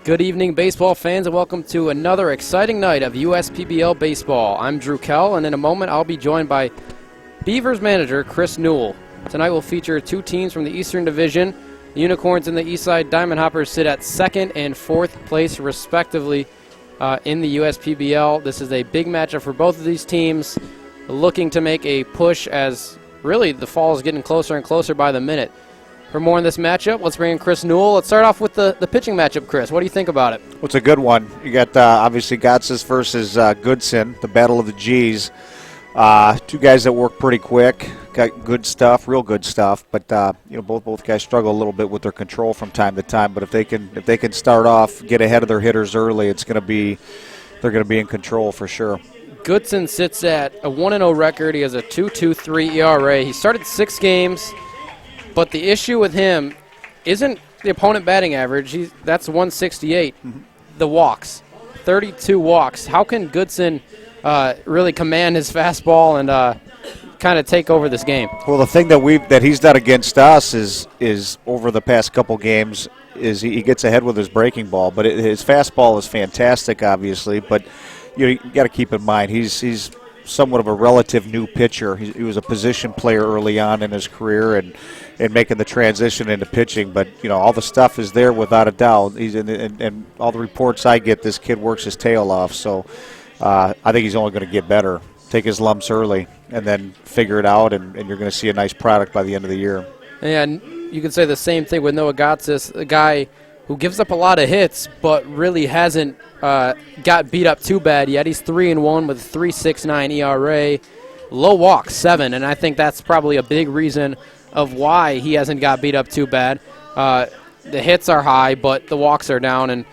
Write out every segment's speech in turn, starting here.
Good evening, baseball fans, and welcome to another exciting night of USPBL baseball. I'm Drew Kell, and in a moment I'll be joined by Beavers manager Chris Newell. Tonight we'll feature two teams from the Eastern Division. The Unicorns and the Eastside Diamond Hoppers sit at second and fourth place, respectively, in the USPBL. This is a big matchup for both of these teams, looking to make a push as really the fall is getting closer and closer by the minute. For more on this matchup, let's bring in Chris Newell. Let's start off with the pitching matchup, Chris. What do you think about it? Well, it's a good one. You got, obviously, Gotsis versus Goodson, the battle of the G's. Two guys that work pretty quick, got good stuff, real good stuff. But both guys struggle a little bit with their control from time to time. But if they can start off, get ahead of their hitters early, they're going to be in control for sure. Goodson sits at a 1-0 record. He has a 2.23 ERA. He started 6 games. But the issue with him isn't the opponent batting average. That's 168. Mm-hmm. The walks, 32 walks. How can Goodson really command his fastball and kind of take over this game? Well, the thing that he's done against us is over the past couple games is he gets ahead with his breaking ball. But his fastball is fantastic, obviously. But you got to keep in mind he's somewhat of a relative new pitcher. He was a position player early on in his career and making the transition into pitching. But, all the stuff is there without a doubt. And all the reports I get, this kid works his tail off. So I think he's only going to get better. Take his lumps early and then figure it out, and you're going to see a nice product by the end of the year. And you could say the same thing with Noah Gotsis, a guy who gives up a lot of hits but really hasn't got beat up too bad yet. He's 3-1 with a 3.69 ERA, low walk 7, and I think that's probably a big reason of why he hasn't got beat up too bad. The hits are high, but the walks are down, and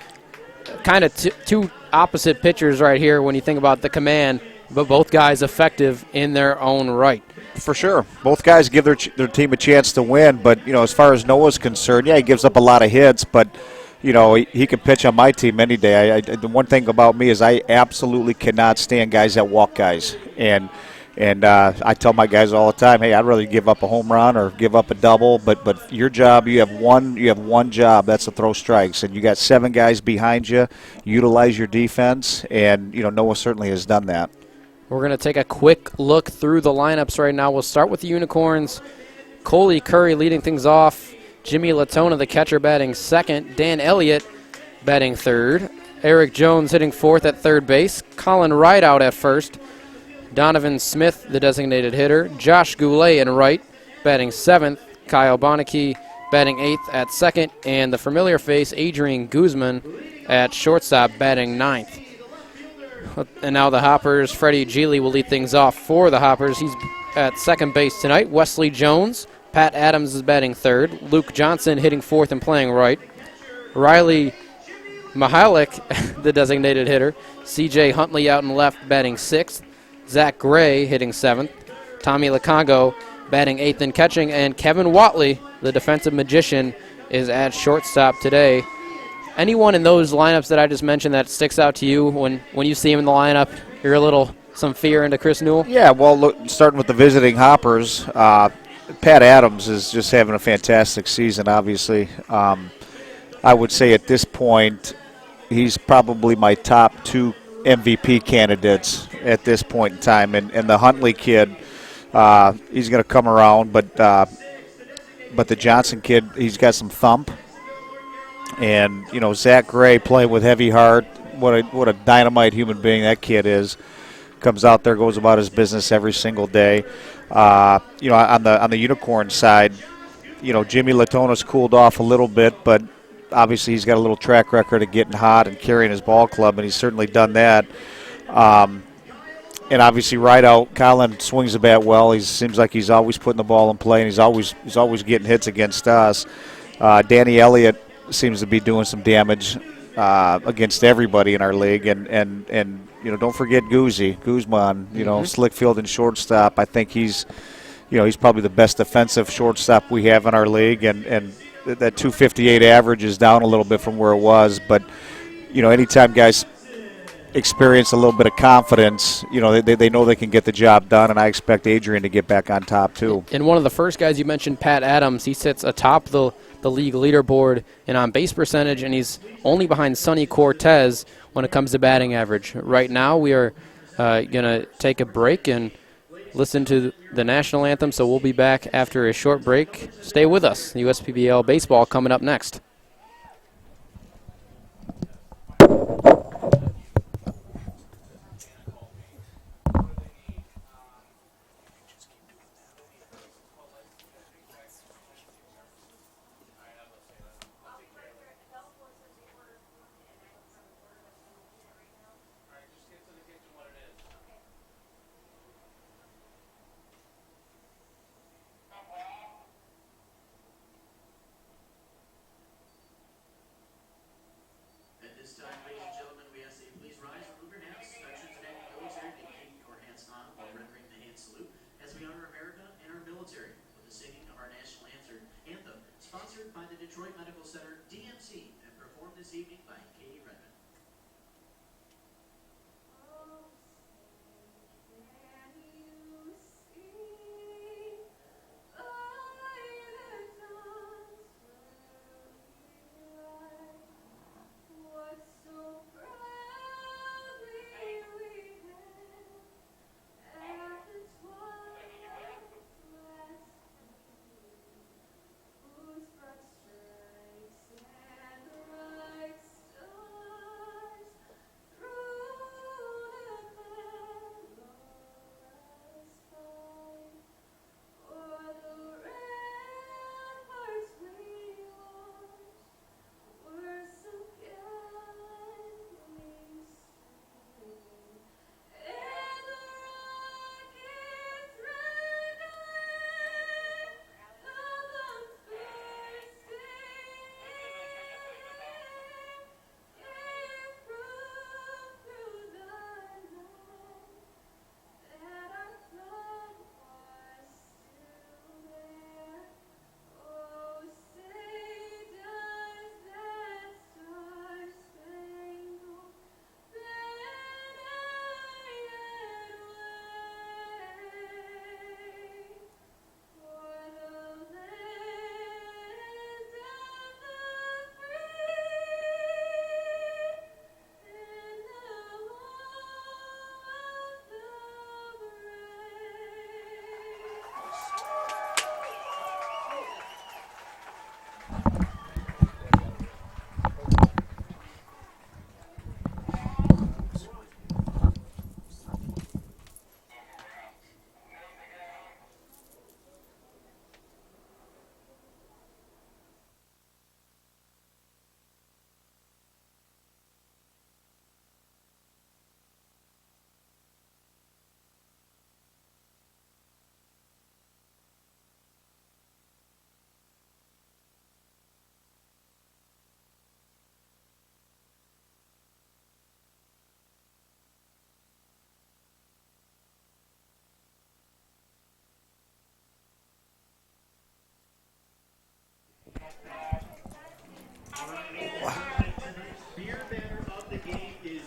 kind of two opposite pitchers right here when you think about the command, but both guys effective in their own right. For sure. Both guys give their team a chance to win, but, as far as Noah's concerned, he gives up a lot of hits, but, he can pitch on my team any day. The one thing about me is I absolutely cannot stand guys that walk guys. And I tell my guys all the time, hey, I'd rather give up a home run or give up a double, but your job, you have one job, that's to throw strikes. And you got 7 guys behind you, utilize your defense, and, Noah certainly has done that. We're going to take a quick look through the lineups right now. We'll start with the Unicorns. Coley Curry leading things off. Jimmy Latona, the catcher, batting second. Dan Elliott batting third. Eric Jones hitting fourth at third base. Colin Rideout at first. Donovan Smith, the designated hitter. Josh Goulet in right, batting seventh. Kyle Benecke batting eighth at second. And the familiar face, Adrian Guzman, at shortstop, batting ninth. And now the Hoppers, Freddie Geely will lead things off for the Hoppers. He's at second base tonight. Wesley Jones, Pat Adams is batting third. Luke Johnson hitting fourth and playing right. Riley Mahalik, the designated hitter. C.J. Huntley out in left, batting sixth. Zach Gray hitting seventh. Tommy Lacongo batting eighth and catching. And Kevin Watley, the defensive magician, is at shortstop today. Anyone in those lineups that I just mentioned that sticks out to you when you see him in the lineup, you're some fear into Chris Newell? Yeah, well, look, starting with the visiting Hoppers, Pat Adams is just having a fantastic season, obviously. I would say at this point he's probably my top 2 MVP candidates at this point in time. And the Huntley kid, he's going to come around, but the Johnson kid, he's got some thump. And, Zach Gray playing with heavy heart. What a dynamite human being that kid is. Comes out there, goes about his business every single day. On the Unicorn side, Jimmy Latona's cooled off a little bit, but obviously he's got a little track record of getting hot and carrying his ball club, and he's certainly done that. And obviously Rideout, Colin swings the bat well. He seems like he's always putting the ball in play, and he's always getting hits against us. Danny Elliott seems to be doing some damage against everybody in our league, and don't forget Guzman, slick field and shortstop. I think he's probably the best defensive shortstop we have in our league, and that 258 average is down a little bit from where it was, but anytime guys experience a little bit of confidence, they know they can get the job done, and I expect Adrian to get back on top too. And one of the first guys you mentioned, Pat Adams, he sits atop the the league leaderboard in on-base percentage, and he's only behind Sonny Cortez when it comes to batting average. Right now, we are going to take a break and listen to the national anthem, so we'll be back after a short break. Stay with us. USPBL baseball coming up next.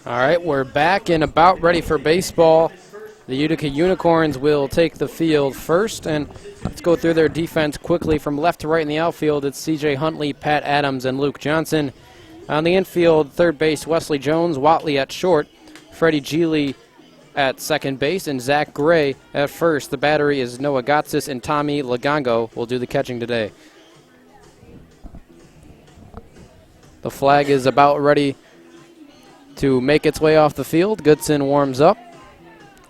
All right, we're back and about ready for baseball. The Utica Unicorns will take the field first, and let's go through their defense quickly. From left to right in the outfield, it's C.J. Huntley, Pat Adams, and Luke Johnson. On the infield, third base, Wesley Jones, Watley at short, Freddie Geely at second base, and Zach Gray at first. The battery is Noah Gotsis, and Tommy Lagongo will do the catching today. The flag is about ready to make its way off the field. Goodson warms up,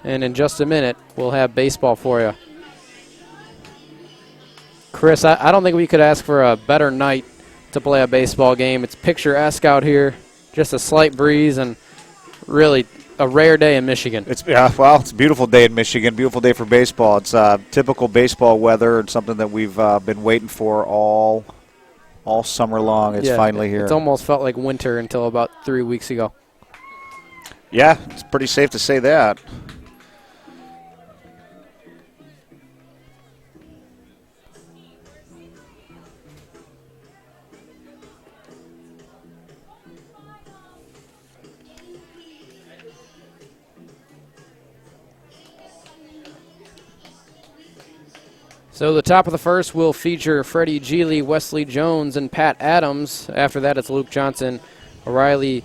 and in just a minute, we'll have baseball for you. Chris, I don't think we could ask for a better night to play a baseball game. It's picturesque out here, just a slight breeze, and really a rare day in Michigan. It's a beautiful day in Michigan, beautiful day for baseball. It's typical baseball weather and something that we've been waiting for all summer long. It's finally here. It's almost felt like winter until about 3 weeks ago. Yeah, it's pretty safe to say that. So the top of the first will feature Freddie Geely, Wesley Jones, and Pat Adams. After that, it's Luke Johnson, O'Reilly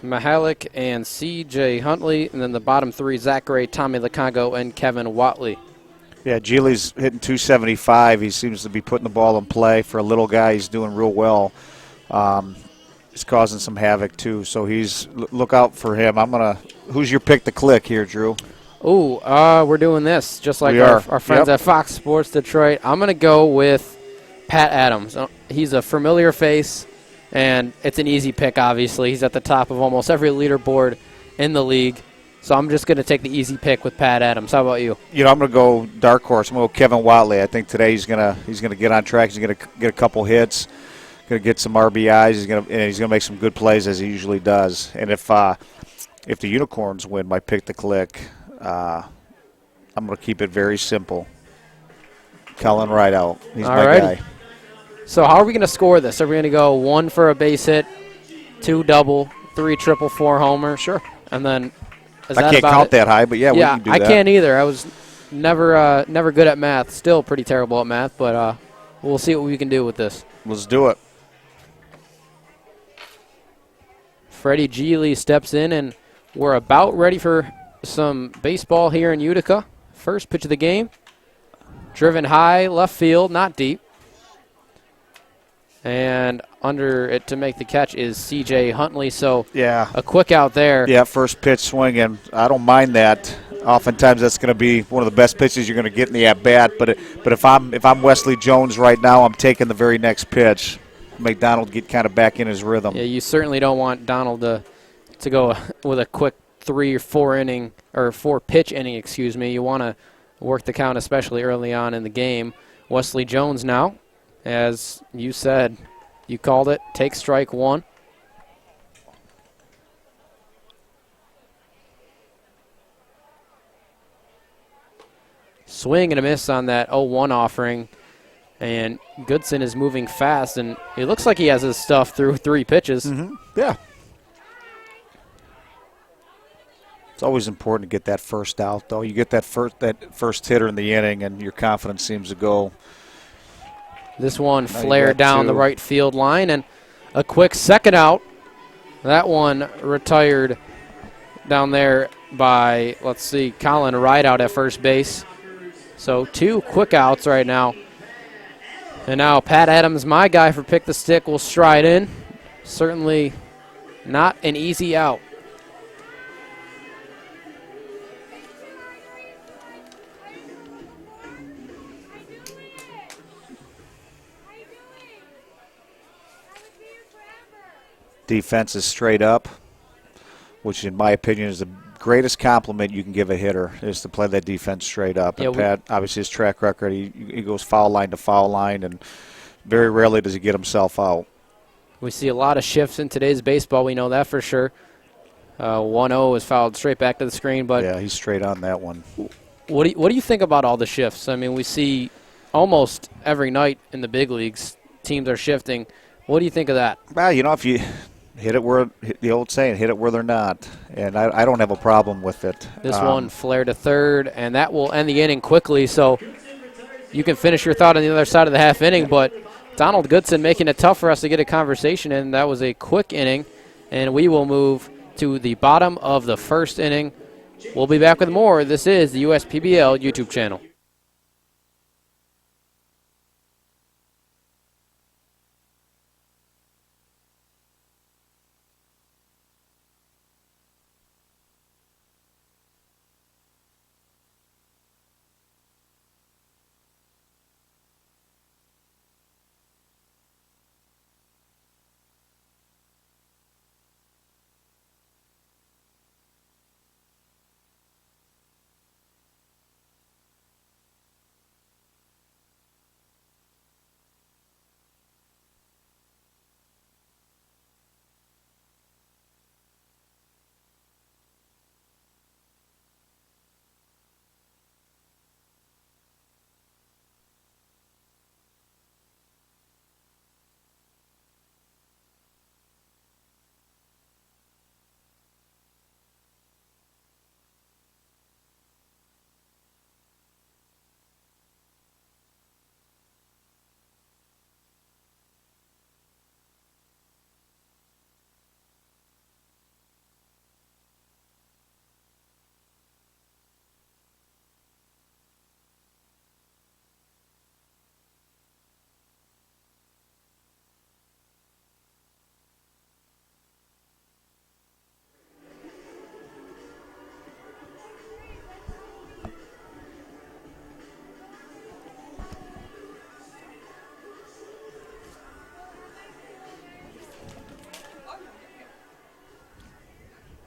Mahalik, and C.J. Huntley. And then the bottom three, Zach Gray, Tommy Lacongo, and Kevin Watley. Yeah, Geely's hitting 275. He seems to be putting the ball in play. For a little guy, he's doing real well. He's causing some havoc, too. So look out for him. Who's your pick to click here, Drew? We're doing this just like our friends at Fox Sports Detroit. I'm going to go with Pat Adams. He's a familiar face, and it's an easy pick, obviously. He's at the top of almost every leaderboard in the league. So I'm just going to take the easy pick with Pat Adams. How about you? I'm going to go dark horse. I'm going to go Kevin Watley. I think today he's going to get on track. He's going to get a couple hits, going to get some RBIs. He's going to make some good plays as he usually does. And if the Unicorns win my pick to click, I'm going to keep it very simple. Colin Rideout. He's my guy. So how are we going to score this? Are we going to go 1 for a base hit, 2 double, 3 triple, 4 homer? Sure. And then I can't count that high, but we can do that. I can't either. I was never good at math. Still pretty terrible at math, but we'll see what we can do with this. Let's do it. Freddie Geely steps in, and we're about ready for some baseball here in Utica. First pitch of the game. Driven high, left field, not deep. And under it to make the catch is C.J. Huntley. So a quick out there. Yeah, first pitch swinging. I don't mind that. Oftentimes that's going to be one of the best pitches you're going to get in the at-bat. But if I'm Wesley Jones right now, I'm taking the very next pitch. Make Donald get kind of back in his rhythm. Yeah, you certainly don't want Donald to go with a quick 3 or 4 inning or 4 pitch inning, You want to work the count, especially early on in the game. Wesley Jones now, as you said, you called it, take strike 1. Swing and a miss on that 0-1 offering. And Goodson is moving fast, and it looks like he has his stuff through 3 pitches. Mm-hmm. Yeah. It's always important to get that first out, though. You get that first hitter in the inning, and your confidence seems to go. This one flared down the right field line, and a quick second out. That one retired down there by, Colin Rideout at first base. So 2 quick outs right now. And now Pat Adams, my guy for pick the stick, will stride in. Certainly not an easy out. Defense is straight up, which in my opinion is the greatest compliment you can give a hitter, is to play that defense straight up. And Pat, obviously his track record, he goes foul line to foul line, and very rarely does he get himself out. We see a lot of shifts in today's baseball. We know that for sure. 1-0 is fouled straight back to the screen. But yeah, he's straight on that one. What do you think about all the shifts? I mean, we see almost every night in the big leagues, teams are shifting. What do you think of that? Well, if you hit it where, the old saying, hit it where they're not. And I don't have a problem with it. This one flared to third, and that will end the inning quickly. So you can finish your thought on the other side of the half inning. But Donald Goodson making it tough for us to get a conversation in. That was a quick inning, and we will move to the bottom of the first inning. We'll be back with more. This is the USPBL YouTube channel.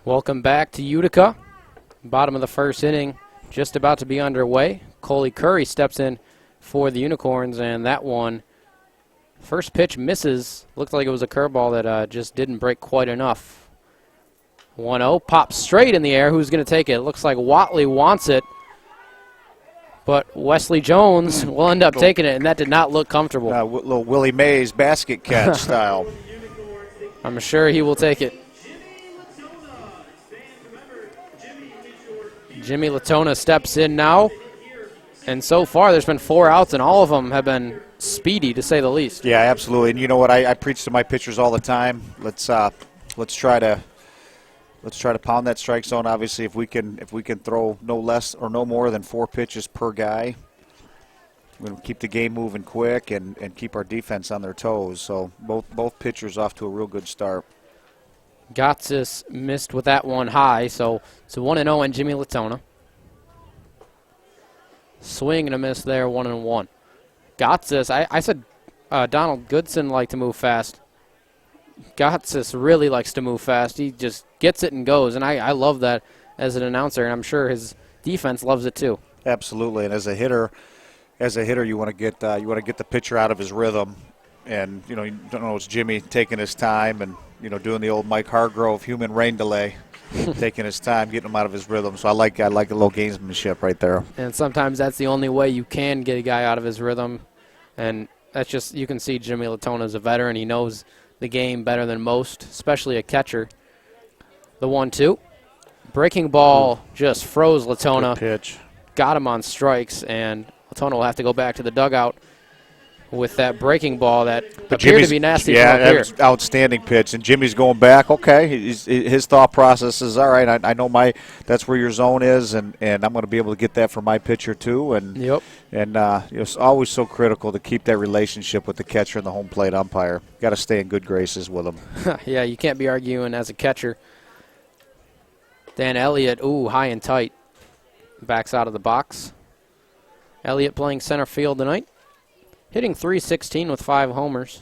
Welcome back to Utica. Bottom of the first inning, just about to be underway. Coley Curry steps in for the Unicorns, and that one, first pitch misses. Looked like it was a curveball that just didn't break quite enough. 1-0, pops straight in the air. Who's going to take it? It looks like Watley wants it, but Wesley Jones will end up taking it, and that did not look comfortable. Little Willie Mays basket catch style. I'm sure he will take it. Jimmy Latona steps in now, and so far there's been 4 outs, and all of them have been speedy, to say the least. Yeah, absolutely. And you know what? I preach to my pitchers all the time. Let's try to pound that strike zone. Obviously, if we can throw no less or no more than 4 pitches per guy, we're going to keep the game moving quick and keep our defense on their toes. So both pitchers off to a real good start. Gotsis missed with that one high, so it's 1-0 on Jimmy Latona. Swing and a miss there, 1-1. Gotsis, I said Donald Goodson liked to move fast. Gotsis really likes to move fast. He just gets it and goes, and I love that as an announcer, and I'm sure his defense loves it too. Absolutely, and as a hitter, you want to get the pitcher out of his rhythm, and you don't know it's Jimmy taking his time and doing the old Mike Hargrove human rain delay, taking his time, getting him out of his rhythm. So I like a little gamesmanship right there. And sometimes that's the only way you can get a guy out of his rhythm, and that's just, you can see Jimmy Latona is a veteran. He knows the game better than most, especially a catcher. The 1-2. Breaking ball just froze Latona. Good pitch. Got him on strikes, and Latona will have to go back to the dugout with that breaking ball that appeared to be nasty. Yeah, that was outstanding pitch. And Jimmy's going back. Okay, his thought process is, all right, I know that's where your zone is, and I'm going to be able to get that for my pitcher too. And it's always so critical to keep that relationship with the catcher and the home plate umpire. Got to stay in good graces with them. Yeah, you can't be arguing as a catcher. Dan Elliott, high and tight, backs out of the box. Elliott playing center field tonight. Hitting .316 with 5 homers.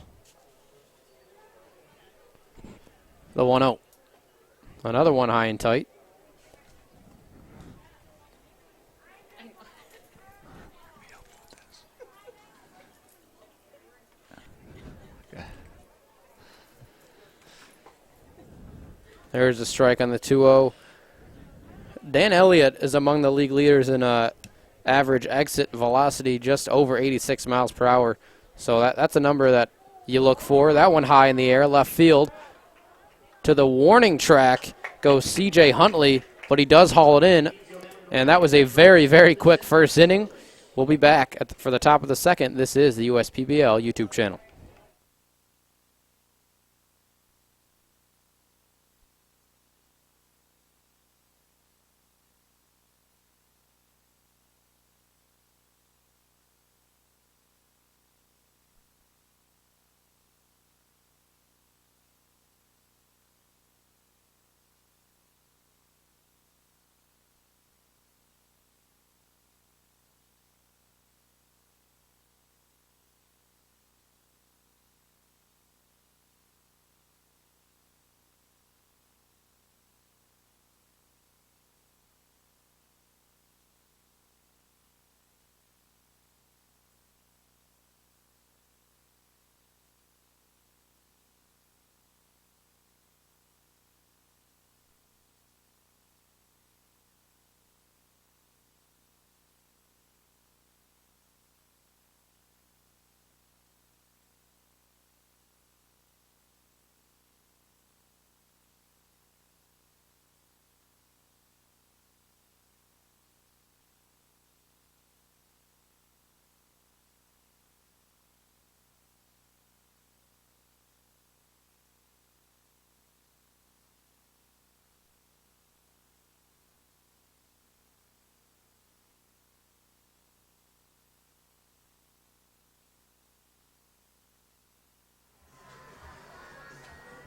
The 1-0. Another one high and tight. There's a strike on the 2-0. Dan Elliott is among the league leaders in average exit velocity, just over 86 miles per hour. So that's a number that you look for. That one high in the air, left field. To the warning track goes C.J. Huntley, but he does haul it in. And that was a very, very quick first inning. We'll be back for the top of the second. This is the USPBL YouTube channel.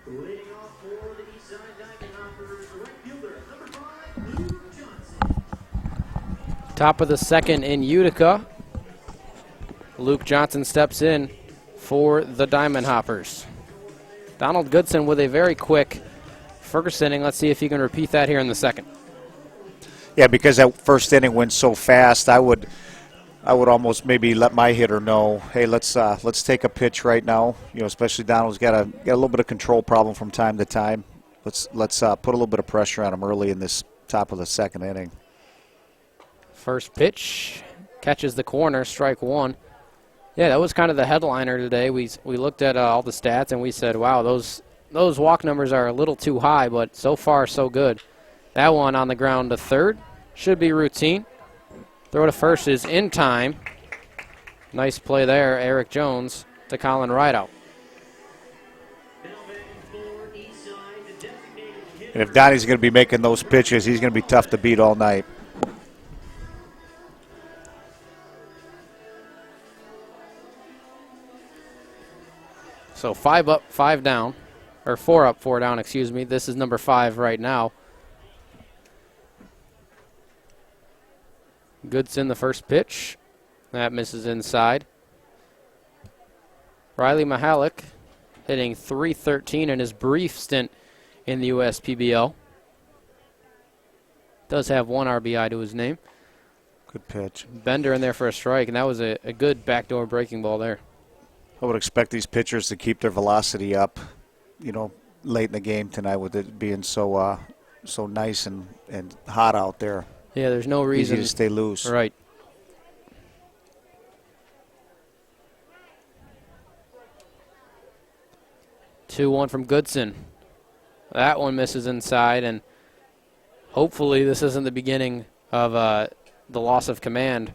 Leading off for the Eastside Diamond Hoppers, right fielder, number 5, Luke Johnson. Top of the second in Utica. Luke Johnson steps in for the Diamond Hoppers. Donald Goodson with a very quick first inning. Let's see if he can repeat that here in the second. Yeah, because that first inning went so fast, I would almost maybe let my hitter know, hey, let's take a pitch right now. You know, especially Donald's got a little bit of control problem from time to time. Let's put a little bit of pressure on him early in this top of the second inning. First pitch catches the corner, strike one. Yeah, that was kind of the headliner today. We looked at all the stats and we said, wow, those walk numbers are a little too high, but so far so good. That one on the ground to third should be routine. Throw to first is in time. Nice play there, Eric Jones to Colin Rideout. And if Donnie's going to be making those pitches, he's going to be tough to beat all night. So 5 up, 5 down, or 4 up, 4 down, excuse me. This is number 5 right now. Goodson, the first pitch. That misses inside. Riley Mahalik hitting .313 in his brief stint in the USPBL. Does have 1 RBI to his name. Good pitch. Bender in there for a strike, and that was a good backdoor breaking ball there. I would expect these pitchers to keep their velocity up, you know, late in the game tonight with it being so nice and hot out there. Yeah, there's no reason. Easy to stay loose. Right. Two, 1 from Goodson. That one misses inside, and hopefully this isn't the beginning of the loss of command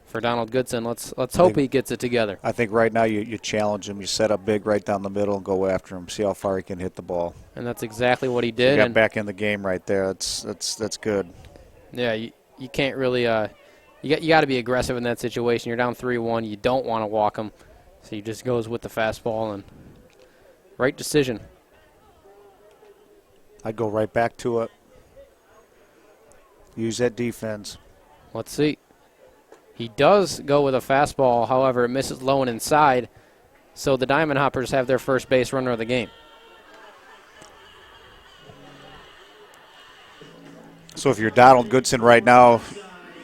for Donald Goodson. Let's hope he gets it together. I think right now you challenge him. You set up big right down the middle and go after him. See how far he can hit the ball. And that's exactly what he did. He got back in the game right there. That's good. Yeah, you can't really you got to be aggressive in that situation. You're down 3-1. You don't want to walk him, so he just goes with the fastball, and right decision. I'd go right back to it. Use that defense. Let's see. He does go with a fastball, however, it misses low and inside, so the Diamond Hoppers have their first base runner of the game. So if you're Donald Goodson right now,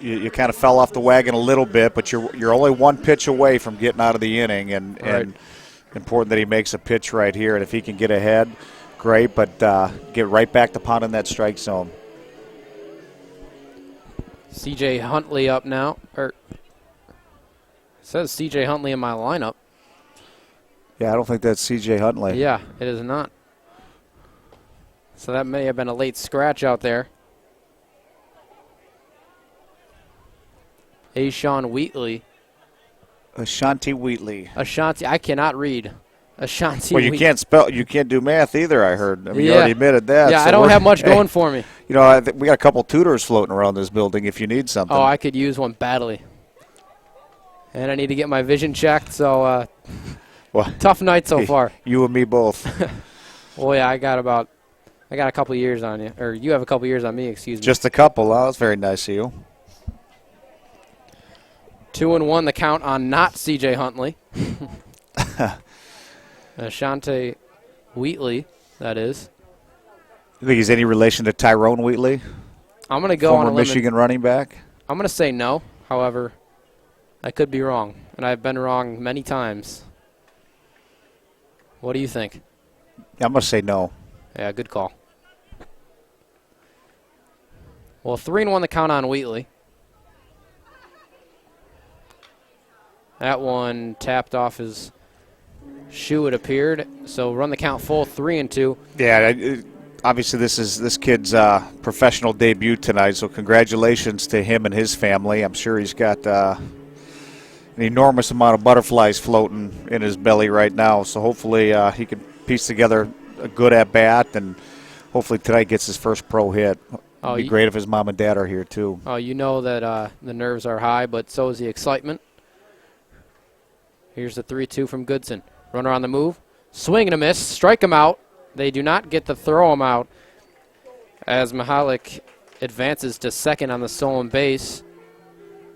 you kind of fell off the wagon a little bit, but you're only 1 pitch away from getting out of the inning, and important that he makes a pitch right here. And if he can get ahead, great, but get right back to pounding that strike zone. C.J. Huntley up now. It says C.J. Huntley in my lineup. Yeah, I don't think that's C.J. Huntley. Yeah, it is not. So that may have been a late scratch out there. Ashawn Wheatley. Ashanti Wheatley. Ashanti, I cannot read. Ashanti. Well, you can't do math either, I heard. I mean, you already admitted that. Yeah, so I don't have much going for me. You know, we got a couple tutors floating around this building if you need something. Oh, I could use one badly. And I need to get my vision checked, so well, tough night so far. You and me both. Well, yeah, I got a couple years on you. Or you have a couple years on me, excuse me. Just a couple. Oh, that's very nice of you. 2-1 the count on not C.J. Huntley. Ashante Wheatley, that is. You think he's any relation to Tyrone Wheatley? I'm going to go on a former limb. Michigan running back? I'm going to say no. However, I could be wrong, and I've been wrong many times. What do you think? I'm going to say no. Yeah, good call. Well, 3-1 the count on Wheatley. That one tapped off his shoe, it appeared. So run the count full, 3-2. Yeah, obviously this kid's professional debut tonight, so congratulations to him and his family. I'm sure he's got an enormous amount of butterflies floating in his belly right now, so hopefully he can piece together a good at-bat, and hopefully tonight gets his first pro hit. It'd be great if his mom and dad are here, too. Oh, you know that the nerves are high, but so is the excitement. Here's the 3-2 from Goodson. Runner on the move. Swing and a miss. Strike him out. They do not get to throw him out as Mahalik advances to second on the stolen base.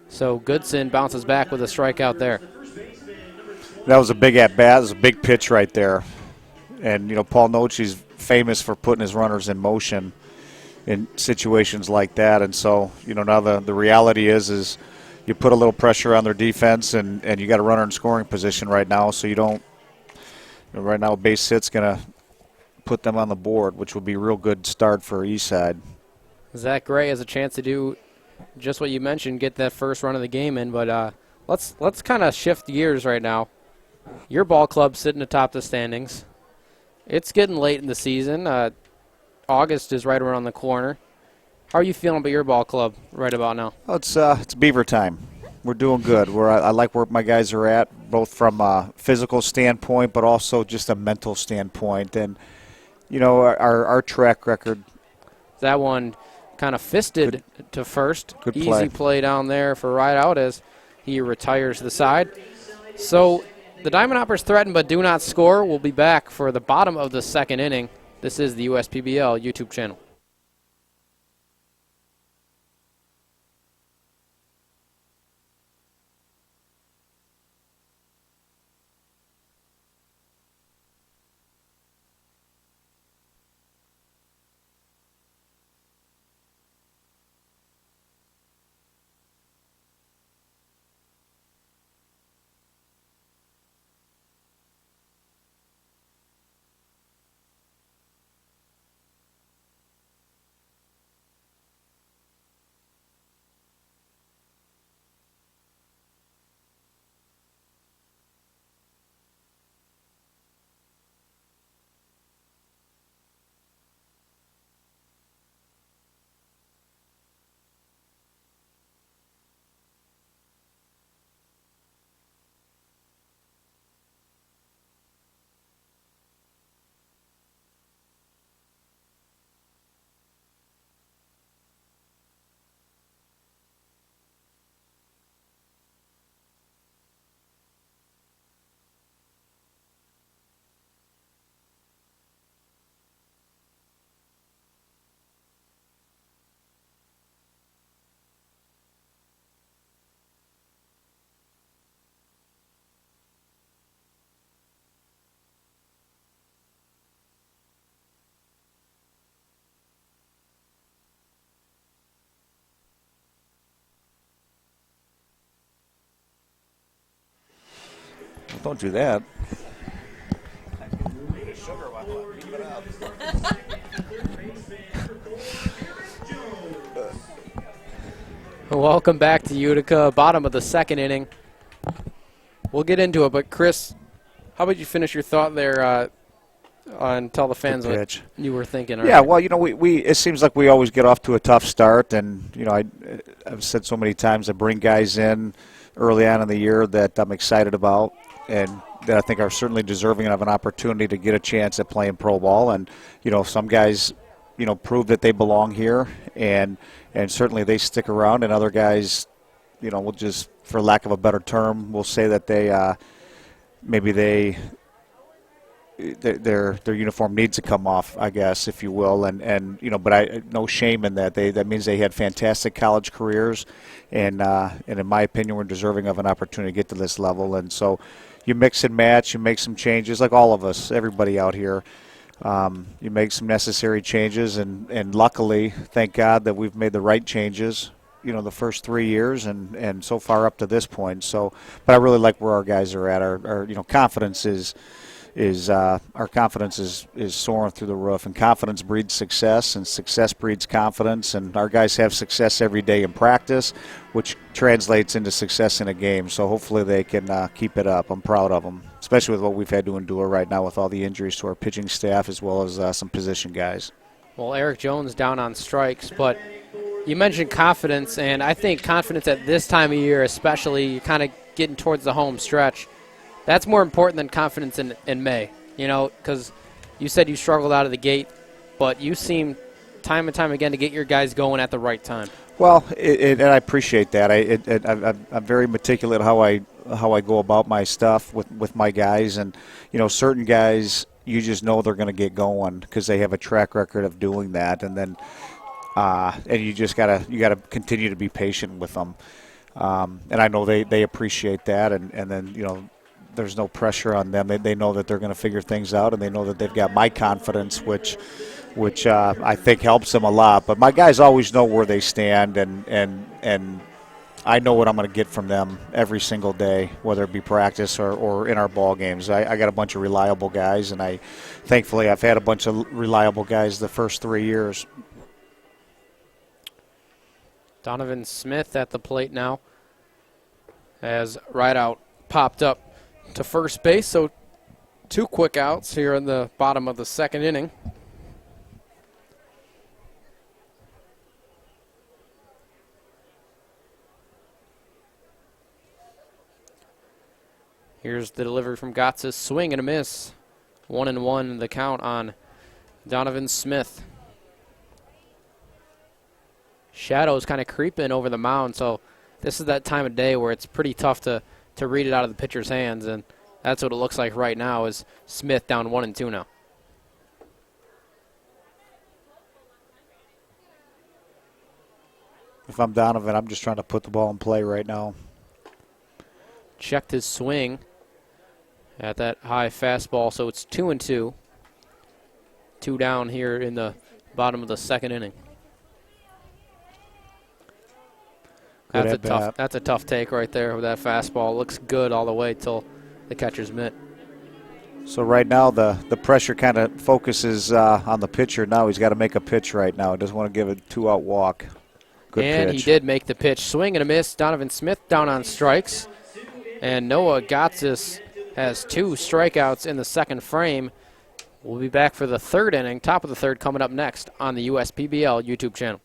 So Goodson bounces back with a strikeout there. That was a big at-bat. It was a big pitch right there. And, you know, Paul Noche's famous for putting his runners in motion in situations like that. And so, now the reality is you put a little pressure on their defense, and you got a runner in scoring position right now, so you don't – right now a base hit's going to put them on the board, which would be a real good start for Eastside. Zach Gray has a chance to do just what you mentioned, get that first run of the game in, but let's kind of shift gears right now. Your ball club's sitting atop the standings. It's getting late in the season. August is right around the corner. How are you feeling about your ball club right about now? Well, it's Beaver time. We're doing good. I like where my guys are at, both from a physical standpoint, but also just a mental standpoint. And, our track record. That one kind of fisted to first. Good play. Easy play down there for right out as he retires the side. So the Diamond Hoppers threaten but do not score. We'll be back for the bottom of the second inning. This is the USPBL YouTube channel. Don't do that. Welcome back to Utica, bottom of the second inning. We'll get into it, but Chris, how about you finish your thought there and tell the fans what you were thinking? Yeah, well, we it seems like we always get off to a tough start, and I've said so many times I bring guys in early on in the year that I'm excited about, and that I think are certainly deserving of an opportunity to get a chance at playing pro ball. And some guys prove that they belong here, and certainly they stick around, and other guys will just, for lack of a better term, we'll say that they maybe their uniform needs to come off, I guess, if you will, and but no shame in that. That means they had fantastic college careers, and in my opinion, we're deserving of an opportunity to get to this level. And so you mix and match, you make some changes, like all of us, everybody out here. You make some necessary changes, and luckily, thank God that we've made the right changes, the first 3 years and so far up to this point. So, but I really like where our guys are at. Our confidence is soaring through the roof, and confidence breeds success, and success breeds confidence, and our guys have success every day in practice, which translates into success in a game. So hopefully they can keep it up. I'm proud of them, especially with what we've had to endure right now with all the injuries to our pitching staff as well as some position guys. Well, Eric Jones down on strikes, but you mentioned confidence, and I think confidence at this time of year, especially kind of getting towards the home stretch, that's more important than confidence in May, because you said you struggled out of the gate, but you seem time and time again to get your guys going at the right time. Well, and I appreciate that. I'm very meticulous how I go about my stuff with my guys, and certain guys you just know they're going to get going because they have a track record of doing that, and then and you just gotta continue to be patient with them, and I know they appreciate that, and then there's no pressure on them. They know that they're going to figure things out, and they know that they've got my confidence, which I think helps them a lot. But my guys always know where they stand, and I know what I'm going to get from them every single day, whether it be practice or in our ball games. I got a bunch of reliable guys, and thankfully I've had a bunch of reliable guys the first 3 years. Donovan Smith at the plate now as Rideout popped up to first base. So 2 quick outs here in the bottom of the second inning. Here's the delivery from Gotsis. Swing and a miss. 1-1 the count on Donovan Smith. Shadows kind of creeping over the mound, so this is that time of day where it's pretty tough to read it out of the pitcher's hands, and that's what it looks like right now is Smith down 1-2 now. If I'm Donovan, I'm just trying to put the ball in play right now. Checked his swing at that high fastball, so it's 2-2. 2 down here in the bottom of the second inning. That's a tough take right there with that fastball. Looks good all the way till the catcher's mitt. So right now the pressure kind of focuses on the pitcher. Now he's got to make a pitch right now. He doesn't want to give a 2-out walk. Good and pitch. He did make the pitch. Swing and a miss. Donovan Smith down on strikes. And Noah Gotsis has 2 strikeouts in the second frame. We'll be back for the third inning, top of the third, coming up next on the USPBL YouTube channel.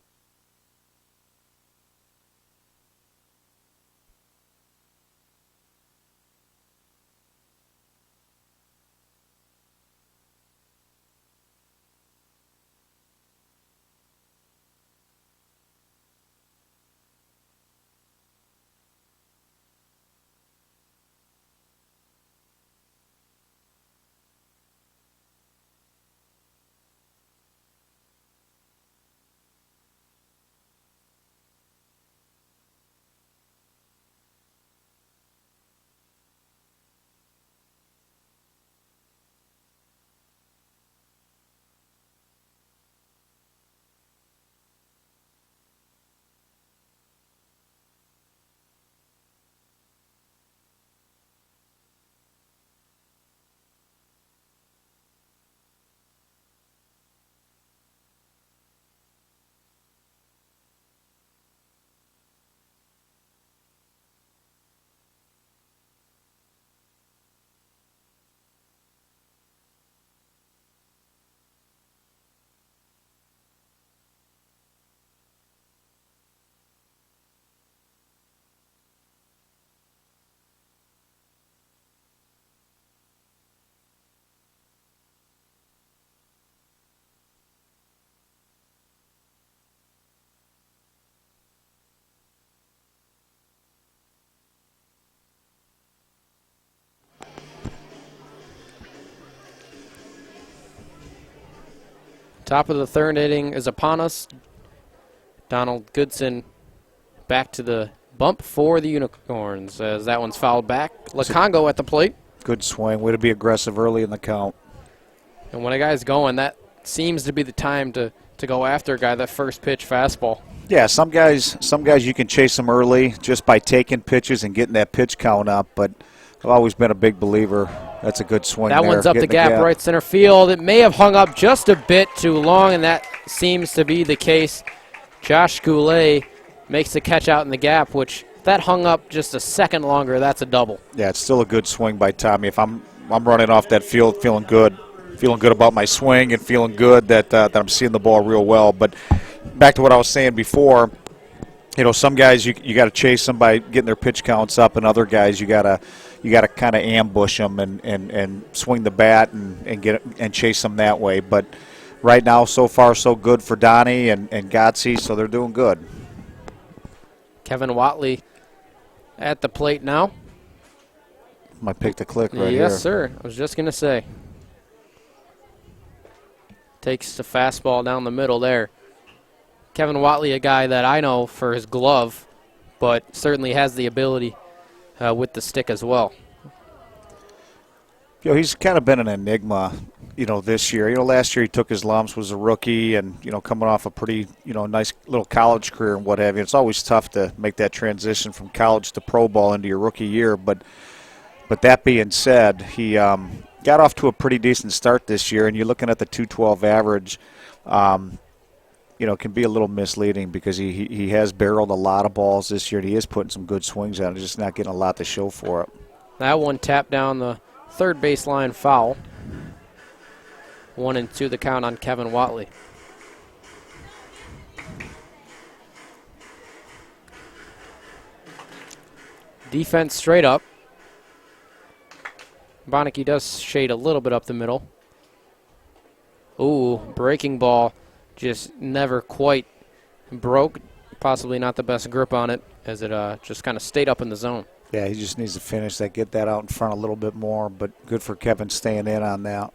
Top of the third inning is upon us. Donald Goodson back to the bump for the Unicorns as that one's fouled back. Lacongo at the plate. Good swing. Way to be aggressive early in the count. And when a guy's going, that seems to be the time to go after a guy, that first pitch fastball. Yeah, some guys you can chase them early just by taking pitches and getting that pitch count up, but I've always been a big believer. That's a good swing. That one's up the gap, right center field. It may have hung up just a bit too long, and that seems to be the case. Josh Goulet makes the catch out in the gap, which if that hung up just a second longer, that's a double. Yeah, it's still a good swing by Tommy. If I'm running off that field feeling good about my swing and feeling good that I'm seeing the ball real well. But back to what I was saying before, some guys you got to chase them by getting their pitch counts up, and other guys you got to kind of ambush them and swing the bat and chase them that way. But right now, so far, so good for Donnie and Gotsi, so they're doing good. Kevin Watley at the plate now. Might pick the click right here. Yes, sir. I was just going to say. Takes the fastball down the middle there. Kevin Watley, a guy that I know for his glove, but certainly has the ability with the stick as well. He's kind of been an enigma, this year. Last year he took his lumps, was a rookie, and, coming off a pretty, nice little college career and what have you. It's always tough to make that transition from college to pro ball into your rookie year. But that being said, he got off to a pretty decent start this year, and you're looking at the 212 average, can be a little misleading because he has barreled a lot of balls this year, and he is putting some good swings on it, just not getting a lot to show for it. That one tapped down the third baseline foul. 1-2 the count on Kevin Watley. Defense straight up. Benecke does shade a little bit up the middle. Ooh, breaking ball just never quite broke. Possibly not the best grip on it as it just kind of stayed up in the zone. Yeah, he just needs to finish that, get that out in front a little bit more, but good for Kevin staying in on that.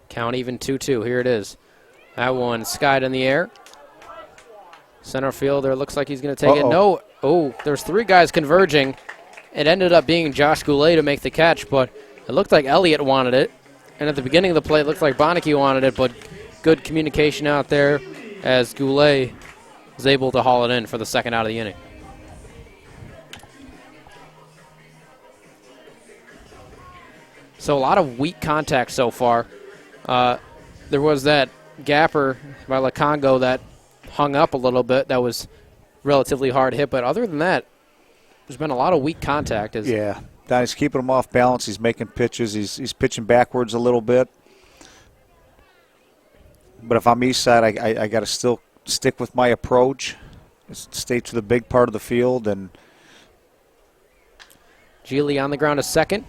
Count even 2-2. Here it is. That one skied in the air. Center fielder looks like he's going to take it. No. Oh, there's three guys converging. It ended up being Josh Goulet to make the catch, but it looked like Elliott wanted it. And at the beginning of the play, it looked like Benecke wanted it, but good communication out there as Goulet was able to haul it in for the second out of the inning. So a lot of weak contact so far. There was that gapper by Lacongo that hung up a little bit. That was relatively hard hit, but other than that, there's been a lot of weak contact. Yeah, Donnie's keeping him off balance. He's making pitches. He's pitching backwards a little bit. But if I'm Eastside, I got to still stick with my approach, stay to the big part of the field. And Geely on the ground a second.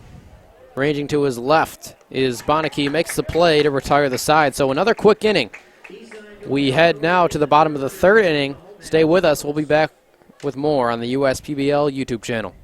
Ranging to his left is Benecke, makes the play to retire the side. So another quick inning. We head now to the bottom of the third inning. Stay with us. We'll be back with more on the USPBL YouTube channel.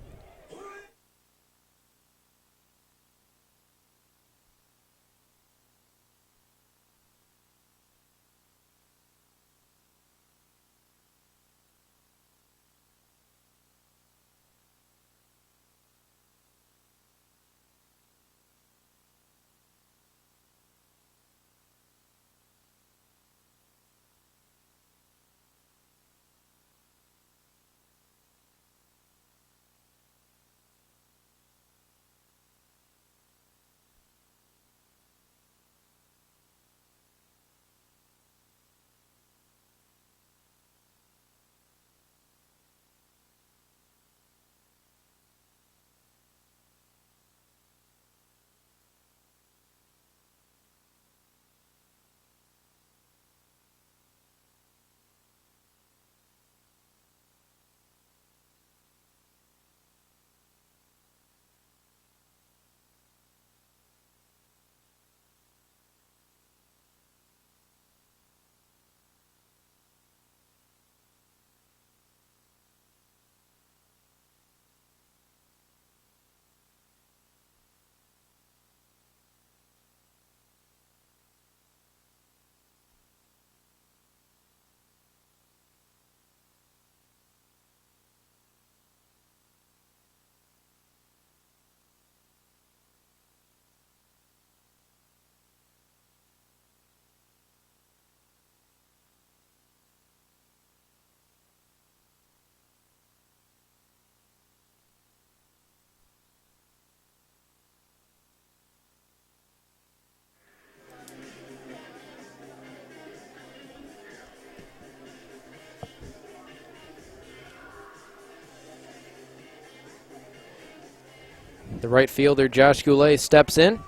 The right fielder, Josh Goulet, steps in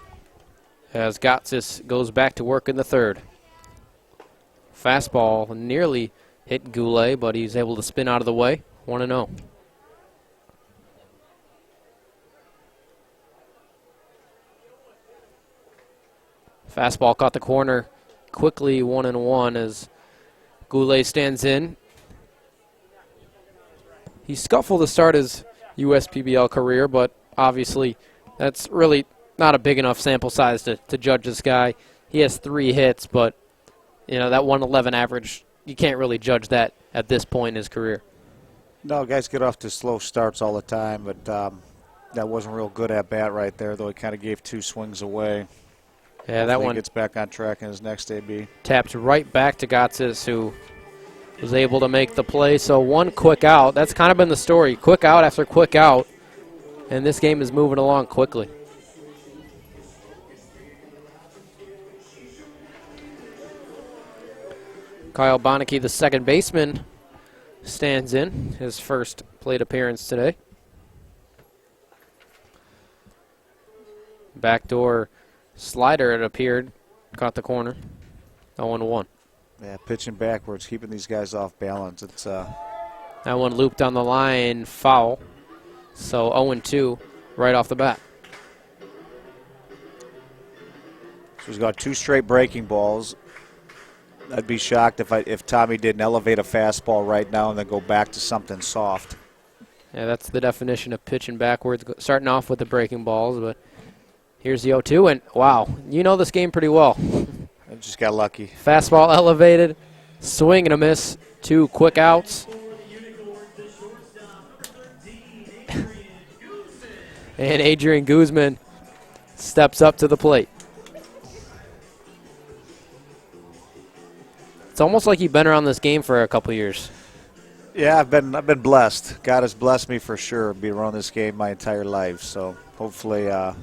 as Gotsis goes back to work in the third. Fastball nearly hit Goulet, but he's able to spin out of the way. 1-0. Fastball caught the corner quickly, 1-1 as Goulet stands in. He scuffled to start his USPBL career, but obviously that's really not a big enough sample size to judge this guy. He has 3 hits, but that 111 average, you can't really judge that at this point in his career. No, guys get off to slow starts all the time, but That wasn't real good at bat right there, though. He kind of gave 2 swings away. Yeah, that Hopefully one he gets back on track in his next AB. tapped right back to Gotsis, who was able to make the play. So 1 quick out. That's kind of been the story. Quick out after quick out. And this game is moving along quickly. Kyle Benecke, the second baseman, stands in his first plate appearance today. Backdoor slider, it appeared, caught the corner. 0-1. Yeah, pitching backwards, keeping these guys off balance. It's That one looped on the line, foul. So 0-2 right off the bat. So he's got 2 straight breaking balls. I'd be shocked if Tommy didn't elevate a fastball right now and then go back to something soft. Yeah, that's the definition of pitching backwards, starting off with the breaking balls. But here's the 0-2, and wow, you know this game pretty well. I just got lucky. Fastball elevated, swing and a miss, 2 quick outs. And Adrian Guzman steps up to the plate. It's almost like you've been around this game for a couple years. Yeah, I've been blessed. God has blessed me for sure. Be around this game my entire life. So hopefully I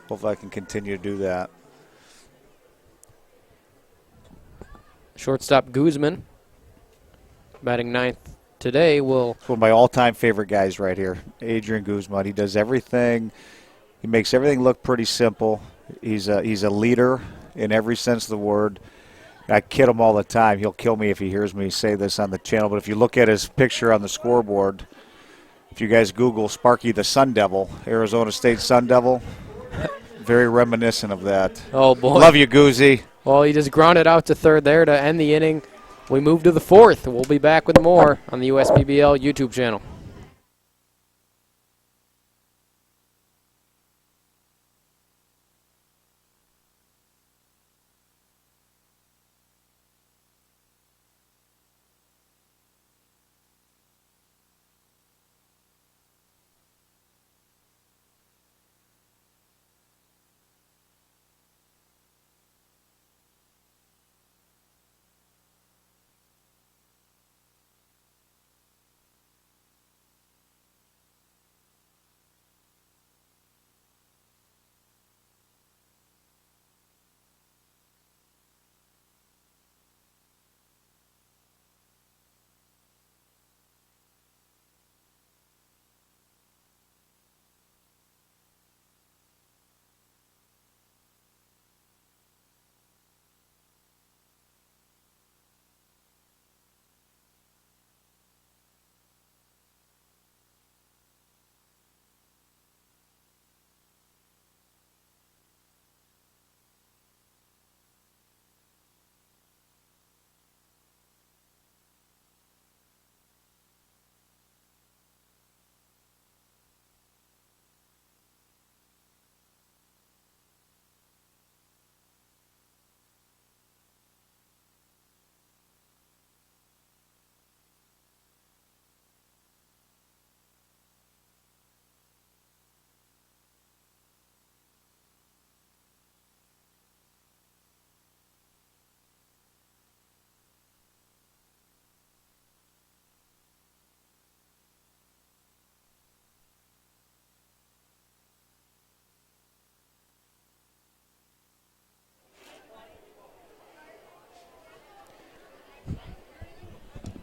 can continue to do that. Shortstop Guzman, batting 9th today, will. It's one of my all-time favorite guys right here, Adrian Guzman. He does everything. He makes everything look pretty simple. He's a leader in every sense of the word. I kid him all the time. He'll kill me if he hears me say this on the channel. But if you look at his picture on the scoreboard, if you guys Google Sparky the Sun Devil, Arizona State Sun Devil, very reminiscent of that. Oh, boy. Love you, Goozy. Well, he just grounded out to third there to end the inning. We move to the 4th. We'll be back with more on the USPBL YouTube channel.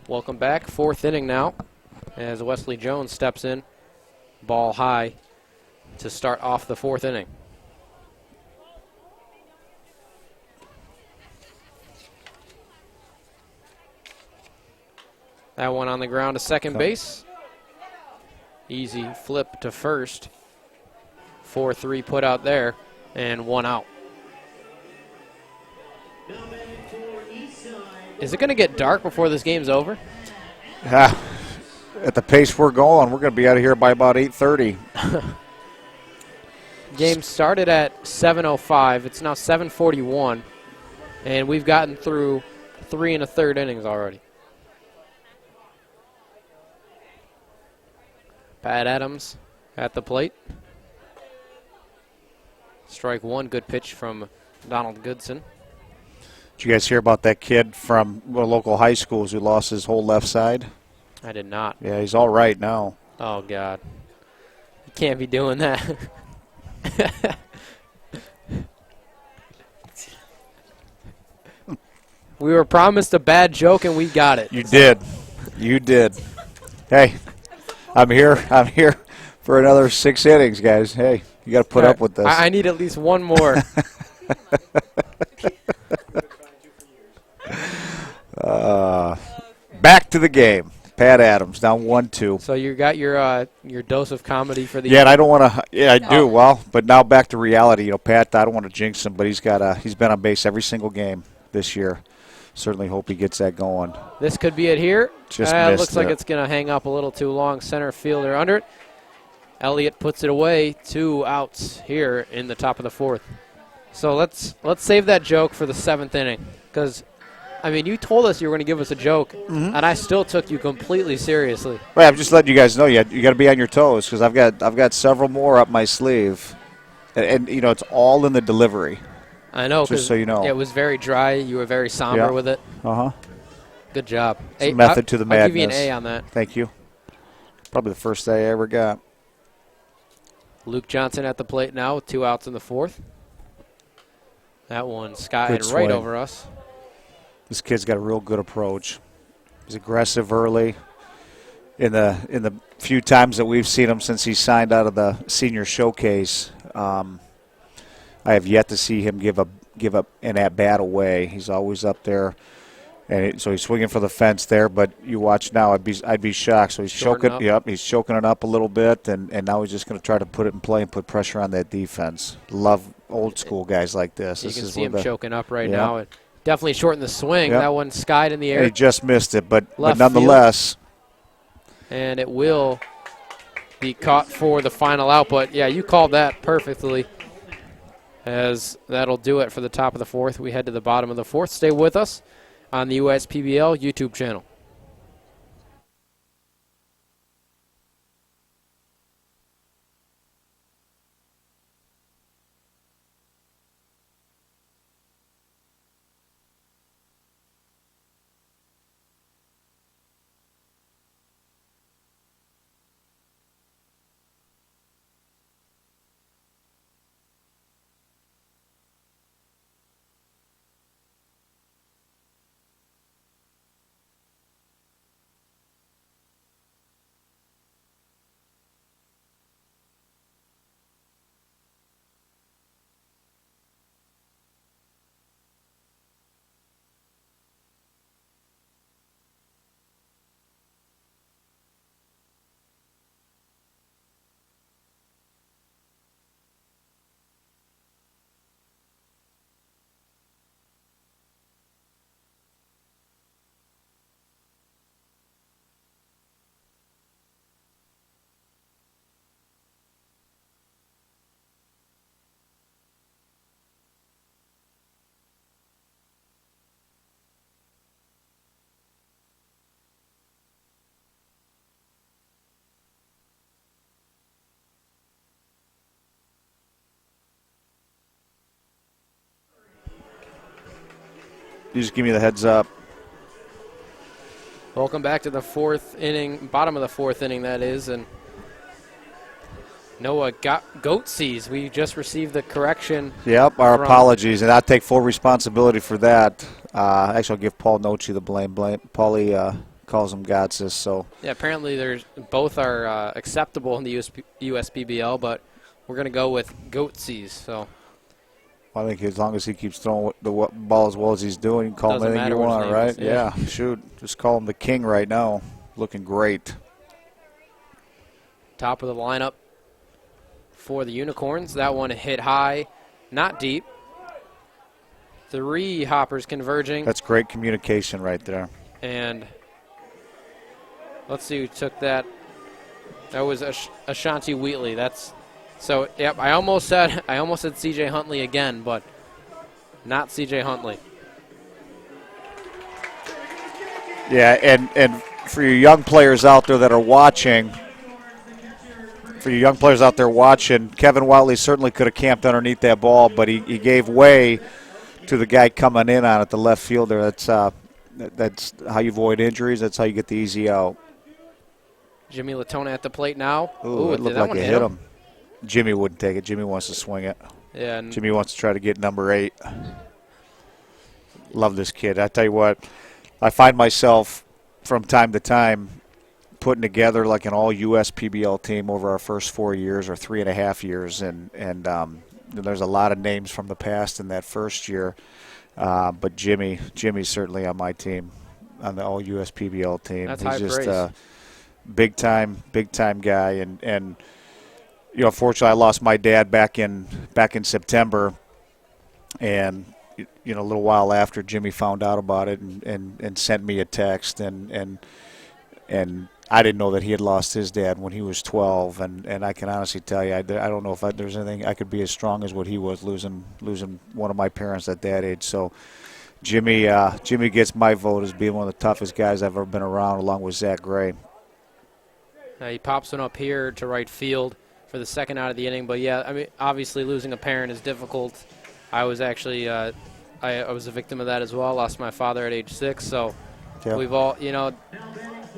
Welcome back. 4th inning now as Wesley Jones steps in, ball high, to start off the 4th inning. That one on the ground to second base. Easy flip to first. 4-3 put out there, and 1 out. Is it going to get dark before this game's over? At the pace we're going, we're going to be out of here by about 8:30. Game started at 7:05. It's now 7:41, and we've gotten through 3 1/3 innings already. Pat Adams at the plate. Strike one, good pitch from Donald Goodson. Did you guys hear about that kid from local high schools who lost his whole left side? I did not. Yeah, he's all right now. Oh, God. You can't be doing that. We were promised a bad joke, and we got it. You did. You did. Hey, I'm here for another 6 innings, guys. Hey, you got to put up with this. I need at least one more. Back to the game. Pat Adams down 1-2. So you got your dose of comedy for the Yeah, and I don't want to. Yeah, I do. Well, but now back to reality. You know, Pat, I don't want to jinx him, but he's been on base every single game this year. Certainly hope he gets that going. This could be it here. Just It looks like it. it's going to hang up a little too long. Center fielder under it. Elliott puts it away. 2 outs here in the top of the 4th. So let's save that joke for the 7th inning, because I mean, you told us you were going to give us a joke, and I still took you completely seriously. Right, I'm just letting you guys know you got to be on your toes, because I've got several more up my sleeve, and you know it's all in the delivery. I know, just so you know. It was very dry. You were very somber with it. Uh-huh. Good job. It's method to the madness. I'll give you an A on that. Thank you. Probably the first A I ever got. Luke Johnson at the plate now with 2 outs in the 4th. That one skied right swing. over us. This kid's got a real good approach. He's aggressive early. In the few times that we've seen him since he signed out of the senior showcase, I have yet to see him give up an at bat away. He's always up there, and so he's swinging for the fence there. But you watch now, I'd be shocked. So he's choking. Yep, he's choking it up a little bit, and now he's just going to try to put it in play and put pressure on that defense. Love old school guys like this. You this can is see him choking up right Yep. now. It definitely shortened the swing. Yep. That one skied in the air. And he just missed it, but Left nonetheless. And it will be caught for the final out. But, yeah, you called that perfectly, as that'll do it for the top of the 4th. We head to the bottom of the 4th. Stay with us on the USPBL YouTube channel. You just give me the heads up. Welcome back to the 4th inning, bottom of the 4th inning, that is. And Noah Goatsees, we just received the correction. Yep, our apologies, and I take full responsibility for that. Actually, I'll give Paul Nochi the blame. Paulie calls him Gotsis. So yeah, apparently both are acceptable in the USPBL, but we're going to go with Goatsees. So I think as long as he keeps throwing the ball as well as he's doing, you can call him anything you want, right? Yeah, shoot. Just call him the king right now. Looking great. Top of the lineup for the Unicorns. That one hit high, not deep. 3 hoppers converging. That's great communication right there. And let's see who took that. That was Ashanti Wheatley. So, yep, I almost said C.J. Huntley again, but not C.J. Huntley. Yeah, and for you young players out there that are watching, for you young players out there watching, Kevin Watley certainly could have camped underneath that ball, but he gave way to the guy coming in on it, the left fielder. That's how you avoid injuries. That's how you get the easy out. Jimmy Latona at the plate now. Ooh, it looked like it hit him. Jimmy wouldn't take it. Jimmy wants to swing it. Yeah. Jimmy wants to try to get number 8. Love this kid. I tell you what, I find myself from time to time putting together like an all USPBL team over our first 4 years or 3.5 years, and there's a lot of names from the past in that first year. But Jimmy's certainly on my team, on the all USPBL team. That's He's high just praise. a big time guy, and you know, fortunately, I lost my dad back in September, and you know, a little while after Jimmy found out about it and sent me a text, and I didn't know that he had lost his dad when he was 12, and I can honestly tell you, I don't know if there's anything I could be as strong as what he was losing one of my parents at that age. So Jimmy gets my vote as being one of the toughest guys I've ever been around, along with Zach Gray. He pops one up here to right field for the second out of the inning. But, yeah, I mean, obviously losing a parent is difficult. I was actually I was a victim of that as well. Lost my father at age 6. So Yep. we've all, you know,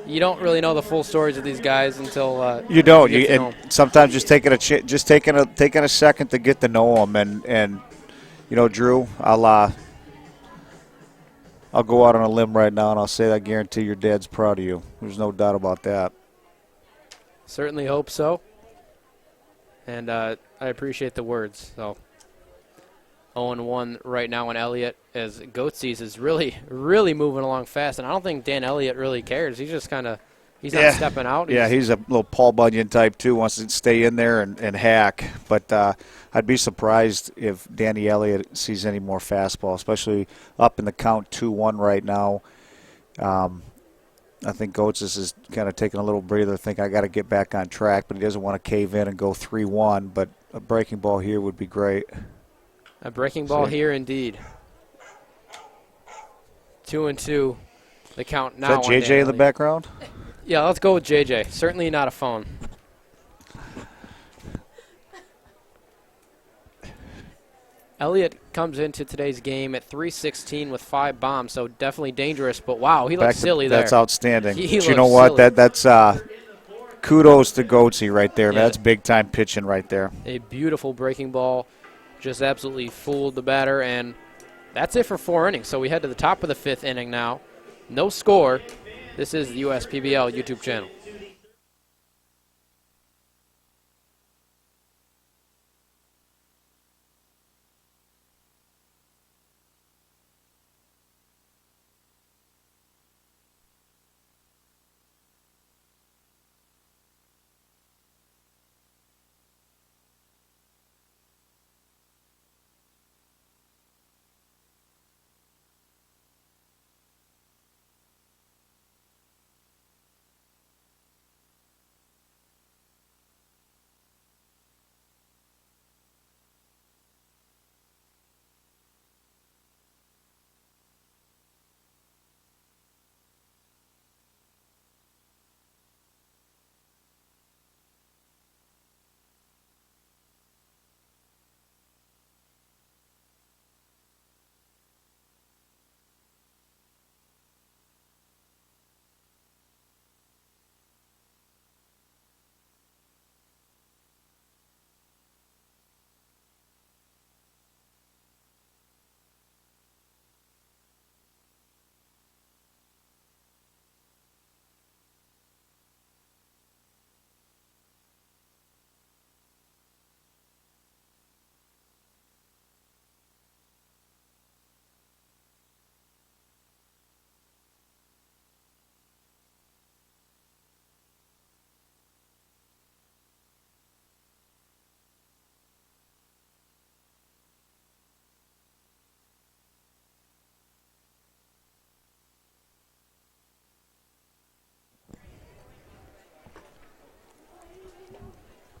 you don't really know the full stories of these guys until you don't. you get to know And 'em. sometimes just taking a second to get to know them, and you know, Drew, I'll go out on a limb right now and I'll say I guarantee your dad's proud of you. There's no doubt about that. Certainly hope so. And I appreciate the words. So 0-1 right now on Elliott, as Goatsies is really, really moving along fast. And I don't think Dan Elliott really cares. He's just kind of – he's not stepping out. He's a little Paul Bunyan type too, wants to stay in there and hack. But I'd be surprised if Danny Elliott sees any more fastball, especially up in the count 2-1 right now. I think Goatsies is kind of taking a little breather, think I got to get back on track, but he doesn't want to cave in and go 3-1. But a breaking ball here would be great. A breaking ball here indeed. 2-2, the count now. Is that JJ in the background? Yeah, let's go with JJ. Certainly not a phone. Elliott comes into today's game at .316 with 5 bombs, so definitely dangerous. But wow, he looks silly there. That's outstanding. He But you know what? silly. That's kudos to Goatsy right there. Yeah. That's big time pitching right there. A beautiful breaking ball, just absolutely fooled the batter, and that's it for 4 innings. So we head to the top of the 5th inning now. No score. This is the USPBL YouTube channel.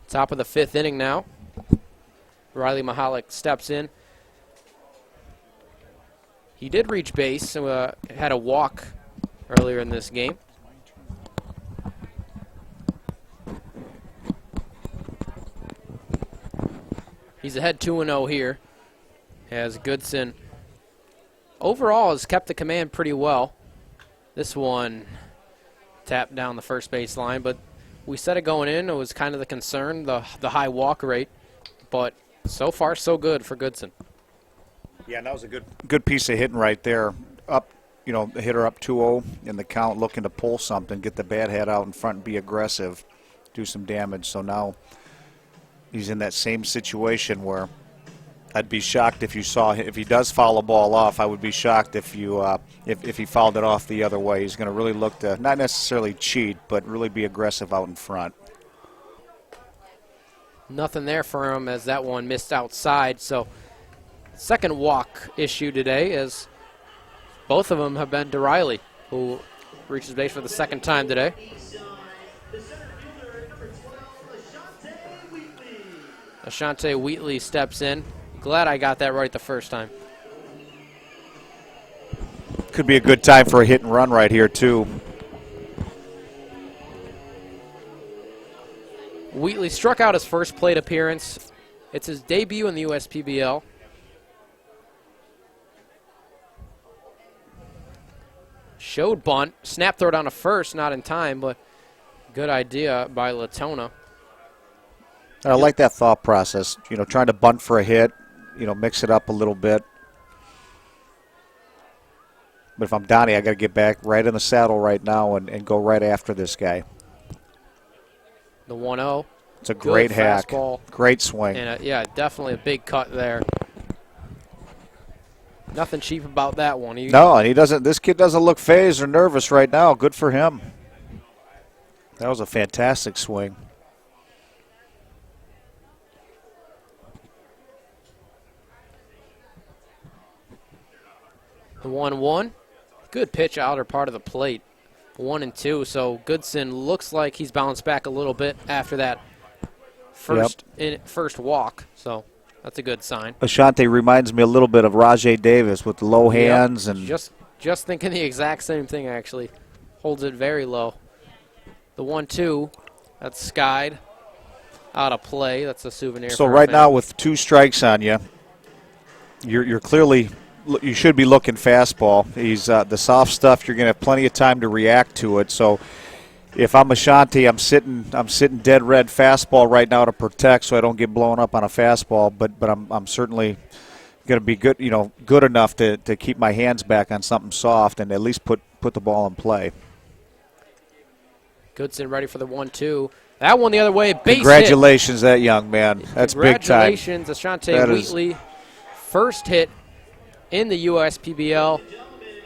Top of the 5th inning now. Riley Mahalik steps in. He did reach base, so had a walk earlier in this game. He's ahead 2-0 here. As Goodson overall has kept the command pretty well. This one tapped down the first base line, but we said it going in. It was kind of the concern, the high walk rate. But so far, so good for Goodson. Yeah, and that was a good piece of hitting right there. Up, the hitter up 2-0 in the count, looking to pull something, get the bat head out in front and be aggressive, do some damage. So now he's in that same situation where I'd be shocked if he does foul a ball off. I would be shocked if he fouled it off the other way. He's going to really look to not necessarily cheat, but really be aggressive out in front. Nothing there for him as that one missed outside. So second walk issue today, as both of them have been to Riley, who reaches base for the second time today. The center fielder, number 12, Ashante Wheatley. Ashante Wheatley steps in. Glad I got that right the first time. Could be a good time for a hit and run right here, too. Wheatley struck out his first plate appearance. It's his debut in the USPBL. Showed bunt. Snap throw down to first, not in time, but good idea by Latona. I like that thought process, trying to bunt for a hit, mix it up a little bit. But if I'm Donnie, I got to get back right in the saddle right now and go right after this guy. The 1-0. It's a great hack. Fastball. Great swing. And yeah, definitely a big cut there. Nothing cheap about that one. No, and this kid doesn't look phased or nervous right now. Good for him. That was a fantastic swing. The 1-1. Good pitch outer part of the plate. 1-2. So Goodson looks like he's bounced back a little bit after that first walk. So that's a good sign. Ashante reminds me a little bit of Rajay Davis with the low hands. And just thinking the exact same thing, actually. Holds it very low. The 1-2. That's skied. Out of play. That's a souvenir. So right now with 2 strikes on you, you're clearly – you should be looking fastball. He's the soft stuff. You're going to have plenty of time to react to it. So if I'm Ashanti, I'm sitting dead red fastball right now to protect, so I don't get blown up on a fastball. But I'm certainly going to be good, good enough to keep my hands back on something soft and at least put the ball in play. Goodson ready for the 1-2. That one the other way. Base Congratulations, that young man. That's big time. Congratulations, Ashante Wheatley. First hit in the USPBL,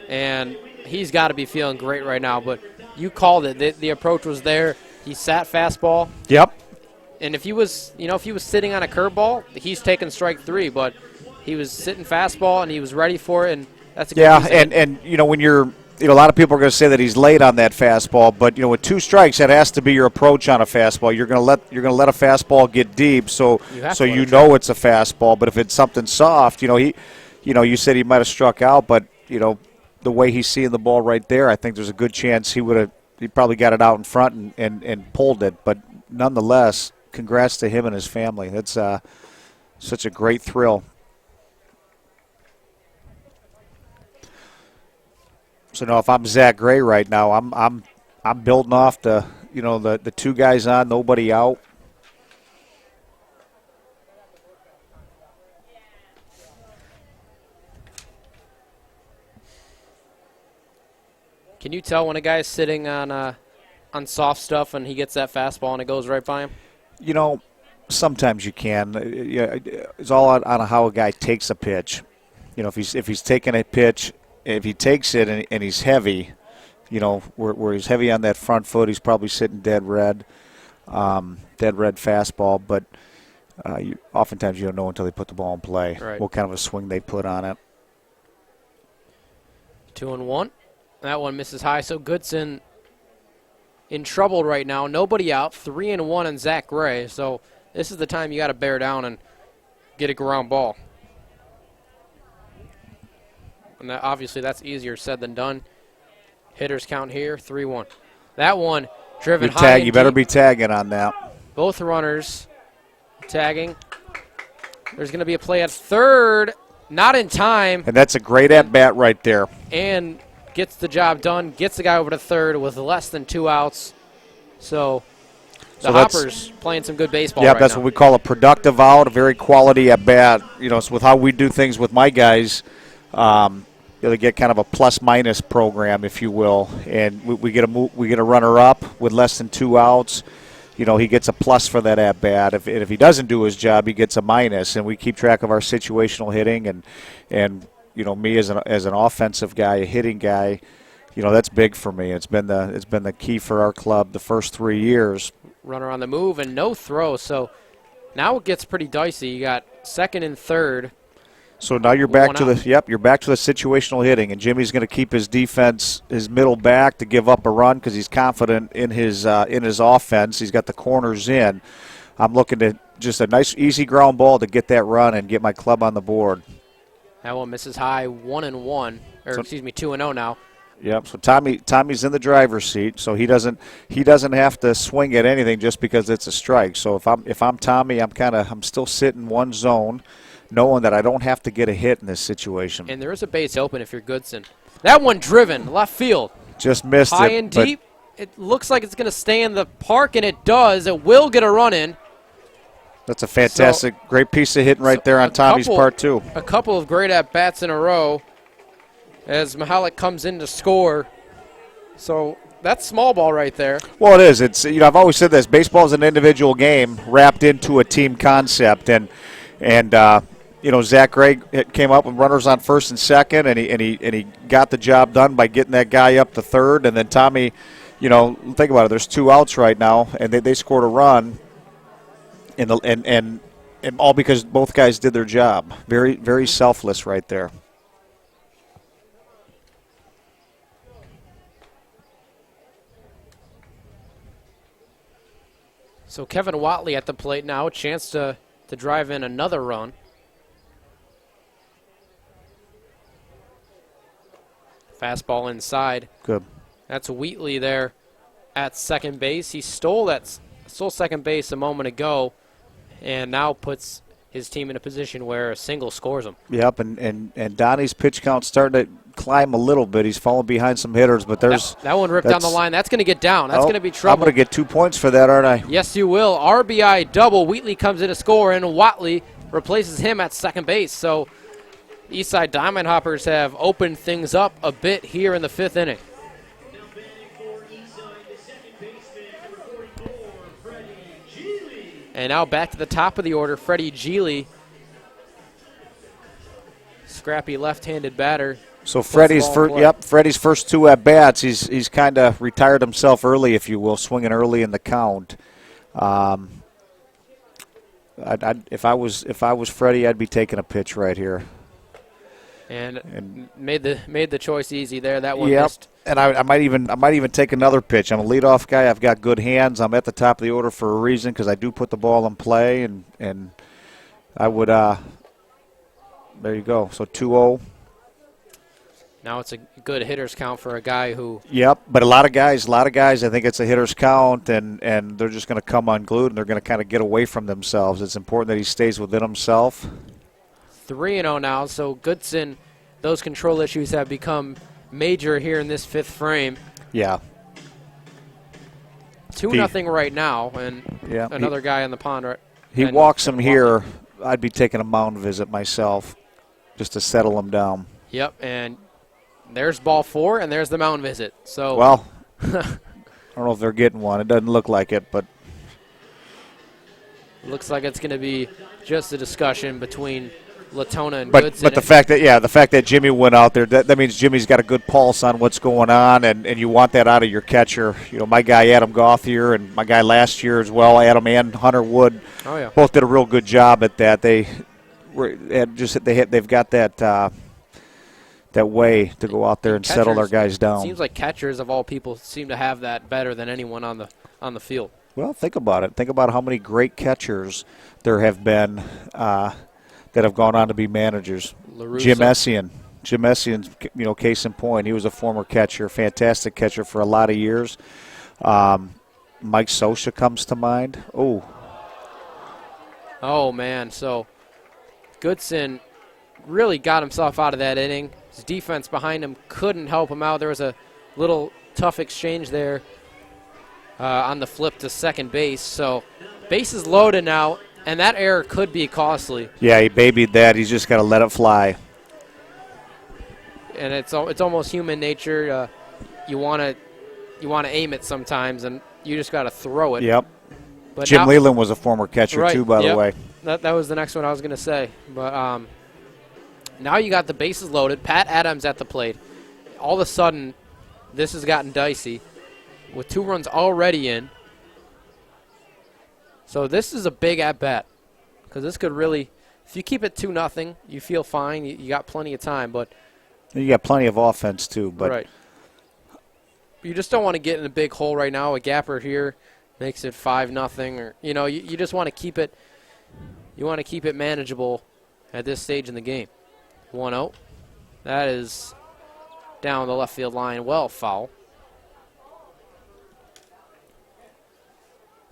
and he's got to be feeling great right now. But you called it. The approach was there. He sat fastball. Yep. And if he was sitting on a curveball, he's taking strike 3. But he was sitting fastball, and he was ready for it. And that's a good and when you're a lot of people are going to say that he's late on that fastball, but with 2 strikes, that has to be your approach on a fastball. You're going to let a fastball get deep, so it's a fastball. But if it's something soft, you said he might have struck out, but the way he's seeing the ball right there, I think there's a good chance he probably got it out in front and pulled it. But nonetheless, congrats to him and his family. That's such a great thrill. So now, if I'm Zach Gray right now, I'm building off the 2 guys on, nobody out. Can you tell when a guy's sitting on soft stuff and he gets that fastball and it goes right by him? Sometimes you can. It's all on how a guy takes a pitch. If he's taking a pitch, if he takes it and he's heavy, where he's heavy on that front foot, he's probably sitting dead red fastball. But oftentimes you don't know until they put the ball in play what kind of a swing they put on it. 2-1. That one misses high. So Goodson in trouble right now. Nobody out. 3-1 on Zach Gray. So this is the time you got to bear down and get a ground ball. And obviously that's easier said than done. Hitters count here, 3-1. That one driven high. You better be tagging on that. Both runners tagging. There's going to be a play at third, not in time, And that's a great at-bat right there. and gets the job done, gets the guy over to third with less than 2 outs. So the Hoppers playing some good baseball right that's now. what we call a productive out, a very quality at-bat. You know, it's with how we do things with my guys. They get kind of a plus-minus program, if you will, and we get a runner-up with less than 2 outs. You know, he gets a plus for that at-bat. If he doesn't do his job, he gets a minus, and we keep track of our situational hitting. And you know, me as an offensive guy, a hitting guy, you know, that's big for me. It's been the key for our club the first 3 years. Runner on the move and no throw. So now it gets pretty dicey. You got second and third. So now you're back to One you're back to the situational hitting, and Jimmy's going to keep his defense, his middle back, to give up a run because he's confident in his offense. He's got the corners in. I'm looking at just a nice, easy ground ball to get that run and get my club on the board. That one misses high, 1-1, or excuse me, 2-0 now. Yep. So Tommy's in the driver's seat, so he doesn't have to swing at anything just because it's a strike. So if I'm Tommy, I'm still sitting one zone, knowing that I don't have to get a hit in this situation. And there is a base open if you're Goodson. That one driven, left field. Just missed High it. and deep. It looks like it's going to stay in the park, and it does. It will get a run in. That's a fantastic, great piece of hitting right there on Tommy's part, too. A couple of great at-bats in a row as Mihalik comes in to score. So that's small ball right there. Well, it is. It's, you know, I've always said this. Baseball is an individual game wrapped into a team concept, and you know, Zach Gray came up with runners on first and second, and he got the job done by getting that guy up to third. And then Tommy, you know, think about it. There's 2 outs right now, and they scored a run, and all because both guys did their job. Very, very selfless right there. So Kevin Watley at the plate now, a chance to drive in another run. Fastball inside. Good. That's Wheatley there at second base. He stole second base a moment ago, and now puts his team in a position where a single scores him. Yep, and Donnie's pitch count's starting to climb a little bit. He's falling behind some hitters, but there's that one ripped down the line. That's going to get down. That's going to be trouble. I'm going to get 2 points for that, aren't I? Yes, you will. RBI double. Wheatley comes in to score, and Watley replaces him at second base. So Eastside Diamond Hoppers have opened things up a bit here in the 5th inning. Now batting for Eastside, the second baseman, number 44, Freddie Geely. And now back to the top of the order, Freddie Geely. Scrappy left-handed batter. So Freddie's first 2 at bats. He's kind of retired himself early, if you will, swinging early in the count. If I was Freddie, I'd be taking a pitch right here. And made the choice easy there. That one missed. And I might even take another pitch. I'm a leadoff guy. I've got good hands. I'm at the top of the order for a reason because I do put the ball in play, and I would. There you go. So 2-0. Now it's a good hitter's count for a guy who. Yep, but a lot of guys. I think it's a hitter's count, and they're just going to come unglued, and they're going to kind of get away from themselves. It's important that he stays within himself. 3-0 now, so Goodson, those control issues have become major here in this 5th frame. Yeah. 2-0 right now, and another guy on the pond. Right, he walks him here. I'd be taking a mound visit myself just to settle him down. Yep, and there's ball 4, and there's the mound visit. So well, I don't know if they're getting one. It doesn't look like it, but looks like it's going to be just a discussion between Latona and Goodson. But the fact that Jimmy went out there, that means Jimmy's got a good pulse on what's going on, and you want that out of your catcher. You know, my guy Adam Gauthier and my guy last year as well, Adam and Hunter Wood, both did a real good job at that. They've got that way to go out there and settle their guys down. Seems like catchers of all people seem to have that better than anyone on the field. Well, think about it. Think about how many great catchers there have been that have gone on to be managers. Jim Essian, you know, case in point. He was a former catcher, fantastic catcher for a lot of years. Mike Sosha comes to mind. Oh, man. So Goodson really got himself out of that inning. His defense behind him couldn't help him out. There was a little tough exchange there on the flip to second base. So bases loaded now, and that error could be costly. Yeah, he babied that. He's just got to let it fly. And it's almost human nature. You want to aim it sometimes, and you just got to throw it. Yep. But Jim now, Leland was a former catcher, right, too, by the way. That was the next one I was going to say. But now you got the bases loaded. Pat Adams at the plate. All of a sudden, this has gotten dicey with 2 runs already in. So this is a big at-bat because this could really, if you keep it 2-0, you feel fine. You got plenty of time. But You got plenty of offense, too. But right. You just don't want to get in a big hole right now. A gapper here makes it 5-0, or you just want to keep it. You want to keep it manageable at this stage in the game. 1-0. That is down the left field line. Well, foul.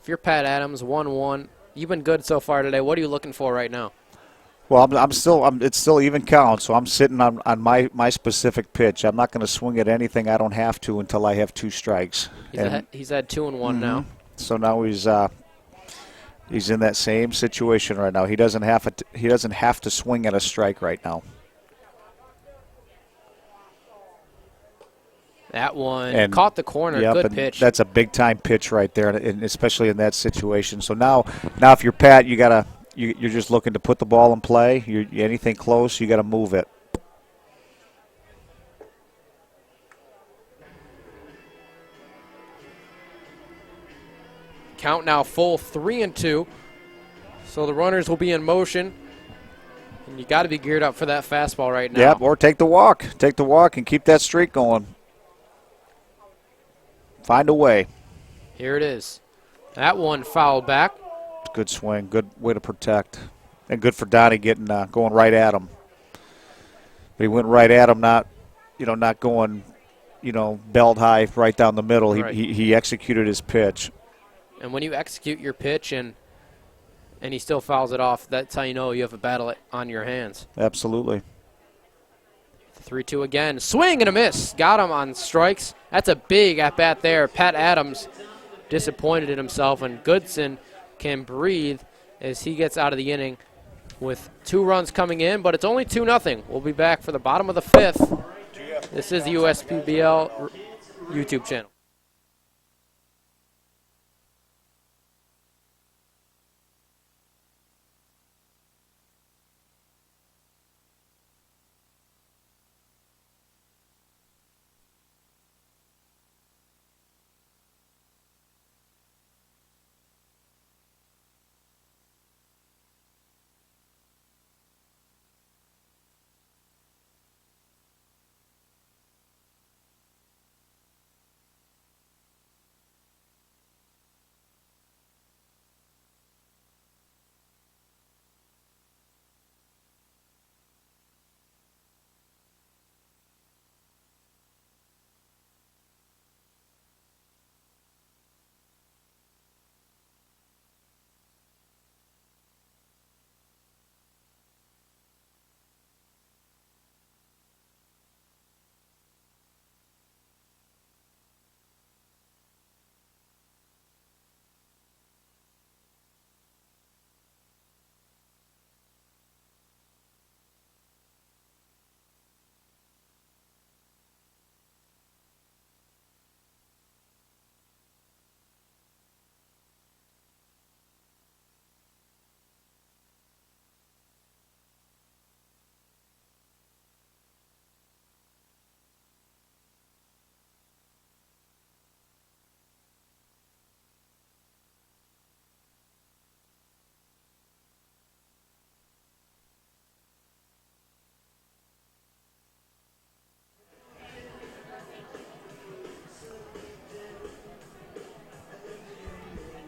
If you're Pat Adams, 1-1. You've been good so far today. What are you looking for right now? Well, it's still even count, so I'm sitting on my specific pitch. I'm not going to swing at anything I don't have to until I have 2 strikes. He's had 2-1 now. So now he's in that same situation right now. He doesn't have to swing at a strike right now. That one caught the corner. Yep, Good pitch. That's a big time pitch right there, and especially in that situation. So now if you're Pat, you're just looking to put the ball in play. Anything close, you got to move it. Count now full 3-2. So the runners will be in motion. And you got to be geared up for that fastball right now. Yep, or take the walk. Take the walk and keep that streak going. Find a way. Here it is. That one fouled back. Good swing. Good way to protect. And good for Donnie going right at him. But he went right at him, not going, belt high right down the middle. Right. He executed his pitch. And when you execute your pitch and he still fouls it off, that's how you know you have a battle on your hands. Absolutely. 3-2 again. Swing and a miss. Got him on strikes. That's a big at-bat there. Pat Adams disappointed in himself, and Goodson can breathe as he gets out of the inning with 2 runs coming in, but it's only 2-0. We'll be back for the bottom of the 5th. This is the USPBL YouTube channel.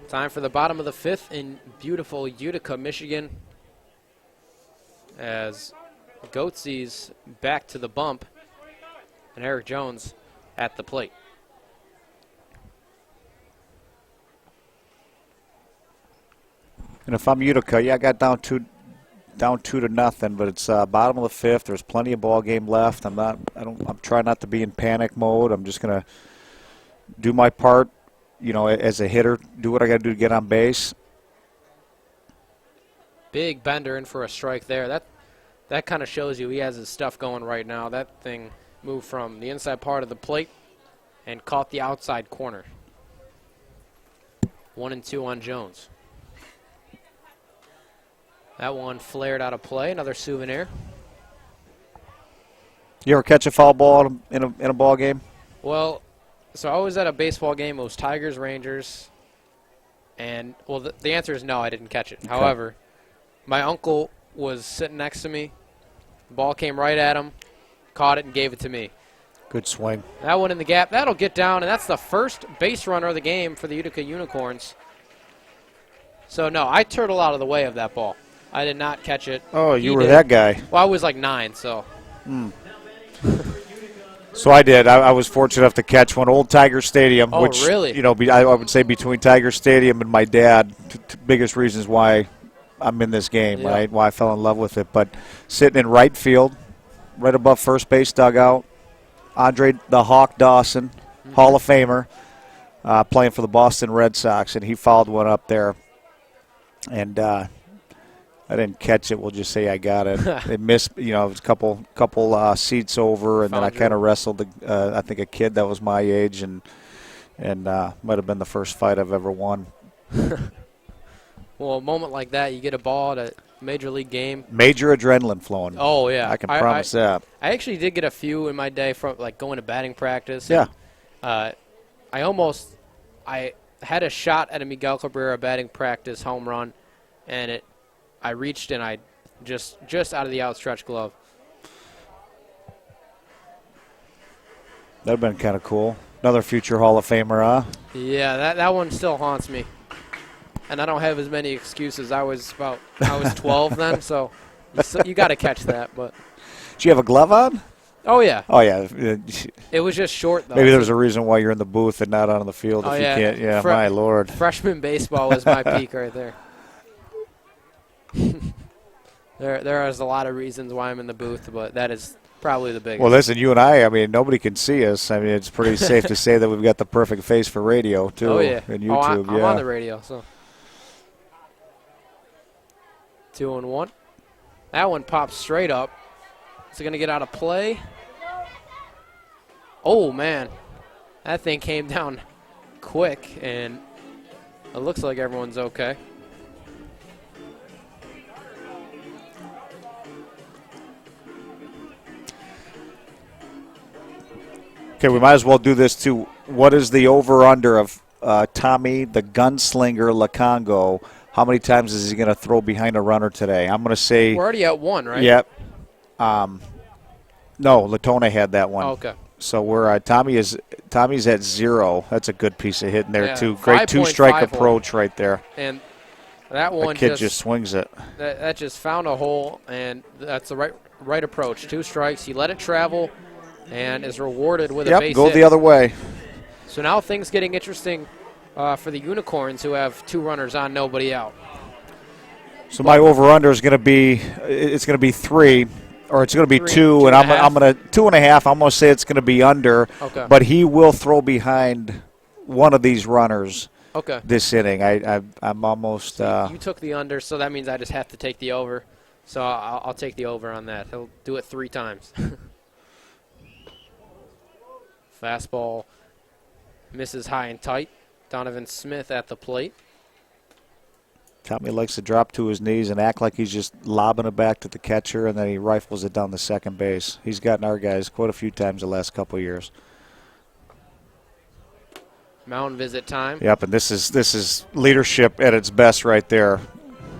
Time for the bottom of the 5th in beautiful Utica, Michigan, as Goatse's back to the bump and Eric Jones at the plate. And if I'm Utica, I got down down 2-0, but it's bottom of the fifth. There's plenty of ball game left. I'm trying not to be in panic mode. I'm just gonna do my part, as a hitter, do what I got to do to get on base. Big bender in for a strike there. That kind of shows you he has his stuff going right now. That thing moved from the inside part of the plate and caught the outside corner. 1-2 on Jones. That one flared out of play. Another souvenir. You ever catch a foul ball in a ball game? Well, so I was at a baseball game. It was Tigers, Rangers. And, well, the answer is no, I didn't catch it. Okay. However, my uncle was sitting next to me. The ball came right at him, caught it, and gave it to me. Good swing. That one in the gap. That'll get down, and that's the first base runner of the game for the Utica Unicorns. So, no, I turtled out of the way of that ball. I did not catch it. Oh, you were that guy. Well, I was like 9, so. So I did. I was fortunate enough to catch one. Old Tiger Stadium, which, really? I would say between Tiger Stadium and my dad, biggest reasons why I'm in this game, right? Why I fell in love with it. But sitting in right field, right above first base dugout, Andre the Hawk Dawson, Hall of Famer, playing for the Boston Red Sox, and he fouled one up there. And I didn't catch it. We'll just say I got it. It missed, it was a couple seats over, and then I kind of wrestled, I think, a kid that was my age, and might have been the first fight I've ever won. Well, a moment like that, you get a ball at a major league game. Major adrenaline flowing. Oh, yeah. I can promise that. I actually did get a few in my day from, like, going to batting practice. Yeah. And, I had a shot at a Miguel Cabrera batting practice home run, and I reached and I just out of the outstretched glove. That would have been kind of cool. Another future Hall of Famer, huh? Yeah, that one still haunts me. And I don't have as many excuses. I was 12 then, so you got to catch that. But did you have a glove on? Oh, yeah. Oh, yeah. It was just short, though. Maybe there's a reason why you're in the booth and not on the field if you can't. Yeah, my Lord. Freshman baseball was my peak right there. There is a lot of reasons why I'm in the booth, but that is probably the biggest. Well, listen, you and I mean, nobody can see us. I mean, it's pretty safe to say that we've got the perfect face for radio, too. Oh, yeah. And YouTube, I'm on the radio, so. 2-1. That one pops straight up. Is it going to get out of play? Oh, man. That thing came down quick, and it looks like everyone's okay. Okay, we might as well do this, too. What is the over-under of Tommy the Gunslinger Lacongo? How many times is he going to throw behind a runner today? I'm going to say – We're already at 1, right? Yep. No, Latona had that one. Oh, okay. So we're Tommy's at 0. That's a good piece of hitting there, too. Great 2-strike approach right there. And that one kid just swings it. That just found a hole, and that's the right approach. 2 strikes. He let it travel and is rewarded with a base hit. Go the other way. So now things getting interesting for the Unicorns, who have 2 runners on, nobody out. So my over/under is going to be 3, or it's going to be 2, and I'm going to 2.5. I'm going to say it's going to be under. Okay. But he will throw behind one of these runners. Okay. This inning, I'm almost. You took the under, so that means I just have to take the over. So I'll take the over on that. He'll do it 3 times. Fastball misses high and tight. Donovan Smith at the plate. Tommy likes to drop to his knees and act like he's just lobbing it back to the catcher, and then he rifles it down the second base. He's gotten our guys quite a few times the last couple of years. Mound visit time. Yep, and this is leadership at its best right there.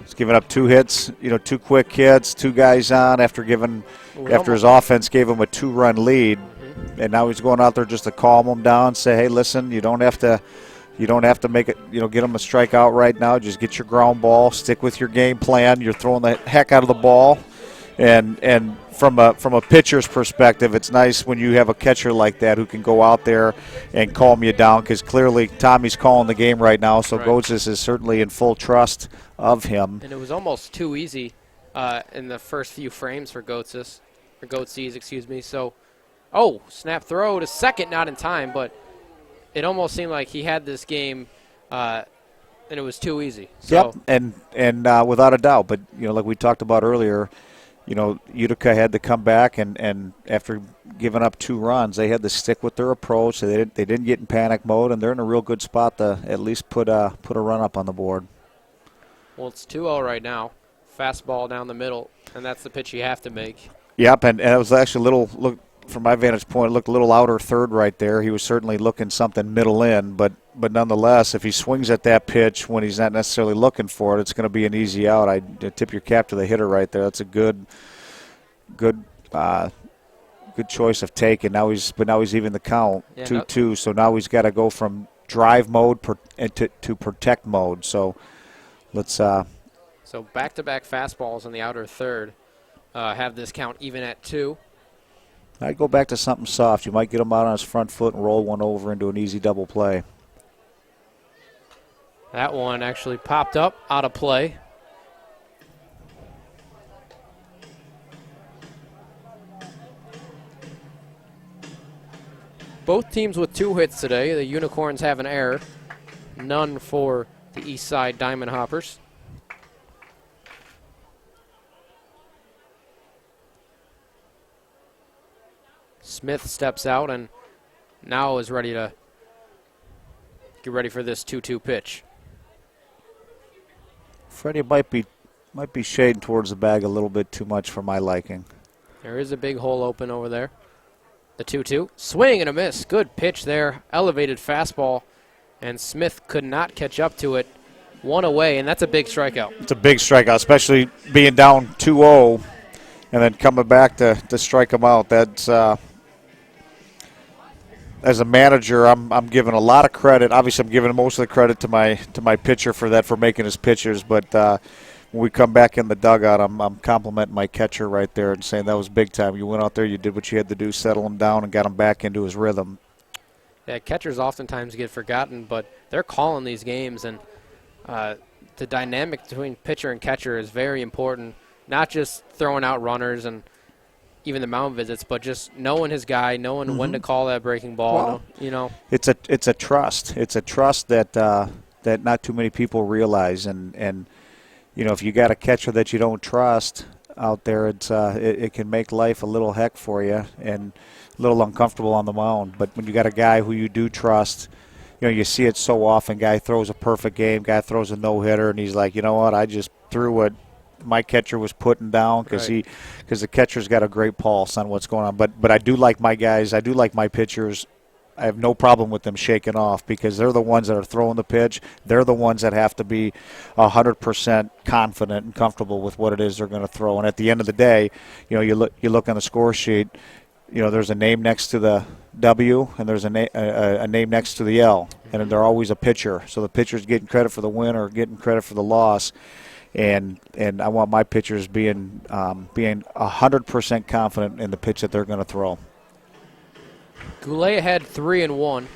He's given up 2 hits, 2 quick hits, 2 guys on after his offense gave him a 2-run lead, and now he's going out there just to calm them down, say, hey, listen, you don't have to make it, get them a strikeout right now. Just get your ground ball, stick with your game plan. You're throwing the heck out of the ball, and from a pitcher's perspective, it's nice when you have a catcher like that who can go out there and calm you down, because clearly Tommy's calling the game right now, so right. Gozis is certainly in full trust of him. And it was almost too easy in the first few frames for Goatses, or Goatsies, excuse me. So, oh, snap throw to second, not in time, but it almost seemed like he had this game, and it was too easy. So, yep, and without a doubt. But, like we talked about earlier, Utica had to come back, and after giving up 2 runs, they had to stick with their approach. They didn't get in panic mode, and they're in a real good spot to at least put a run up on the board. Well, it's 2-0 right now. Fastball down the middle, and that's the pitch you have to make. Yep, and it was actually look from my vantage point, it looked a little outer third right there. He was certainly looking something middle in, but nonetheless, if he swings at that pitch when he's not necessarily looking for it, it's going to be an easy out. I tip your cap to the hitter right there. That's a good choice of take. And now he's even the count 2-2. So now he's got to go from drive mode to protect mode. So let's. So back-to-back fastballs in the outer third have this count even at 2. I'd go back to something soft. You might get him out on his front foot and roll one over into an easy double play. That one actually popped up out of play. Both teams with 2 hits today. The Unicorns have an error. None for the Eastside Diamond Hoppers. Smith steps out and now is ready to get ready for this 2-2 pitch. Freddie might be shading towards the bag a little bit too much for my liking. There is a big hole open over there. The 2-2. Swing and a miss. Good pitch there. Elevated fastball. And Smith could not catch up to it. 1 away, and that's a big strikeout. It's a big strikeout, especially being down 2-0 and then coming back to strike him out. That's as a manager, I'm giving a lot of credit. Obviously, I'm giving most of the credit to my pitcher for making his pitches. But when we come back in the dugout, I'm complimenting my catcher right there and saying that was big time. You went out there, you did what you had to do, settle him down, and got him back into his rhythm. Yeah, catchers oftentimes get forgotten, but they're calling these games, and the dynamic between pitcher and catcher is very important. Not just throwing out runners and even the mound visits, but just knowing his guy, knowing when to call that breaking ball. Well, it's a trust. It's a trust that not too many people realize, and if you got a catcher that you don't trust out there, it can make life a little heck for you and a little uncomfortable on the mound. But when you got a guy who you do trust, you see it so often. Guy throws a perfect game, guy throws a no hitter, and he's like, you know what, I just threw what my catcher was putting down because the catcher's got a great pulse on what's going on. But I do like my guys. I do like my pitchers. I have no problem with them shaking off because they're the ones that are throwing the pitch. They're the ones that have to be 100% confident and comfortable with what it is they're going to throw. And at the end of the day, you look on the score sheet. There's a name next to the W and there's a name next to the L, and they're always a pitcher. So the pitcher's getting credit for the win or getting credit for the loss. And I want my pitchers being 100% confident in the pitch that they're going to throw. Goulet had 3-1.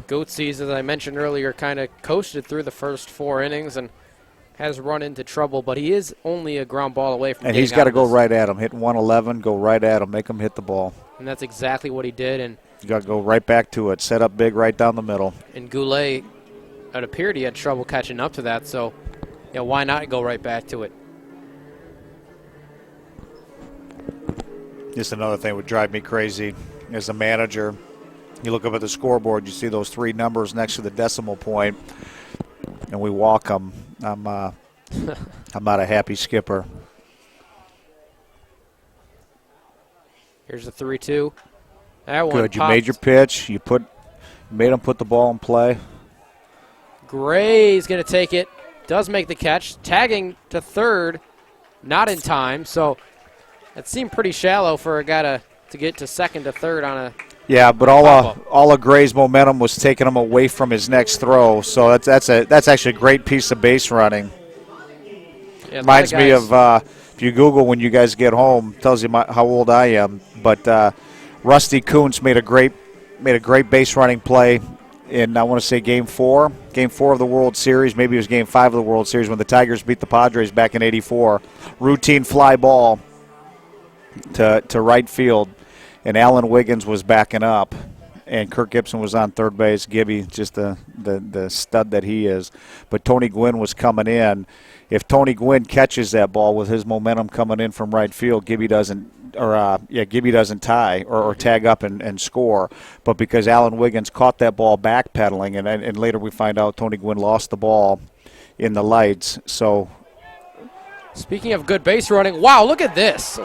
Goatsies, as I mentioned earlier, kind of coasted through the first 4 innings and has run into trouble, but he is only a ground ball away from. And he's got to go right at him. Hitting 111, go right at him, make him hit the ball. And that's exactly what he did. And you got to go right back to it. Set up big right down the middle. And Goulet, it appeared he had trouble catching up to that, so why not go right back to it? Just another thing would drive me crazy as a manager. You look up at the scoreboard, you see those 3 numbers next to the decimal point, and we walk them. I'm not a happy skipper. Here's the 3-2. That one good. You popped. made your pitch. You made him put the ball in play. Gray's going to take it. Does make the catch. Tagging to third. Not in time. So it seemed pretty shallow for a guy to get to second to third on a. Yeah, but all of Gray's momentum was taking him away from his next throw. So that's actually a great piece of base running. Yeah, reminds me of if you Google when you guys get home, tells you how old I am. But Rusty Kuntz made a great base running play in, I want to say, Game 4 of the World Series. Maybe it was Game 5 of the World Series when the Tigers beat the Padres back in '84. Routine fly ball to right field, and Alan Wiggins was backing up, and Kirk Gibson was on third base. Gibby, just the stud that he is. But Tony Gwynn was coming in. If Tony Gwynn catches that ball with his momentum coming in from right field, Gibby doesn't tie or tag up and score. But because Alan Wiggins caught that ball backpedaling, and later we find out Tony Gwynn lost the ball in the lights. So, speaking of good base running, wow, look at this.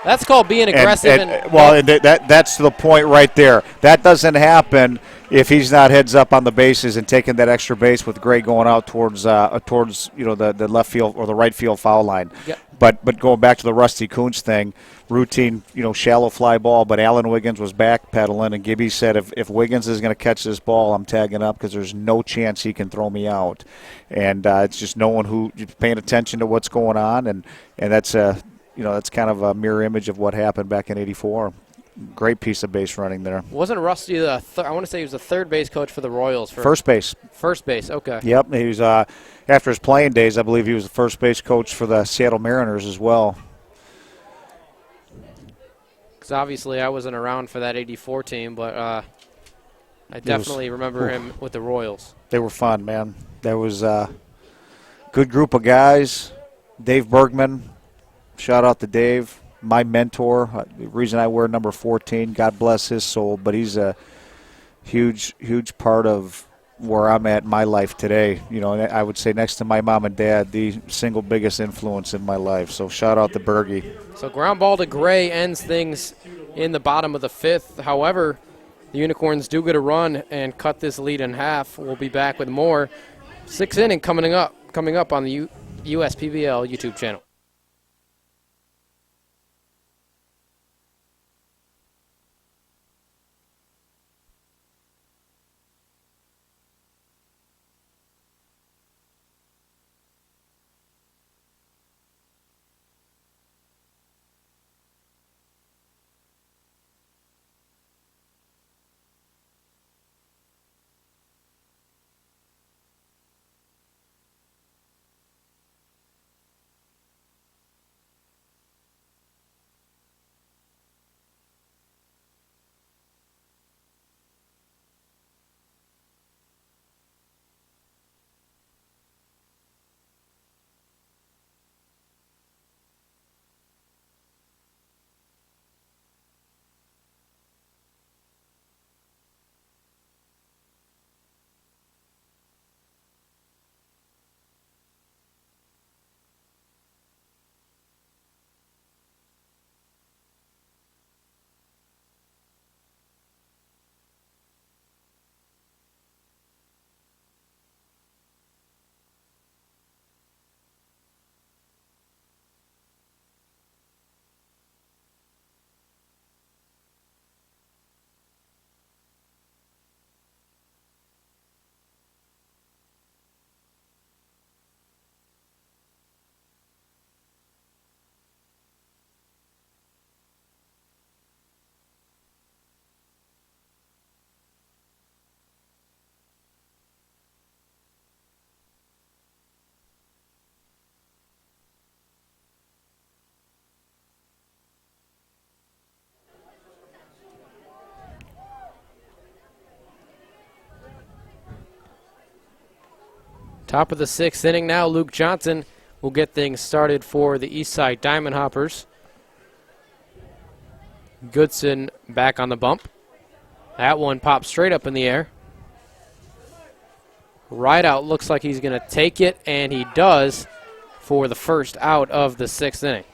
That's called being aggressive. That's the point right there. That doesn't happen if he's not heads up on the bases and taking that extra base with Gray going out towards the left field or the right field foul line. Yep. But going back to the Rusty Kuntz thing, routine, shallow fly ball, but Alan Wiggins was backpedaling, and Gibby said, if Wiggins is going to catch this ball, I'm tagging up because there's no chance he can throw me out. And it's just no one who's paying attention to what's going on, and that's that's kind of a mirror image of what happened back in '84. Great piece of base running there. Wasn't Rusty I want to say he was the third base coach for the Royals. First base. First base, okay. Yep, he was, after his playing days, I believe he was the first base coach for the Seattle Mariners as well. Because obviously I wasn't around for that '84 team, but I definitely remember him with the Royals. They were fun, man. There was a good group of guys. Dave Bergman, shout out to Dave, my mentor. The reason I wear number 14, God bless his soul, but he's a huge, huge part of where I'm at in my life today. And I would say next to my mom and dad, the single biggest influence in my life. So shout out to Bergie. So ground ball to Gray ends things in the bottom of the fifth. However, the Unicorns do get a run and cut this lead in half. We'll be back with more sixth inning coming up on the USPBL YouTube channel. Top of the sixth inning now. Luke Johnson will get things started for the Eastside Diamond Hoppers. Goodson back on the bump. That one pops straight up in the air. Right out, looks like he's going to take it, and he does for the first out of the sixth inning.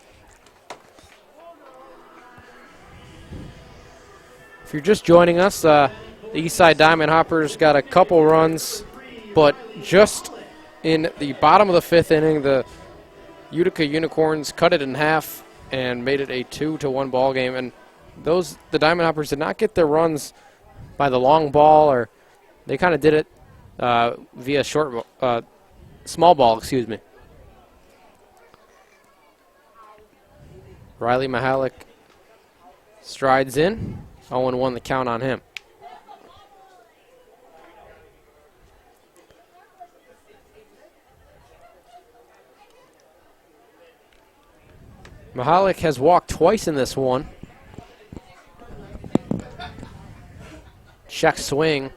If you're just joining us, the Eastside Diamond Hoppers got a couple runs, but just in the bottom of the fifth inning, the Utica Unicorns cut it in half and made it a 2-1 ball game. And the Diamond Hoppers did not get their runs by the long ball, or they kind of did it via small ball, excuse me. Riley Mahalik strides in. 0-1 the count on him. Mahalik has walked twice in this one. Check swing,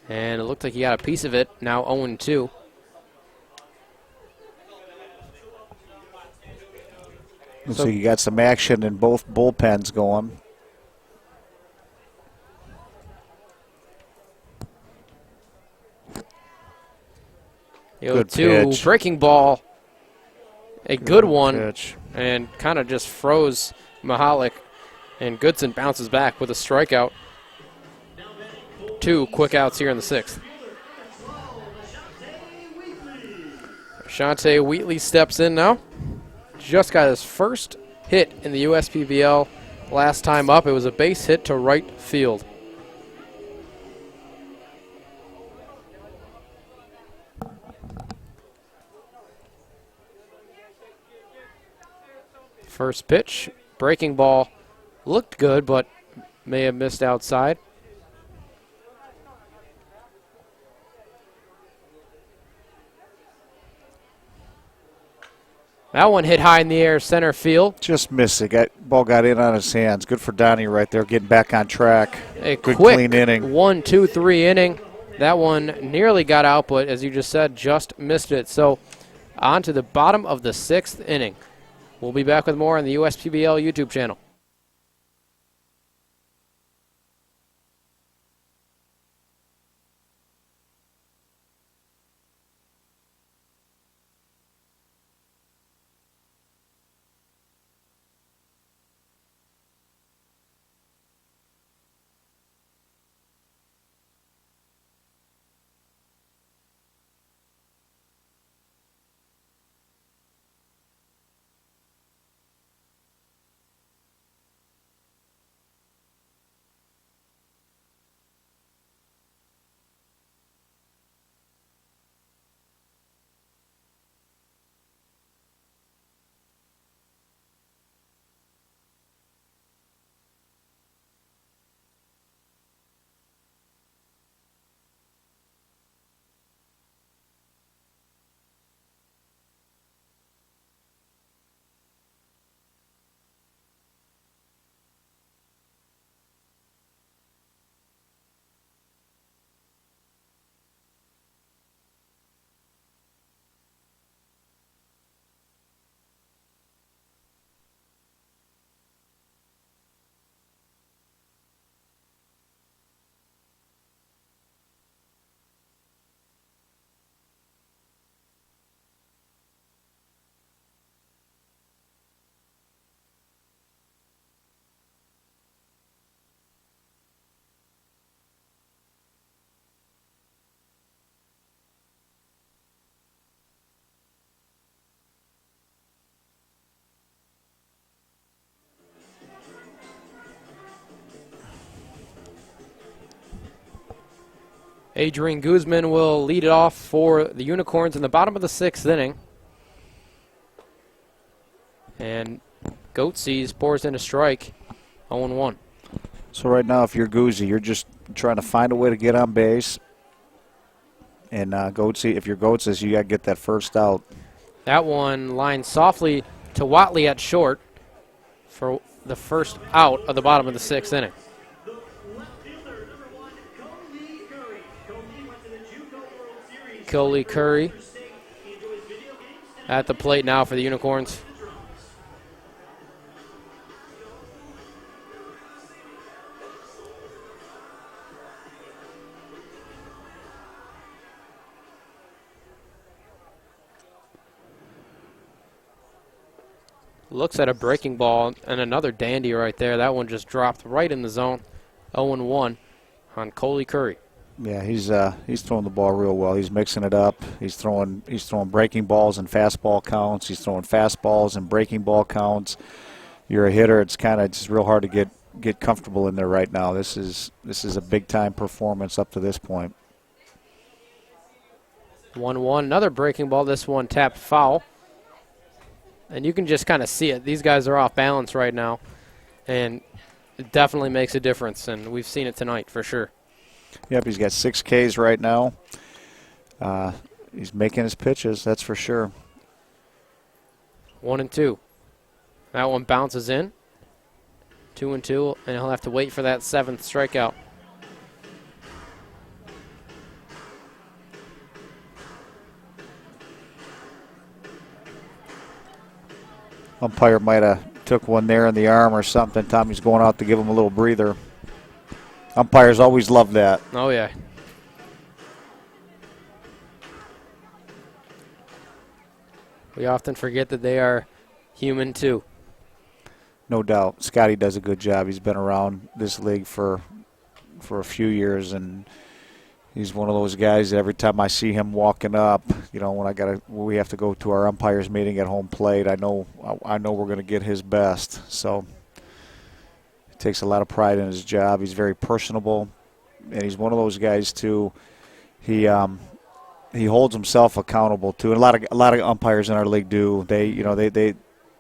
and it looked like he got a piece of it. Now 0-2. So you got some action in both bullpens going. Good 0-2, pitch. breaking ball. A good one, pitch. and kind of just froze Mahalik. And Goodson bounces back with a strikeout. 2 quick outs here in the 6th. Shante Wheatley steps in now. Just got his first hit in the USPBL last time up. It was a base hit to right field. First pitch, breaking ball, looked good, but may have missed outside. That one hit high in the air, center field. Just missed it. Ball got in on his hands. Good for Donnie right there, getting back on track. A good, quick clean inning. 1-2-3 inning. That one nearly got out, but as you just said, just missed it. So on to the bottom of the 6th inning. We'll be back with more on the USPBL YouTube channel. Adrian Guzman will lead it off for the Unicorns in the bottom of the 6th inning. And Goatsies pours in a strike, 0-1. So right now, if you're Guzzi, you're just trying to find a way to get on base. And if you're Goatsies, you got to get that first out. That one lined softly to Watley at short for the first out of the bottom of the 6th inning. Coley Curry at the plate now for the Unicorns. Looks at a breaking ball and another dandy right there. That one just dropped right in the zone. 0-1 on Coley Curry. Yeah, he's throwing the ball real well. He's mixing it up. He's throwing breaking balls and fastball counts. He's throwing fastballs and breaking ball counts. You're a hitter. It's kind of just real hard to get comfortable in there right now. This is a big time performance up to this point. 1-1, another breaking ball. This one tapped foul. And you can just kind of see it. These guys are off balance right now. And it definitely makes a difference. And we've seen it tonight for sure. Yep, he's got 6 Ks right now. He's making his pitches, that's for sure. 1-2. That one bounces in. 2-2, and he'll have to wait for that 7th strikeout. Umpire might have took one there in the arm or something. Tommy's going out to give him a little breather. Umpires always love that. Oh, yeah. We often forget that they are human, too. No doubt. Scotty does a good job. He's been around this league for a few years, and he's one of those guys that every time I see him walking up, you know, when we have to go to our umpires meeting at home plate, I know we're going to get his best. So he takes a lot of pride in his job. He's very personable, and he's one of those guys too. He holds himself accountable too, and a lot of umpires in our league do.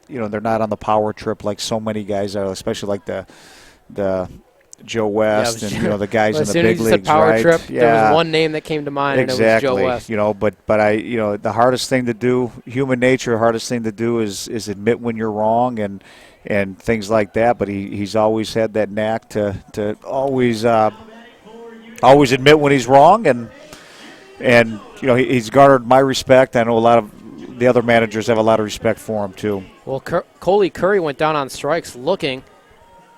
They're not on the power trip like so many guys are, especially like the Joe West the guys in the big leagues, power right? Trip, there was one name that came to mind, exactly. And it was Joe West. But the hardest thing to do, human nature, hardest thing to do is admit when you're wrong and things like that. But he's always had that knack to always admit when he's wrong, and he's garnered my respect. I know a lot of the other managers have a lot of respect for him too. Well, Coley Curry went down on strikes looking.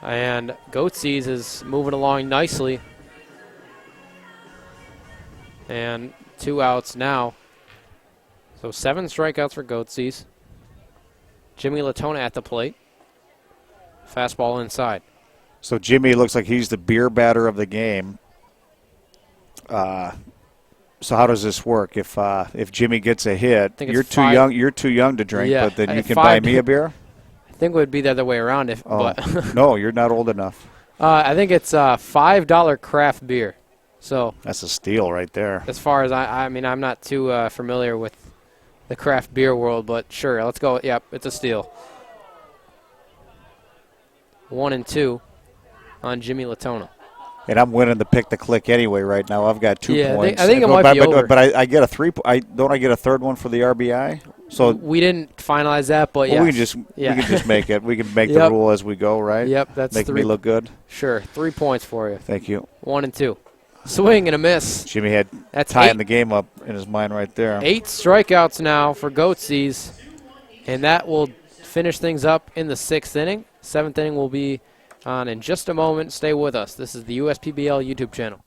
And Goatsees is moving along nicely. And 2 outs now. So 7 strikeouts for Goatsees. Jimmy Latona at the plate. Fastball inside. So Jimmy looks like he's the beer batter of the game. So how does this work? If Jimmy gets a hit, you're too young to drink, but then you can buy me a beer? I think it would be the other way around. No, you're not old enough. I think it's $5 craft beer. So that's a steal right there. As far as I'm not too familiar with the craft beer world, but sure, let's go. Yep, it's a steal. 1-2 on Jimmy Latona. And I'm winning the pick the click anyway right now. I've got 2 points. I think it might be over. But I get a 3. Don't I get a third one for the RBI? So we didn't finalize that, but yeah, we can just make it. We can make the rule as we go, right? Yep, that's make me look good. Sure, 3 points for you. Thank you. 1-2, swing and a miss. Jimmy had tying the game up in his mind right there. 8 strikeouts now for Goatsees, and that will finish things up in the 6th inning. 7th inning will be on in just a moment. Stay with us. This is the USPBL YouTube channel.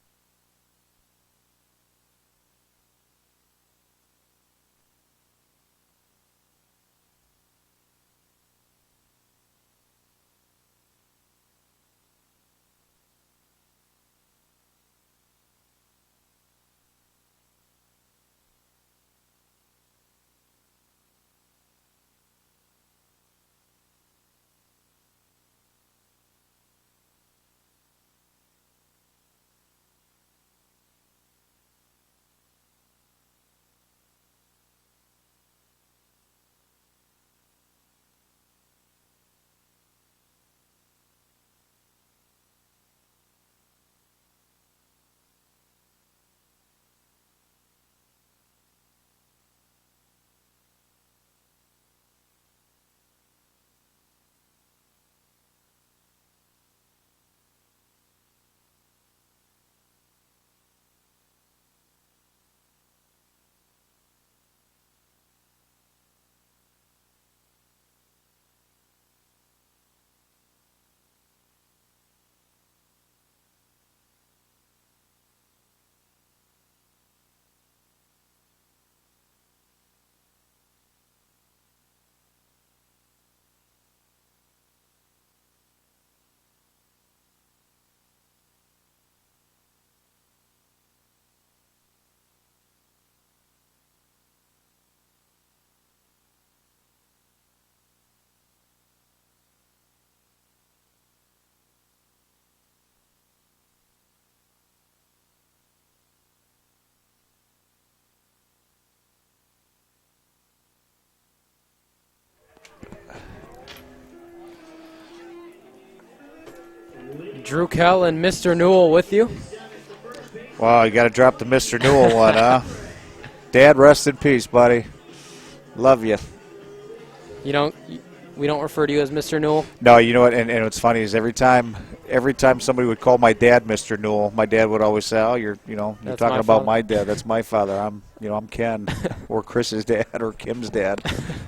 Drew Kell and Mr. Newell with you. Wow, you got to drop the Mr. Newell one, huh? Dad, rest in peace, buddy. Love you. We don't refer to you as Mr. Newell? No, you know what? And what's funny is every time somebody would call my dad Mr. Newell, my dad would always say, "Oh, you're That's talking my about father." my dad. That's my father. I'm Ken, or Chris's dad, or Kim's dad,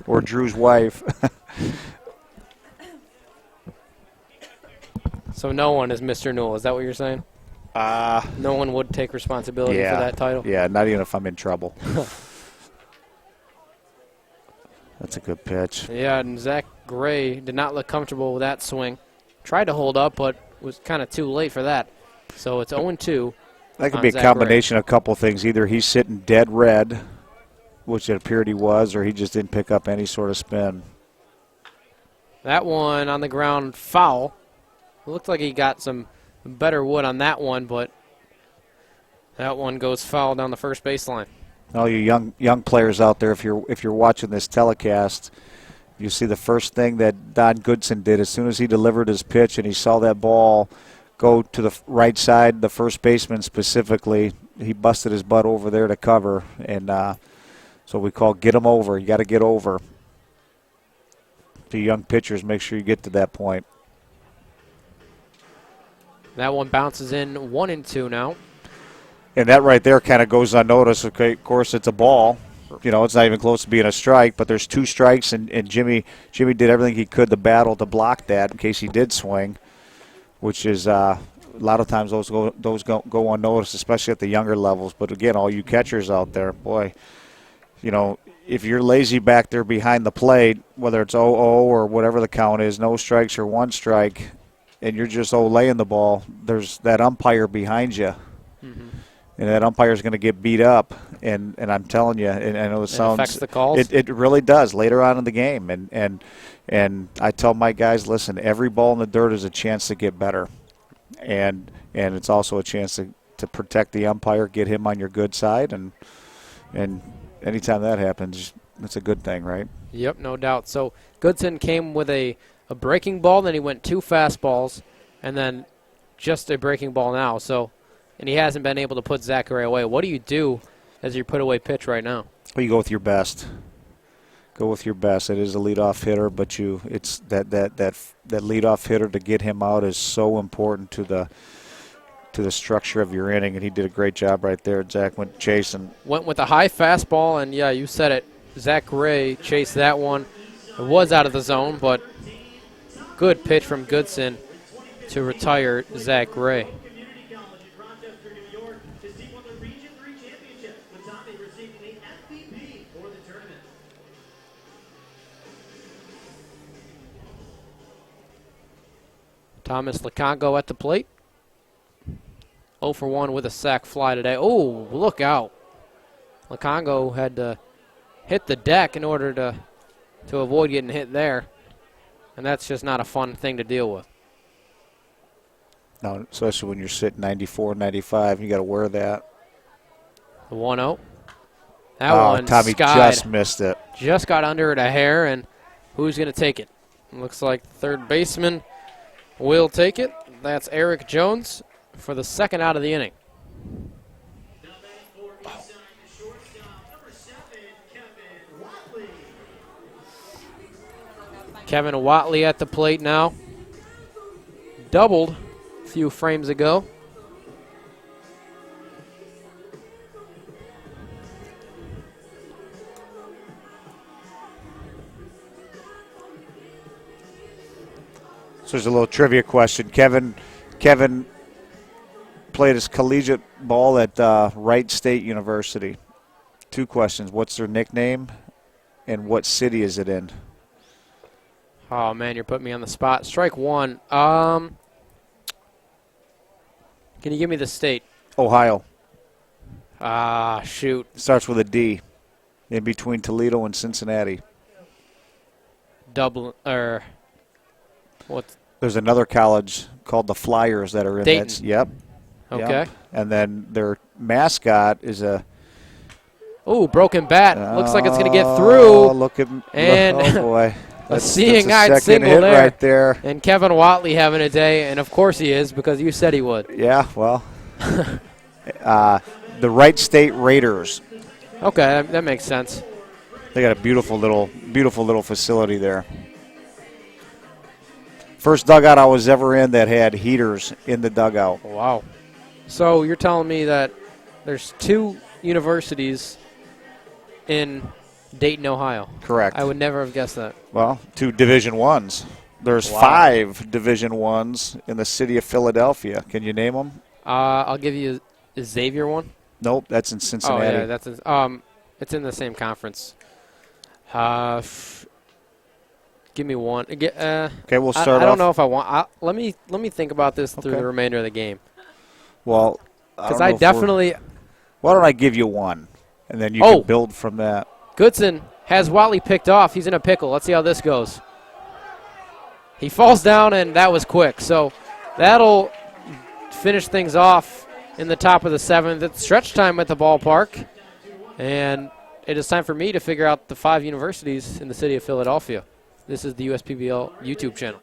or Drew's wife." So no one is Mr. Newell. Is that what you're saying? No one would take responsibility for that title? Yeah, not even if I'm in trouble. That's a good pitch. Yeah, and Zach Gray did not look comfortable with that swing. Tried to hold up, but was kind of too late for that. So it's 0-2. That could be a combination of a couple things. Either he's sitting dead red, which it appeared he was, or he just didn't pick up any sort of spin. That one on the ground, foul. It looked like he got some better wood on that one, but that one goes foul down the first baseline. All you young players out there, if you're watching this telecast, you see the first thing that Don Goodson did as soon as he delivered his pitch and he saw that ball go to the right side, the first baseman specifically, he busted his butt over there to cover, and so we call get him over. You got to get over. To young pitchers, make sure you get to that point. That one bounces in 1-2 now. And that right there kind of goes unnoticed. Okay, of course, it's a ball. It's not even close to being a strike, but there's 2 strikes, and Jimmy did everything he could to battle to block that in case he did swing, which is a lot of times those go unnoticed, especially at the younger levels. But, again, all you catchers out there, boy, if you're lazy back there behind the plate, whether it's 0-0 or whatever the count is, no strikes or 1 strike, and you're just laying the ball, there's that umpire behind you. Mm-hmm. And that umpire is going to get beat up, and I'm telling you, and I know it sounds affects the calls. It really does later on in the game, and I tell my guys, listen, every ball in the dirt is a chance to get better, and it's also a chance to protect the umpire, get him on your good side, and anytime that happens, it's a good thing, right? Yep, no doubt. So Goodson came with a breaking ball, then he went 2 fastballs, and then just a breaking ball now. And he hasn't been able to put Zach Gray away. What do you do as your put-away pitch right now? Well, you go with your best. Go with your best. It is a leadoff hitter, but it's that leadoff hitter to get him out is so important to the structure of your inning, and he did a great job right there. Zach went chasing. Went with a high fastball, and, yeah, you said it. Zach Gray chased that one. It was out of the zone, but good pitch from Goodson to retire Zach Gray. Thomas Lecongo at the plate. 0 for 1 with a sac fly today. Oh, look out. Lecongo had to hit the deck in order to avoid getting hit there. And that's just not a fun thing to deal with. No, especially when you're sitting 94, 95. You got to wear that. The 1-0. That one, Tommy just missed it. Just got under it a hair, and who's going to take it? Looks like third baseman will take it. That's Eric Jones for the second out of the inning. Kevin Watley at the plate now. Doubled a few frames ago. So there's a little trivia question. Kevin played his collegiate ball at Wright State University. 2 questions. What's their nickname, and what city is it in? Oh, man, you're putting me on the spot. Strike 1. Can you give me the state? Ohio. Shoot. Starts with a D, in between Toledo and Cincinnati. Dublin, or what? There's another college called the Flyers that are in Dayton. that. Yep. Okay. Yep. And then their mascot is a. Oh, broken bat. Looks like it's going to get through. And oh boy. a seeing-eyed single hit there. Right there. And Kevin Watley having a day, and of course he is because you said he would. Yeah, well, the Wright State Raiders. Okay, that makes sense. They got a beautiful little facility there. First dugout I was ever in that had heaters in the dugout. Wow. So you're telling me that there's 2 universities in Dayton, Ohio. Correct. I would never have guessed that. Well, 2 Division I's. There's 5 Division I's in the city of Philadelphia. Can you name them? I'll give you a Xavier one. Nope, that's in Cincinnati. Oh, yeah, it's in the same conference. Give me one. Okay, we'll start off. I don't know if I want. Let me think about this through the remainder of the game. Well, because I definitely. Why don't I give you one, and then you can build from that. Goodson has Watley picked off. He's in a pickle. Let's see how this goes. He falls down, and that was quick. So that'll finish things off in the top of the 7th. It's stretch time at the ballpark, and it is time for me to figure out the 5 universities in the city of Philadelphia. This is the USPBL YouTube channel.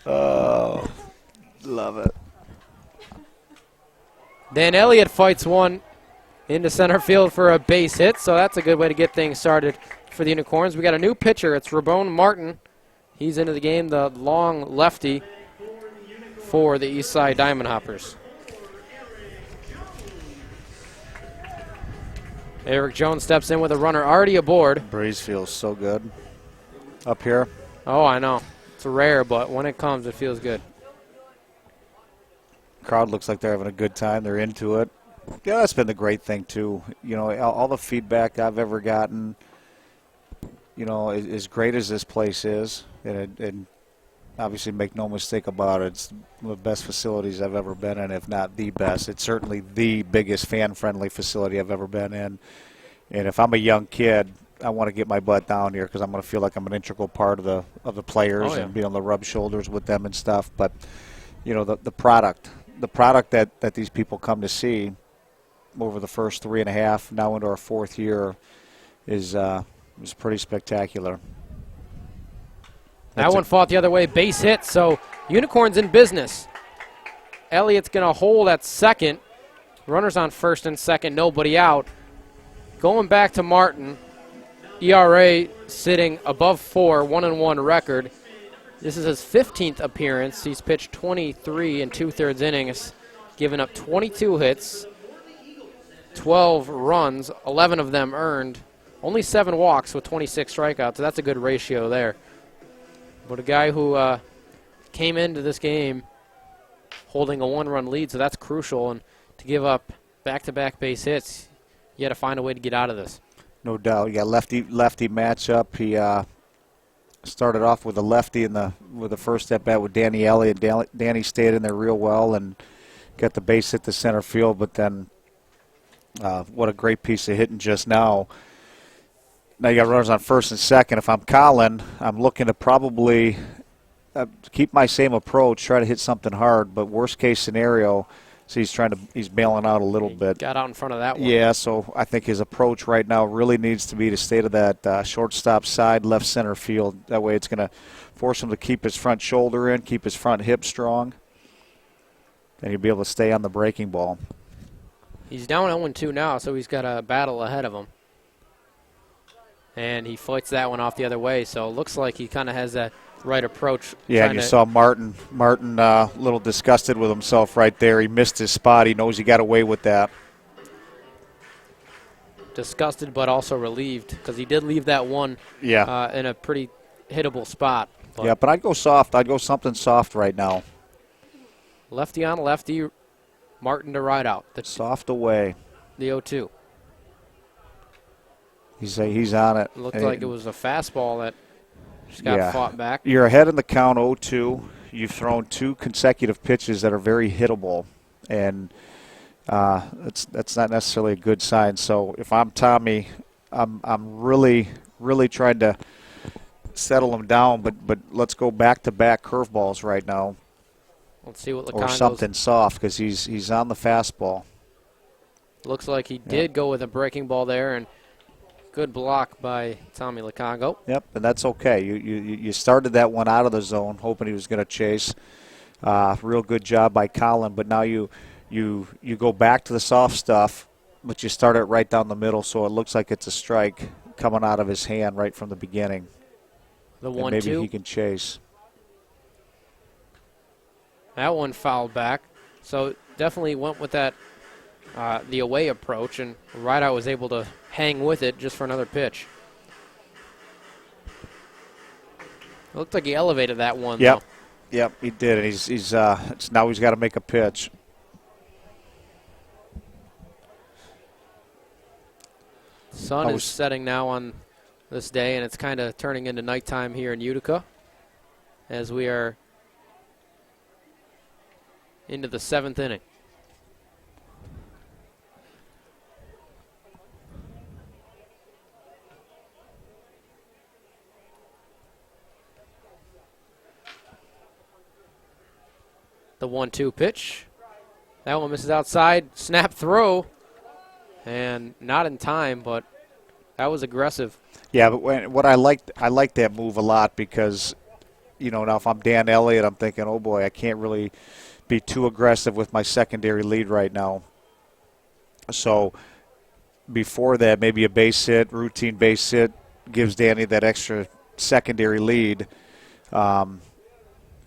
Oh, love it. Dan Elliott fights one into center field for a base hit, so that's a good way to get things started for the Unicorns. We got a new pitcher. It's Ruben Martin. He's into the game, the long lefty for the Eastside Diamond Hoppers. Eric Jones steps in with a runner already aboard. Breeze feels so good up here. Oh, I know. It's rare, but when it comes, it feels good. Crowd looks like they're having a good time. They're into it. Yeah, that's been the great thing, too. You know, all the feedback I've ever gotten, you know, as great as this place is, and obviously make no mistake about it, it's one of the best facilities I've ever been in, if not the best. It's certainly the biggest fan-friendly facility I've ever been in. And if I'm a young kid, I want to get my butt down here because I'm going to feel like I'm an integral part of the players and be able to rub shoulders with them and stuff. But, you know, the product that these people come to see, over the first 3.5, now into our 4th year, is pretty spectacular. That one fought the other way, base hit, so Unicorns in business. Elliott's going to hold at second. Runners on first and second, nobody out. Going back to Martin, ERA sitting above 4, 1-1 record. This is his 15th appearance. He's pitched 23 and 2/3 innings, given up 22 hits, 12 runs, 11 of them earned, only 7 walks with 26 strikeouts. So that's a good ratio there. But a guy who came into this game holding a 1-run lead, so that's crucial. And to give up back-to-back base hits, you got to find a way to get out of this. No doubt. You got lefty matchup. He started off with a lefty with the first at bat with Danny Elliott. Danny stayed in there real well and got the base hit to center field. But then, what a great piece of hitting just now. Now you got runners on first and second. If I'm Colin, I'm looking to probably keep my same approach, try to hit something hard. But worst case scenario, so he's bailing out a little bit. Got out in front of that one. Yeah, so I think his approach right now really needs to be to stay to that shortstop side, left center field. That way it's going to force him to keep his front shoulder in, keep his front hip strong, and he'll be able to stay on the breaking ball. He's down 0-2 now, so he's got a battle ahead of him. And he fights that one off the other way, so it looks like he kind of has that right approach. Yeah, and you saw Martin a little disgusted with himself right there. He missed his spot. He knows he got away with that. Disgusted but also relieved because he did leave that one in a pretty hittable spot. But I'd go soft. I'd go something soft right now. Lefty on lefty, Martin to ride out. Soft away. The 0-2. He's on it. Looked like it was a fastball that just got fought back. You're ahead in the count 0-2. You've thrown 2 consecutive pitches that are very hittable, and that's not necessarily a good sign. So if I'm Tommy, I'm really trying to settle him down, but let's go back-to-back curveballs right now. Let's see what Licongo's. Or something soft because he's on the fastball. Looks like he did go with a breaking ball there, and good block by Tommy Licongo. Yep, and that's okay. You started that one out of the zone, hoping he was going to chase. Real good job by Colin, but now you go back to the soft stuff, but you start it right down the middle, so it looks like it's a strike coming out of his hand right from the beginning. The 1-2. Maybe he can chase. That one fouled back, so definitely went with that the away approach, and Rideout was able to hang with it just for another pitch. It looked like he elevated that one. Yep, though. Yep, he did. And now he's got to make a pitch. Sun is setting now on this day, and it's kind of turning into nighttime here in Utica as we are into the 7th inning. The 1-2 pitch. That one misses outside. Snap throw. And not in time, but that was aggressive. Yeah, but I like that move a lot because, now if I'm Dan Elliott, I'm thinking, oh boy, I can't really be too aggressive with my secondary lead right now. So before that, maybe a base hit, routine base hit, gives Danny that extra secondary lead.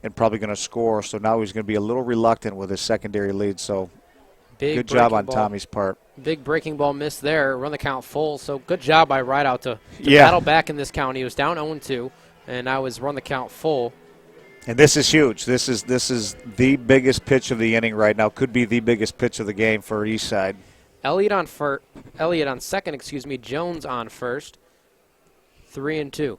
And probably going to score, so now he's going to be a little reluctant with his secondary lead. So good job on Tommy's part. Big breaking ball miss there. Run the count full. So good job by Rideout to battle back in this count. He was down 0-2, and now he's run the count full. And this is huge. This is the biggest pitch of the inning right now. Could be the biggest pitch of the game for Eastside. Elliott on second. Jones on first. 3-2.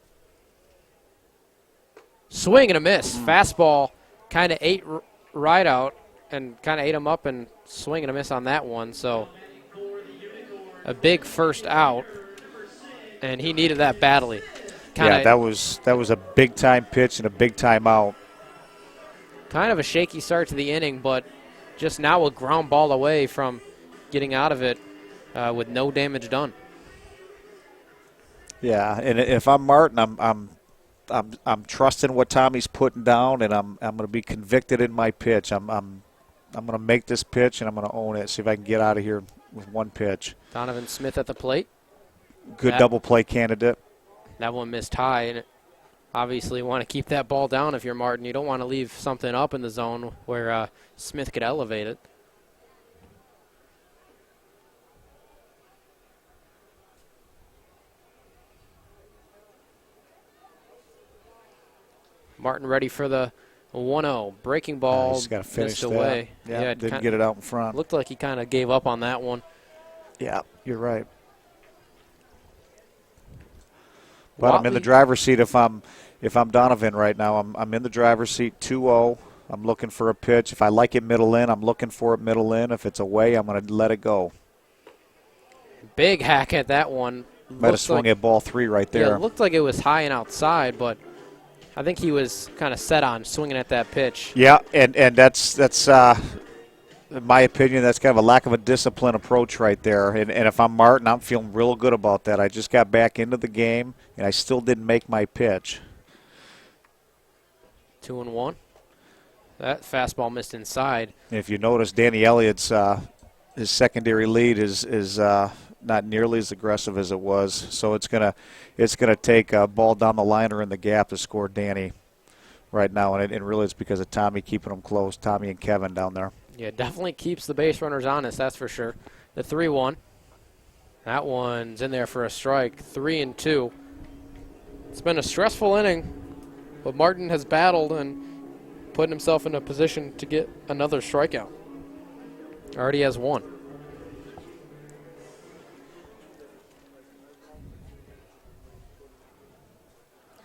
Swing and a miss. Fastball kind of ate Rideout and kind of ate him up, and swing and a miss on that one. So a big first out, and he needed that badly. That was a big-time pitch and a big-time out. Kind of a shaky start to the inning, but just now a ground ball away from getting out of it with no damage done. Yeah, and if I'm Martin, I'm trusting what Tommy's putting down, and I'm going to be convicted in my pitch. I'm going to make this pitch, and I'm going to own it. See if I can get out of here with one pitch. Donovan Smith at the plate. Good double play candidate. That one missed high, and obviously you want to keep that ball down if you're Martin. You don't want to leave something up in the zone where Smith could elevate it. Martin ready for the 1-0. Breaking ball He's got to finish missed away. Yeah, didn't get it out in front. Looked like he kind of gave up on that one. Yeah, you're right. But Watley, I'm in the driver's seat if I'm Donovan right now. I'm in the driver's seat 2-0. I'm looking for a pitch. If I like it middle in, I'm looking for it middle in. If it's away, I'm going to let it go. big hack at that one. Might have swung at ball 3 right there. Yeah, it looked like it was high and outside, but I think he was kind of set on swinging at that pitch. Yeah, and that's in my opinion, that's kind of a lack of a disciplined approach right there. And if I'm Martin, I'm feeling real good about that. I just got back into the game, and I still didn't make my pitch. 2-1. That fastball missed inside. And if you notice, Danny Elliott's his secondary lead is not nearly as aggressive as it was. So it's gonna take a ball down the line or in the gap to score Danny right now, and really it's because of Tommy keeping them close. Tommy and Kevin down there. Yeah, definitely keeps the base runners honest, that's for sure. The 3-1. That one's in there for a strike. 3-2. It's been a stressful inning, but Martin has battled and putting himself in a position to get another strikeout. Already has one.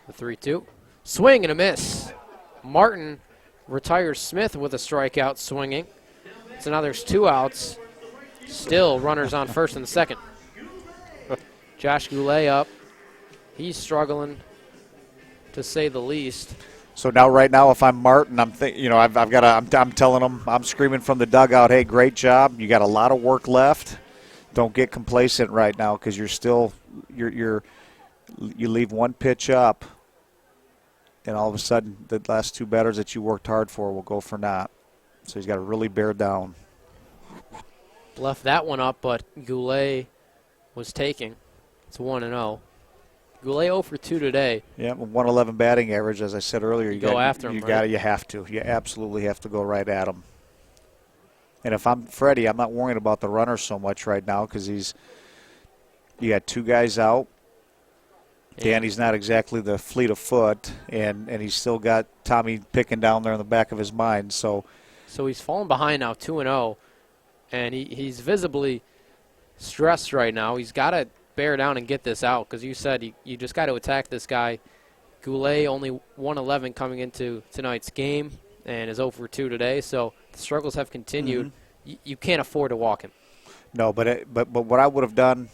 The 3-2. Swing and a miss. Martin retires Smith with a strikeout swinging. So now there's 2 outs. Still runners on first and second. Josh Goulet up. He's struggling, to say the least. So now, right now, if I'm Martin, I'm telling him, I'm screaming from the dugout, hey, great job. You got a lot of work left. Don't get complacent right now because you leave one pitch up, and all of a sudden the last 2 batters that you worked hard for will go for naught. So he's got to really bear down. Left that one up, but Goulet was taking. It's 1-0. Goulet 0 for 2 today. Yeah, 111 batting average, as I said earlier. You go after him, right? You have to. You absolutely have to go right at him. And if I'm Freddie, I'm not worrying about the runner so much right now because you got 2 guys out. Danny's not exactly the fleet of foot, and he's still got Tommy picking down there in the back of his mind. So he's fallen behind now, 2-0, and he's visibly stressed right now. He's got to bear down and get this out because you said you just got to attack this guy. Goulet only 111 coming into tonight's game and is 0 for 2 today, so the struggles have continued. Mm-hmm. You can't afford to walk him. No, but what I would have done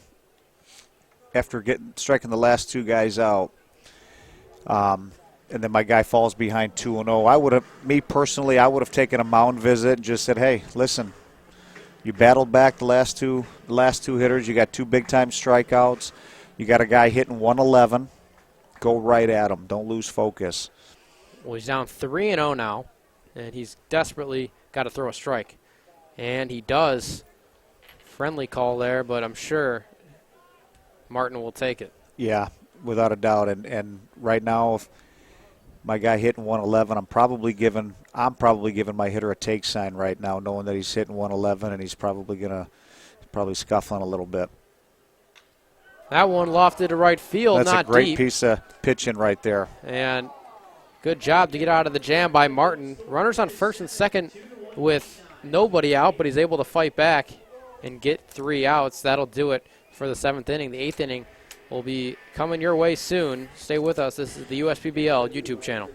after striking the last 2 guys out, and then my guy falls behind 2-0, I would have taken a mound visit and just said, hey, listen, you battled back the last two hitters. You got 2 big-time strikeouts. You got a guy hitting 111. Go right at him. Don't lose focus. Well, he's down 3-0 now, and he's desperately got to throw a strike. And he does. Friendly call there, but I'm sure Martin will take it. Yeah, without a doubt. And right now, if my guy hitting 111, I'm probably giving my hitter a take sign right now, knowing that he's hitting 111 and he's probably scuffling a little bit. That one lofted to right field, That's not a great deep. Piece of pitching right there. And good job to get out of the jam by Martin. Runners on first and second with nobody out, but he's able to fight back and get 3 outs. That'll do it for the 7th inning. The 8th inning will be coming your way soon. Stay with us. This is the USPBL YouTube channel.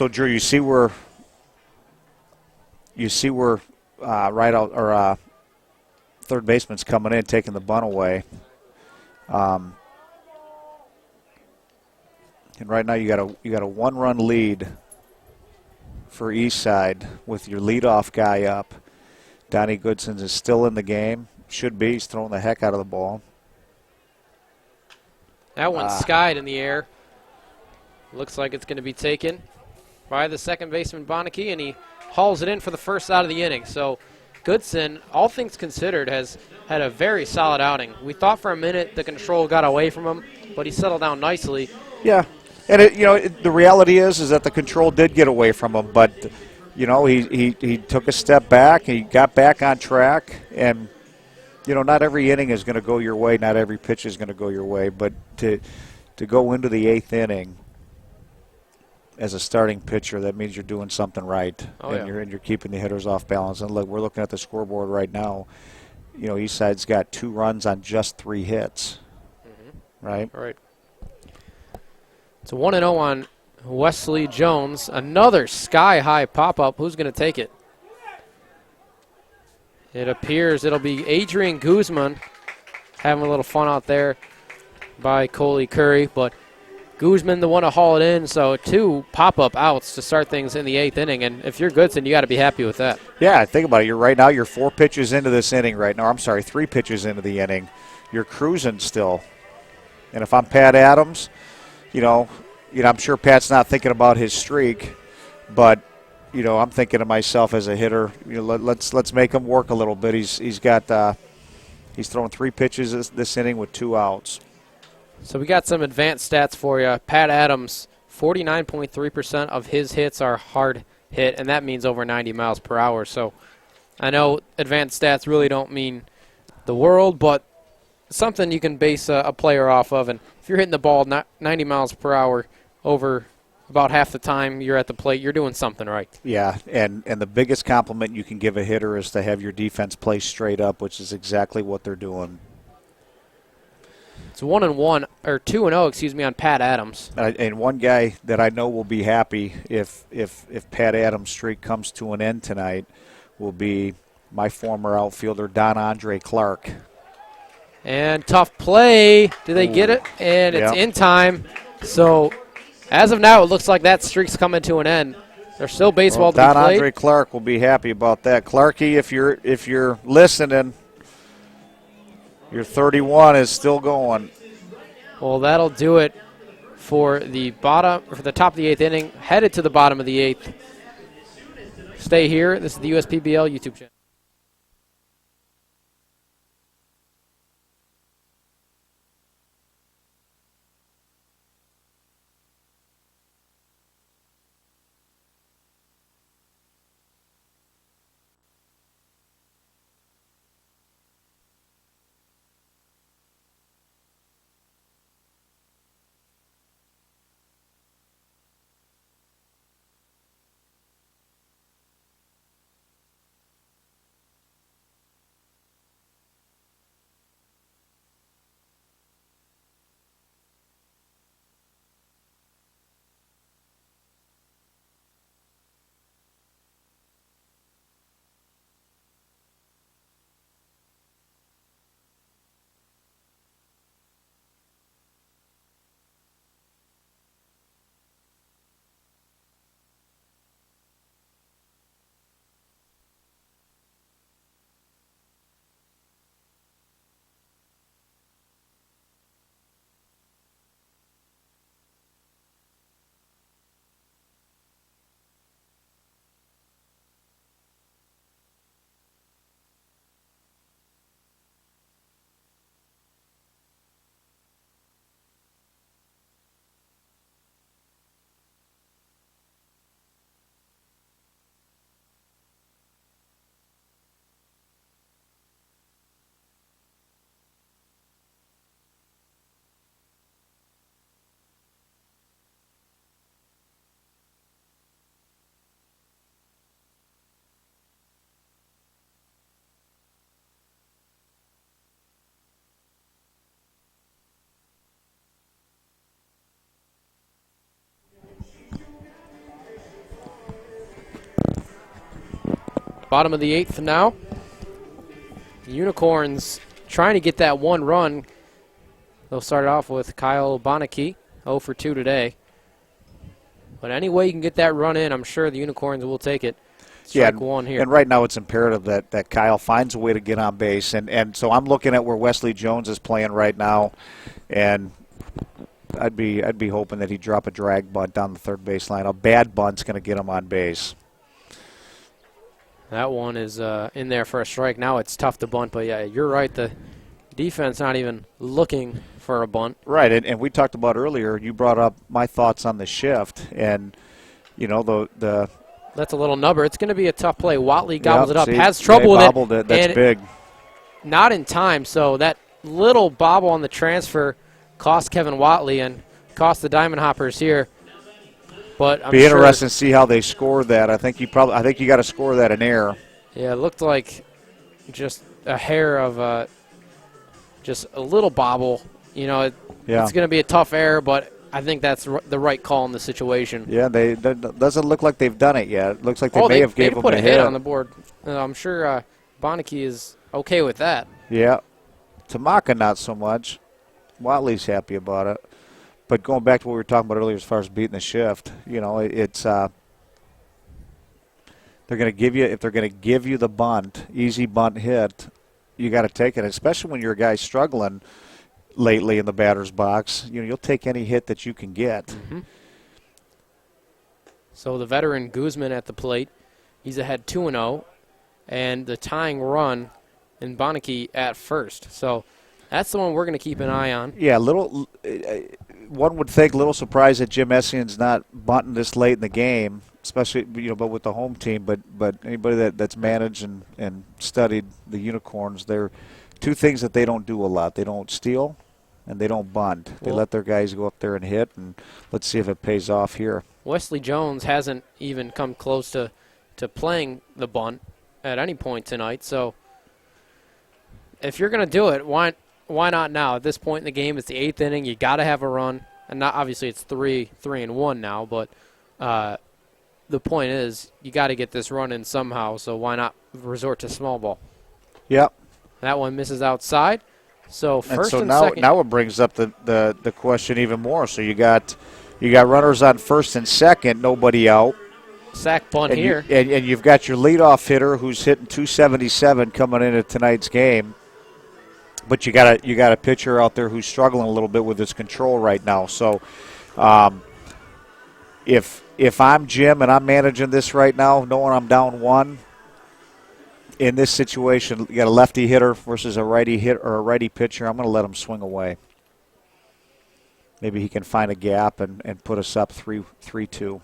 So, Drew, you see where right out or third baseman's coming in, taking the bunt away. And right now you got a 1-run lead for Eastside with your leadoff guy up. Donnie Goodson is still in the game. Should be. He's throwing the heck out of the ball. That one's skied in the air. Looks like it's going to be taken by the second baseman, Benecke, and he hauls it in for the first out of the inning. So Goodson, all things considered, has had a very solid outing. We thought for a minute the control got away from him, but he settled down nicely. Yeah, and the reality is that the control did get away from him, but he took a step back, he got back on track, and not every inning is going to go your way, not every pitch is going to go your way, but to go into the 8th inning as a starting pitcher, that means you're doing something right, you're keeping the hitters off balance. And look, we're looking at the scoreboard right now. Eastside's got 2 runs on just 3 hits, right? Right. It's a 1-0 on Wesley Jones. Another sky-high pop-up. Who's going to take it? It appears it'll be Adrian Guzman having a little fun out there by Coley Curry, but Guzman the one to haul it in, so 2 pop-up outs to start things in the 8th inning, and if you're Goodson, you got to be happy with that. Yeah, think about it. You're 4 pitches into this inning right now. I'm sorry, 3 pitches into the inning. You're cruising still. And if I'm Pat Adams, I'm sure Pat's not thinking about his streak, but I'm thinking to myself as a hitter, let's make him work a little bit. He's thrown 3 pitches this inning with 2 outs. So we got some advanced stats for you. Pat Adams, 49.3% of his hits are hard hit, and that means over 90 miles per hour. So I know advanced stats really don't mean the world, but something you can base a player off of. And if you're hitting the ball 90 miles per hour over about half the time you're at the plate, you're doing something right. Yeah, and the biggest compliment you can give a hitter is to have your defense play straight up, which is exactly what they're doing. It's 1-1 or 2-0, excuse me, on Pat Adams. And one guy that I know will be happy if Pat Adams' streak comes to an end tonight will be my former outfielder Don Andre Clark. And tough play. Do they get it? And it's in time. So as of now, it looks like that streak's coming to an end. There's still baseball to be played. Don Andre Clark will be happy about that. Clarky, if you're listening, your 31 is still going. Well, that'll do it for the top of the 8th inning. Headed to the bottom of the 8th. Stay here. This is the USPBL YouTube channel. Bottom of the 8th now. The Unicorns trying to get that one run. They'll start it off with Kyle Benecke, 0 for 2 today. But any way you can get that run in, I'm sure the Unicorns will take it. Strike one here. And right now it's imperative that Kyle finds a way to get on base. And so I'm looking at where Wesley Jones is playing right now, and I'd be hoping that he'd drop a drag bunt down the third baseline. A bad bunt's going to get him on base. That one is in there for a strike. Now it's tough to bunt, but yeah, you're right. The defense not even looking for a bunt. Right, and we talked about earlier, you brought up my thoughts on the shift, and, you know, the That's a little number. It's going to be a tough play. Watley gobbles it up, see, has trouble with it. Bobbled it. That's big. Not in time, so that little bobble on the transfer cost Kevin Watley and cost the Diamond Hoppers here. But I'm be interesting to see how they score that. I think you got to score that in air. Yeah, it looked like just a hair of just a little bobble. You know, it's going to be a tough error, but I think that's the right call in the situation. Yeah, doesn't look like they've done it yet. It looks like they may have gave him put a hit on the board. I'm sure Benecke is okay with that. Yeah. Tamaka not so much. Watley's happy about it. But going back to what we were talking about earlier as far as beating the shift, you know, it's they're going to give you, if they're going to give you the bunt, easy bunt hit, you got to take it, especially when you're a guy struggling lately in the batter's box. You know, you'll take any hit that you can get. Mm-hmm. So the veteran Guzman at the plate, he's ahead 2-0, and the tying run in Benecke at first. So that's the one we're going to keep an eye on. Yeah, one would think a little surprised that Jim Essian's not bunting this late in the game, especially, you know, but with the home team. But anybody that's managed and studied the Unicorns, there are two things that they don't do a lot. They don't steal and they don't bunt. They let their guys go up there and hit, and let's see if it pays off here. Wesley Jones hasn't even come close to playing the bunt at any point tonight. So if you're going to do it, why not now? At this point in the game, it's the 8th inning. You got to have a run. And not obviously it's 3-1 now, but the point is you got to get this run in somehow, so why not resort to small ball? Yep. That one misses outside. So first and now, second. now it brings up the question even more. So you got runners on first and second, nobody out. Sack bunt here. And you've got your leadoff hitter who's hitting 277 coming into tonight's game. But you got a pitcher out there who's struggling a little bit with his control right now. So if I'm Jim and I'm managing this right now, knowing I'm down 1, in this situation, you got a lefty hitter versus a righty hit or a righty pitcher, I'm going to let him swing away. Maybe he can find a gap and put us up 3-2.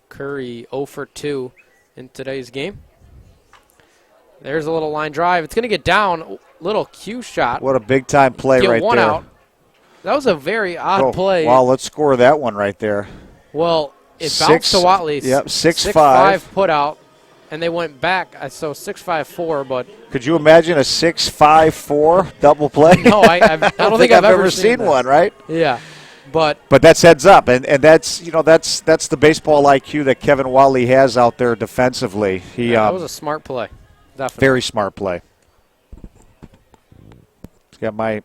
Curry 0 for 2 in today's game. There's a little line drive. It's going to get down. Little cue shot. What a big-time play right there. Get one out. That was a very odd play. Wow, let's score that one right there. Well, it bounced to Watley. Yep, 6-5. 6-5 put out, and they went back. So 6-5-4, but. Could you imagine a 6-5-4 double play? No, I don't think I've ever seen one, right? Yeah. But that's heads up, and that's the baseball IQ that Kevin Watley has out there defensively. That was a smart play. Definitely. Very smart play. He's got my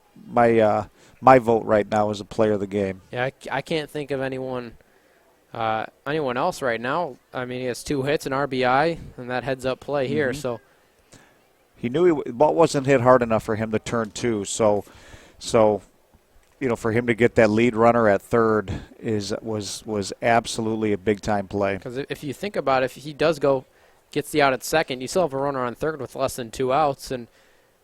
vote right now as a player of the game. Yeah, I can't think of anyone else right now. I mean, he has 2 hits, an RBI, and that heads-up play here. Mm-hmm. So he knew the ball wasn't hit hard enough for him to turn 2. So you know, for him to get that lead runner at third was absolutely a big-time play. Because if you think about it, if he does gets the out at second, you still have a runner on third with less than 2 outs, and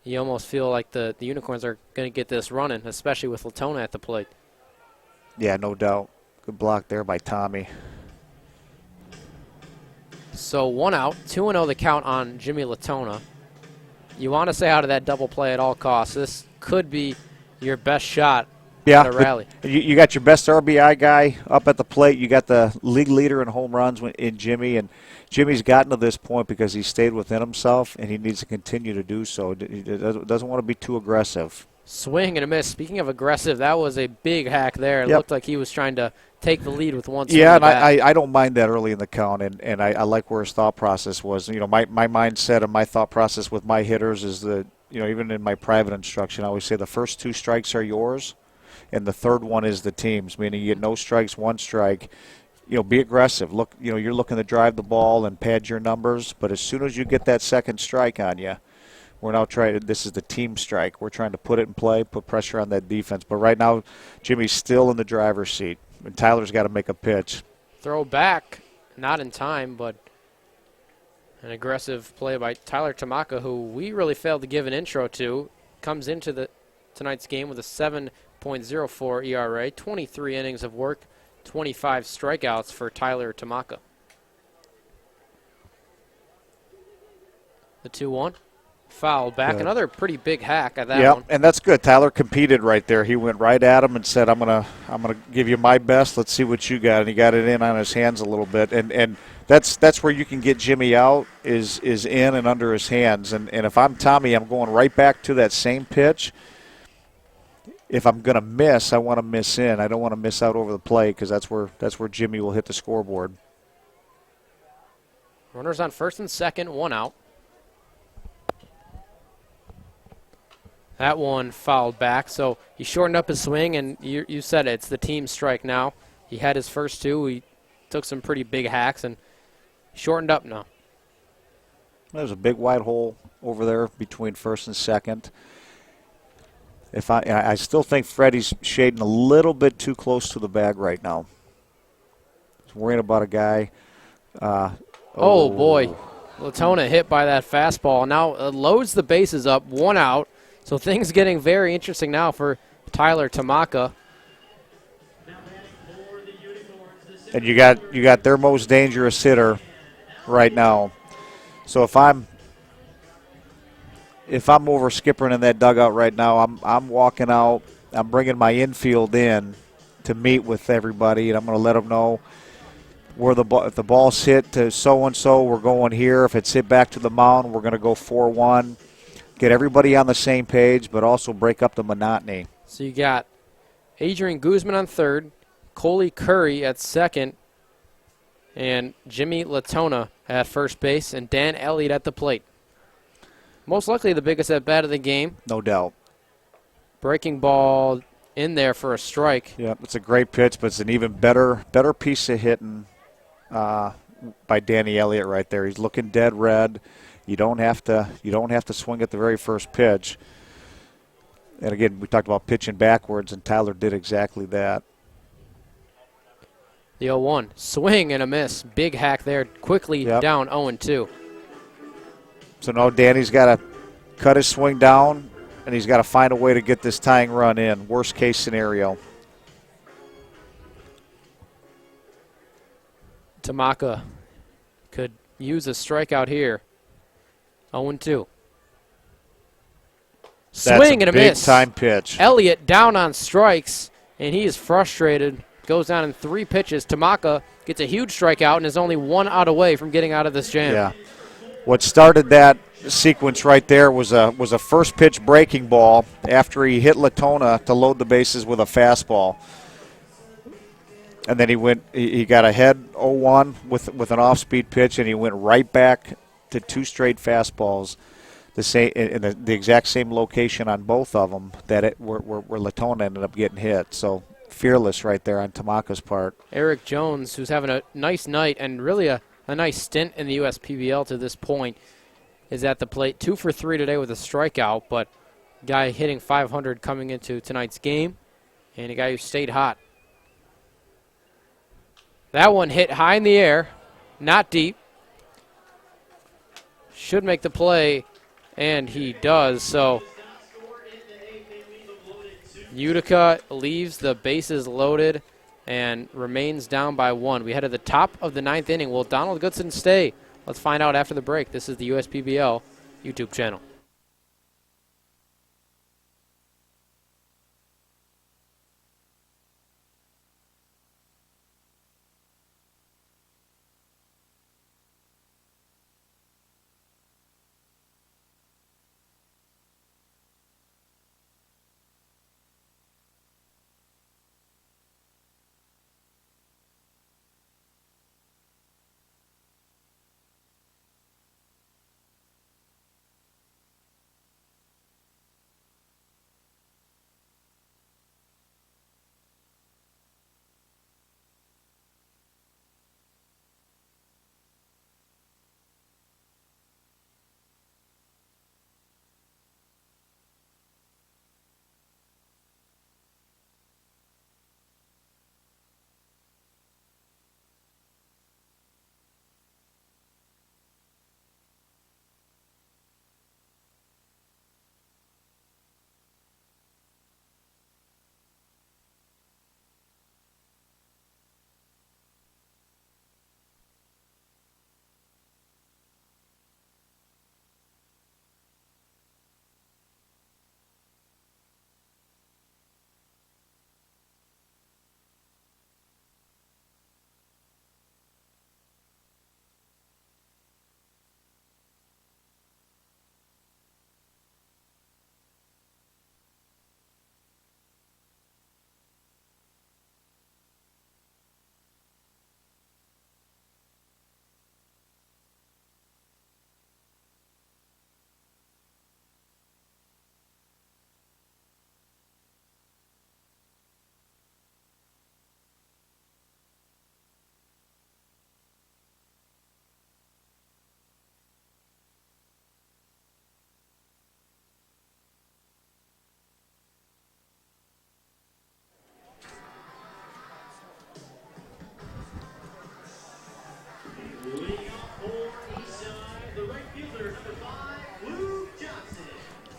you almost feel like the Unicorns are going to get this running, especially with Latona at the plate. Yeah, no doubt. Good block there by Tommy. So 1 out, 2-0 the count on Jimmy Latona. You want to stay out of that double play at all costs. This could be your best shot at a rally. You got your best RBI guy up at the plate. You got the league leader in home runs in Jimmy, and Jimmy's gotten to this point because he stayed within himself, and he needs to continue to do so. He doesn't want to be too aggressive. Swing and a miss. Speaking of aggressive, that was a big hack there. It Yep. looked like he was trying to take the lead with one swing. Yeah, of the and bat. I don't mind that early in the count, and I like where his thought process was. You know, my mindset and my thought process with my hitters is that, you know, even in my private instruction, I always say the first 2 strikes are yours, and the third one is the team's, meaning you get no strikes, 1 strike. You know, be aggressive. Look, you know, you're looking to drive the ball and pad your numbers, but as soon as you get that second strike on you, we're now trying. This is the team strike. We're trying to put it in play, put pressure on that defense. But right now, Jimmy's still in the driver's seat, and Tyler's got to make a pitch. Throw back, not in time, but an aggressive play by Tyler Tamaka, who we really failed to give an intro to. Comes into tonight's game with a 7.04 ERA, 23 innings of work, 25 strikeouts for Tyler Tamaka. The 2-1. Foul back. Good. Another pretty big hack at that Yeah, one. and that's good. Tyler competed right there. He went right at him and said, "I'm gonna give you my best. Let's see what you got." And he got it in on his hands a little bit, and that's where you can get Jimmy out is in and under his hands. And if I'm Tommy, I'm going right back to that same pitch. If I'm gonna miss, I want to miss in. I don't want to miss out over the plate because that's where Jimmy will hit the scoreboard. Runners on first and second, 1 out. That one fouled back, so he shortened up his swing, and you said it, it's the team strike now. He had his first 2. He took some pretty big hacks and shortened up now. There's a big wide hole over there between first and second. I still think Freddie's shading a little bit too close to the bag right now. He's worrying about a guy. Oh, boy. Latona hit by that fastball. Now loads the bases up, 1 out. So things getting very interesting now for Tyler Tamaka. And you got their most dangerous hitter right now. So if I'm over skippering in that dugout right now, I'm walking out. I'm bringing my infield in to meet with everybody, and I'm going to let them know where if the ball's hit to so and so, we're going here. If it's hit back to the mound, we're going to go 4-1. Get everybody on the same page, but also break up the monotony. So you got Adrian Guzman on third, Coley Curry at second, and Jimmy Latona at first base, and Dan Elliott at the plate. Most likely the biggest at-bat of the game. No doubt. Breaking ball in there for a strike. Yeah, it's a great pitch, but it's an even better piece of hitting by Danny Elliott right there. He's looking dead red. You don't have to swing at the very first pitch. And again, we talked about pitching backwards, and Tyler did exactly that. The 0-1. Swing and a miss. Big hack there. Quickly down 0-2. So now Danny's got to cut his swing down, and he's got to find a way to get this tying run in. Worst case scenario. Tamaka could use a strikeout here. 0-2. Swing and a miss. Big time pitch. Elliott down on strikes, and he is frustrated. Goes down in 3 pitches. Tamaka gets a huge strikeout and is only 1 out away from getting out of this jam. Yeah. What started that sequence right there was a first pitch breaking ball after he hit Latona to load the bases with a fastball. And then he got ahead 0-1 with an off-speed pitch, and he went right back to 2 straight fastballs, the exact same location on both of them where Latona ended up getting hit. So fearless right there on Tamaka's part. Eric Jones, who's having a nice night and really a nice stint in the USPBL to this point, is at the plate. 2 for 3 today with a strikeout, but guy hitting .500 coming into tonight's game, and a guy who stayed hot. That one hit high in the air, not deep. Should make the play, and he does. So Utica leaves the bases loaded and remains down by 1. We head to the top of the 9th inning. Will Donald Goodson stay? Let's find out after the break. This is the USPBL YouTube channel.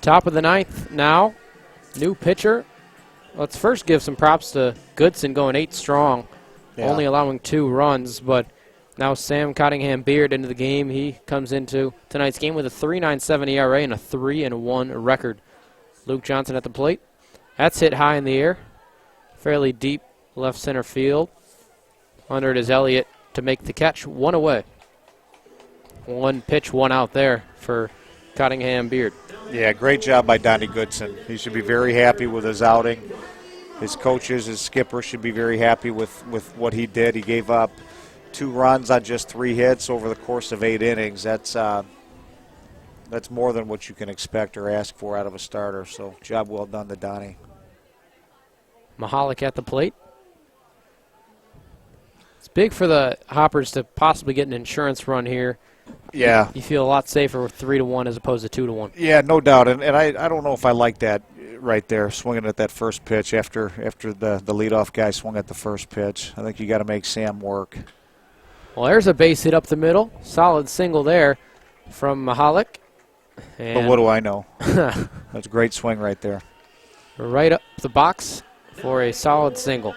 Top of the ninth now. New pitcher. Let's first give some props to Goodson going 8 strong, only allowing 2 runs. But now Sam Cottingham-Beard into the game. He comes into tonight's game with a 3.97 ERA and a 3-1 record. Luke Johnson at the plate. That's hit high in the air. Fairly deep left center field. Under it is Elliott to make the catch. 1 away. 1 pitch, 1 out there for Cottingham-Beard. Yeah, great job by Donnie Goodson. He should be very happy with his outing. His coaches, his skipper should be very happy with what he did. He gave up 2 runs on just 3 hits over the course of 8 innings. That's more than what you can expect or ask for out of a starter. So job well done to Donnie. Mahalik at the plate. It's big for the Hoppers to possibly get an insurance run here. Yeah. You feel a lot safer with 3-1 as opposed to 2-1. Yeah, no doubt. And I don't know if I like that right there, swinging at that first pitch after the leadoff guy swung at the first pitch. I think you got to make Sam work. Well, there's a base hit up the middle. Solid single there from Mahalik. But what do I know? That's a great swing right there. Right up the box for a solid single.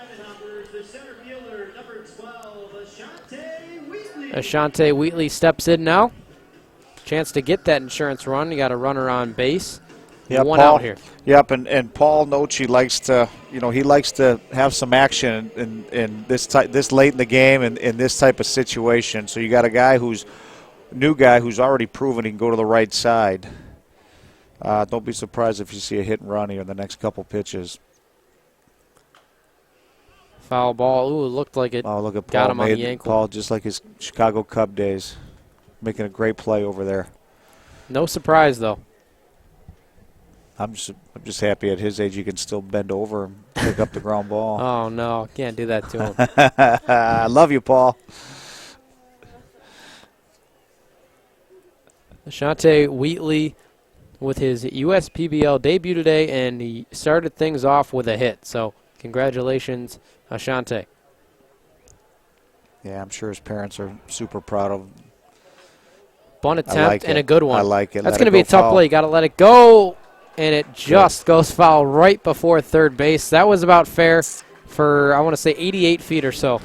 Ashante Wheatley steps in now. Chance to get that insurance run. You got a runner on base. Yep, One Paul, out here. Yep, and Paul Nochi likes to, he likes to have some action in this late in the game and in this type of situation. So you got a new guy who's already proven he can go to the right side. Don't be surprised if you see a hit and run here in the next couple pitches. Foul ball. Ooh, it looked like it. Oh, look at Paul. Got him on the ankle. Paul, just like his Chicago Cub days, making a great play over there. No surprise, though. I'm just happy at his age he can still bend over and pick up the ground ball. Oh, no. Can't do that to him. I love you, Paul. Ashante Wheatley with his USPBL debut today, and he started things off with a hit. So congratulations, Ashante. Yeah, I'm sure his parents are super proud of him. Bunt attempt and a good one. I like it. That's going to be a tough play. You got to let it go, and it just goes foul right before third base. That was about fair for, I want to say, 88 feet or so.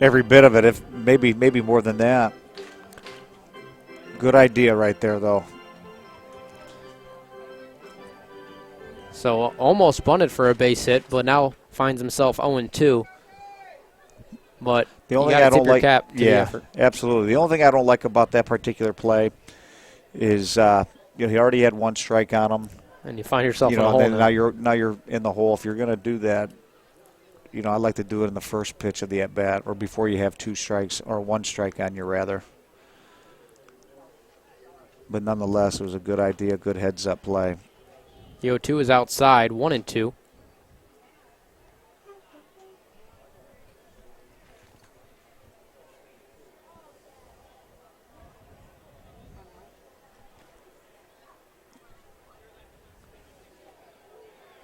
Every bit of it, if maybe more than that. Good idea right there, though. So almost bunted for a base hit, but now finds himself 0-2. But the only you thing I got to tip don't your like, cap to the effort. Absolutely. The only thing I don't like about that particular play is, he already had 1 strike on him. And you find yourself in a hole. Now you're in the hole. If you're going to do that, I like to do it in the first pitch of the at bat or before you have 2 strikes or 1 strike on you rather. But nonetheless, it was a good idea, good heads-up play. The 0-2 is outside, 1-2.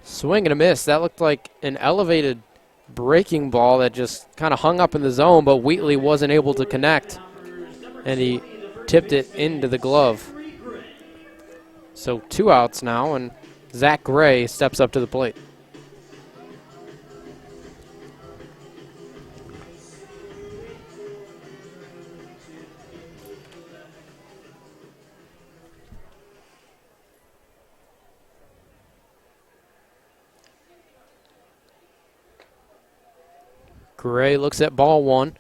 Swing and a miss. That looked like an elevated breaking ball that just kind of hung up in the zone, but Wheatley wasn't able to connect, and he tipped it into the glove. So 2 outs now, and Zach Gray steps up to the plate. Gray looks at ball 1.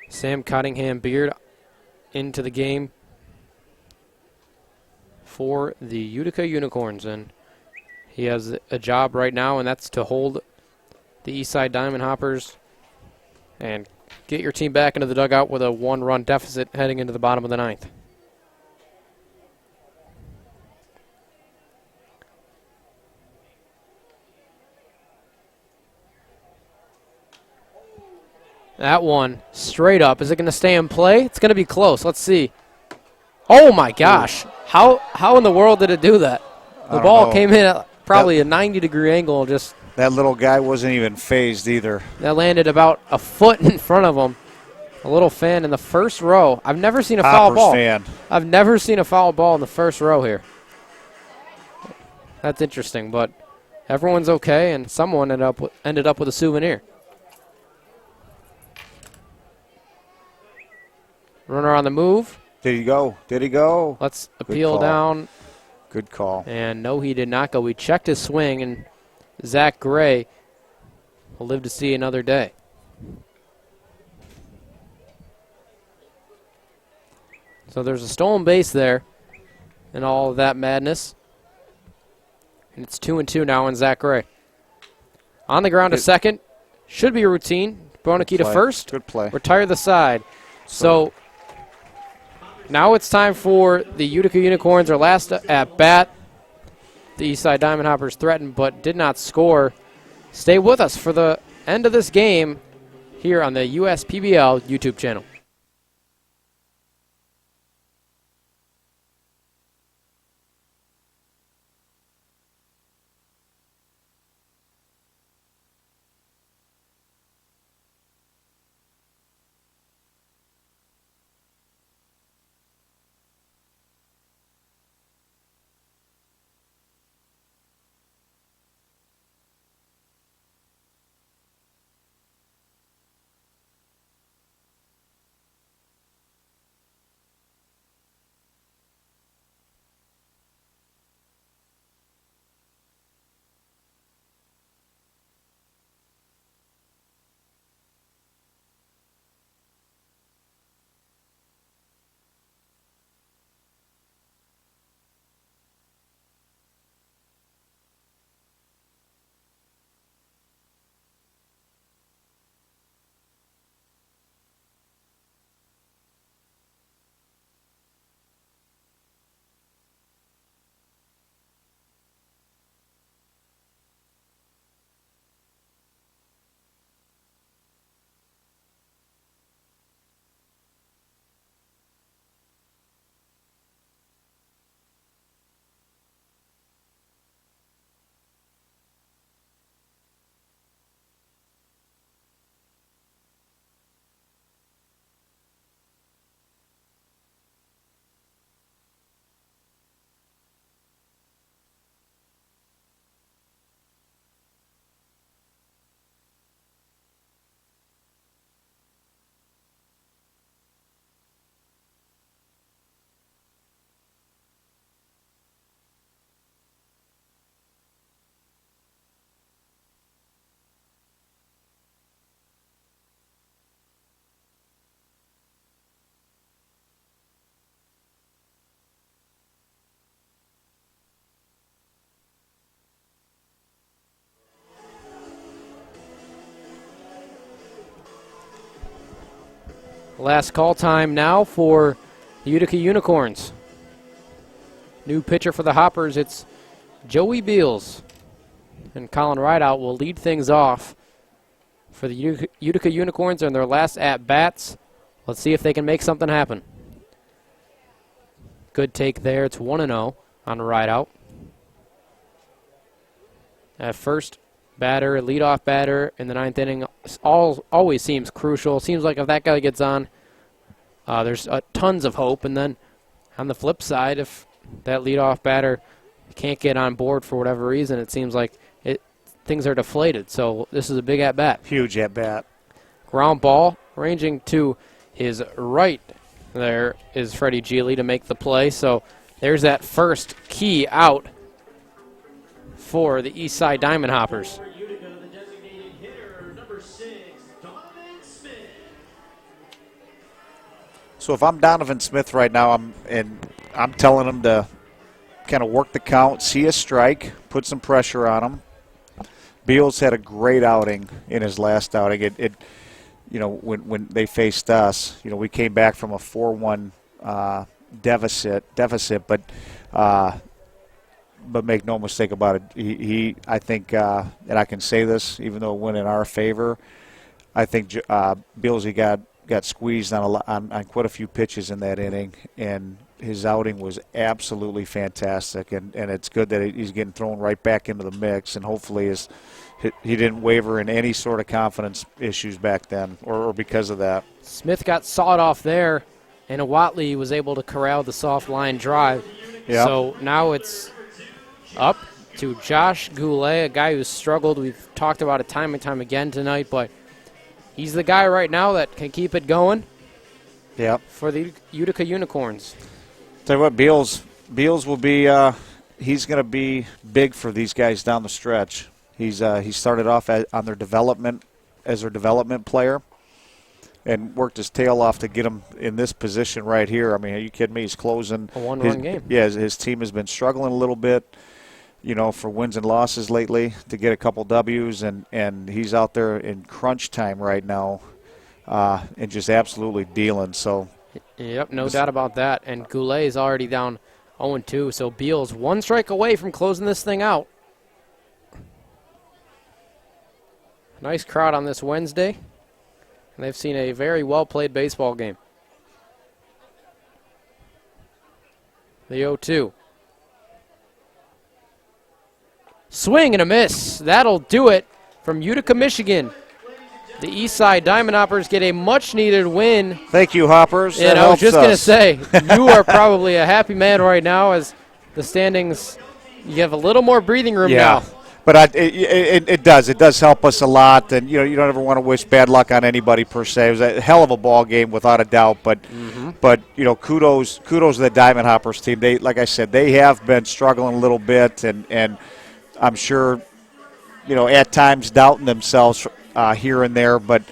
Sam Cottingham-Beard into the game for the Utica Unicorns, and he has a job right now, and that's to hold the Eastside Diamond Hoppers and get your team back into the dugout with a 1-run deficit heading into the bottom of the 9th. That one straight up. Is it going to stay in play? It's going to be close. Let's see. Oh, my gosh. How in the world did it do that? The ball came in at probably a 90-degree angle. Just that little guy wasn't even phased either. That landed about a foot in front of him. A little fan in the first row. I've never seen a foul ball. Fan. I've never seen a foul ball in the first row here. That's interesting, but everyone's okay, and someone ended up with a souvenir. Runner on the move. Did he go? Did he go? Let's Good appeal call. down. Good call. And no, he did not go. We checked his swing, and Zach Gray will live to see another day. So there's a stolen base there in all of that madness. And it's 2-2 now on Zach Gray. On the ground to second. Should be a routine. Benecke to first. Good play. Retire the side. So now it's time for the Utica Unicorns, our last at bat. The Eastside Diamond Hoppers threatened but did not score. Stay with us for the end of this game here on the USPBL YouTube channel. Last call time now for the Utica Unicorns. New pitcher for the Hoppers, it's Joey Beals. And Colin Rideout will lead things off for the Utica Unicorns in their last at-bats. Let's see if they can make something happen. Good take there. It's 1-0 on Rideout. At first batter, leadoff batter in the ninth inning always seems crucial. Seems like if that guy gets on, there's tons of hope. And then on the flip side, if that leadoff batter can't get on board for whatever reason, it seems like things are deflated. So this is a big at-bat. Huge at-bat. Ground ball ranging to his right. There is Freddie Geely to make the play. So there's that first key out for the Eastside Diamond Hoppers. For Utica, the designated hitter, number 6, Donovan Smith. So if I'm Donovan Smith right now, I'm telling him to kind of work the count, see a strike, put some pressure on him. Beals had a great outing in his last outing. When they faced us, we came back from a 4-1 deficit, but make no mistake about it. I think, and I can say this, even though it went in our favor, I think Bealsy got squeezed on quite a few pitches in that inning, and his outing was absolutely fantastic. And it's good that he's getting thrown right back into the mix, and hopefully he didn't waver in any sort of confidence issues back then or because of that. Smith got sawed off there, and Watley was able to corral the soft line drive. Yeah. So now it's up to Josh Goulet, a guy who's struggled. We've talked about it time and time again tonight, but he's the guy right now that can keep it going. Yep. For the Utica Unicorns. Tell you what, Beals will be. He's going to be big for these guys down the stretch. He started off on their development as their development player, and worked his tail off to get him in this position right here. I mean, are you kidding me? He's closing a one-run game. Yeah, his team has been struggling a little bit, for wins and losses lately to get a couple W's, and he's out there in crunch time right now, and just absolutely dealing. So. Yep, no doubt about that. And Goulet is already down 0-2, so Beals one strike away from closing this thing out. Nice crowd on this Wednesday, and they've seen a very well-played baseball game. The 0-2. Swing and a miss. That'll do it from Utica, Michigan. The Eastside Diamond Hoppers get a much-needed win. Thank you, Hoppers. And I was just going to say, you are probably a happy man right now as the standings, you have a little more breathing room now. But it does. It does help us a lot. And, you don't ever want to wish bad luck on anybody per se. It was a hell of a ball game without a doubt. But, kudos to the Diamond Hoppers team. They, like I said, they have been struggling a little bit. And I'm sure, at times doubting themselves here and there, but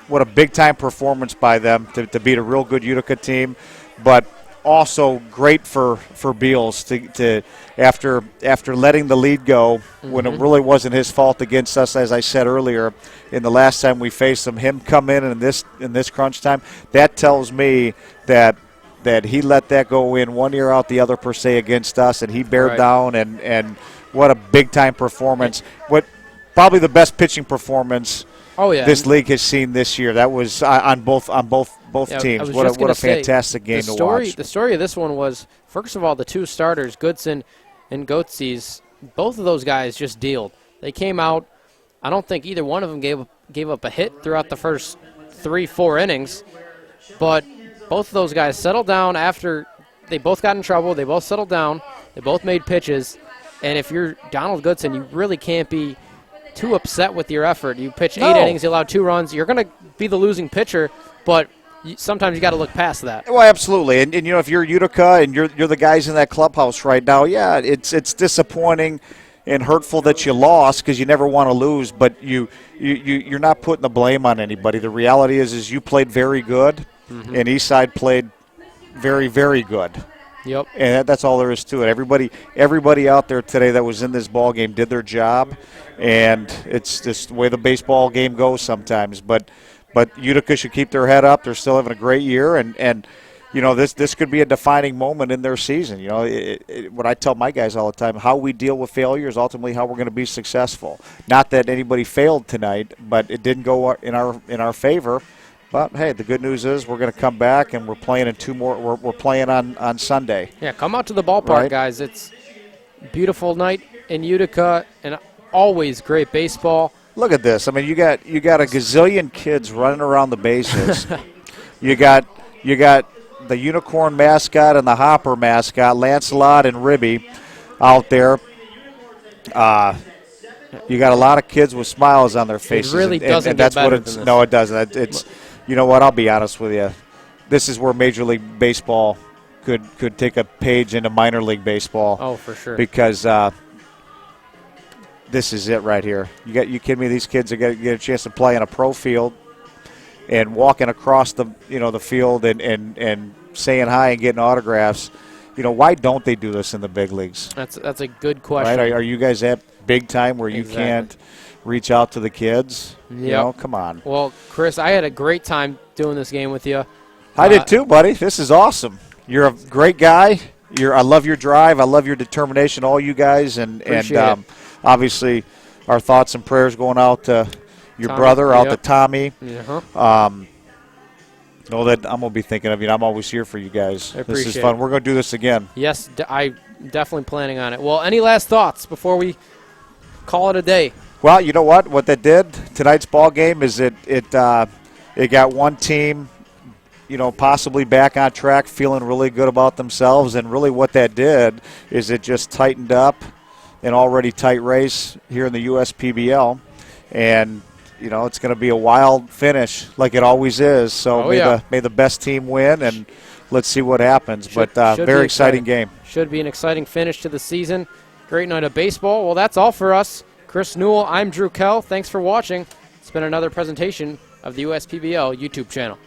what a big-time performance by them to beat a real good Utica team, but also great for Beals to after letting the lead go when it really wasn't his fault against us, as I said earlier, in the last time we faced him come in this crunch time. That tells me that he let that go in one ear out the other per se against us, and he bared down, and what a big-time performance. Probably the best pitching performance this league has seen this year. That was on both teams. What a fantastic game to watch. The story of this one was, first of all, the two starters, Goodson and Goetzies, both of those guys just dealed. They came out. I don't think either one of them gave up a hit throughout the first 3-4 innings, but both of those guys settled down after they both got in trouble. They both settled down. They both made pitches. And if you're Donald Goodson, you really can't be too upset with your effort. You pitch 8 innings, you allowed 2 runs. You're going to be the losing pitcher, but sometimes you got to look past that. Well, absolutely. And if you're Utica and you're the guys in that clubhouse right now, it's disappointing and hurtful that you lost because you never want to lose, but you're not putting the blame on anybody. The reality is you played very good, and Eastside played very, very good. Yep. And that's all there is to it. Everybody out there today that was in this ball game did their job, and it's just the way the baseball game goes sometimes. But Utica should keep their head up. They're still having a great year, and this could be a defining moment in their season. What I tell my guys all the time, how we deal with failure is ultimately how we're going to be successful. Not that anybody failed tonight, but it didn't go in our favor. But, hey, the good news is we're going to come back, and we're playing in 2 more. We're playing on Sunday. Yeah, come out to the ballpark, guys. It's a beautiful night in Utica, and always great baseball. Look at this. I mean, you got a gazillion kids running around the bases. you got the Unicorn mascot and the Hopper mascot, Lancelot and Ribby, out there. You got a lot of kids with smiles on their faces. It really doesn't and that's get better what it's. than this. No, it doesn't. It's. You know what? I'll be honest with you. This is where Major League Baseball could take a page into minor league baseball. Oh, for sure. Because this is it right here. You kidding me? These kids are going to get a chance to play in a pro field and walking across the field and saying hi and getting autographs. Why don't they do this in the big leagues? That's a good question. Right? Are you guys at big time where you can't reach out to the kids? Yeah. Come on. Well, Chris, I had a great time doing this game with you. I did too, buddy. This is awesome. You're a great guy. I love your drive. I love your determination, all you guys. And obviously our thoughts and prayers going out to your brother, out to Tommy. Know that I'm going to be thinking of you. I'm always here for you guys. This is fun. We're going to do this again. Yes, I'm definitely planning on it. Well, any last thoughts before we call it a day? Well, you know what? What that did, tonight's ball game, is it got one team, possibly back on track, feeling really good about themselves. And really what that did is it just tightened up an already tight race here in the USPBL. And, you know, it's going to be a wild finish like it always is. So may the best team win, and let's see what happens. But very exciting game. Should be an exciting finish to the season. Great night of baseball. Well, that's all for us. Chris Newell, I'm Drew Kell. Thanks for watching. It's been another presentation of the USPBL YouTube channel.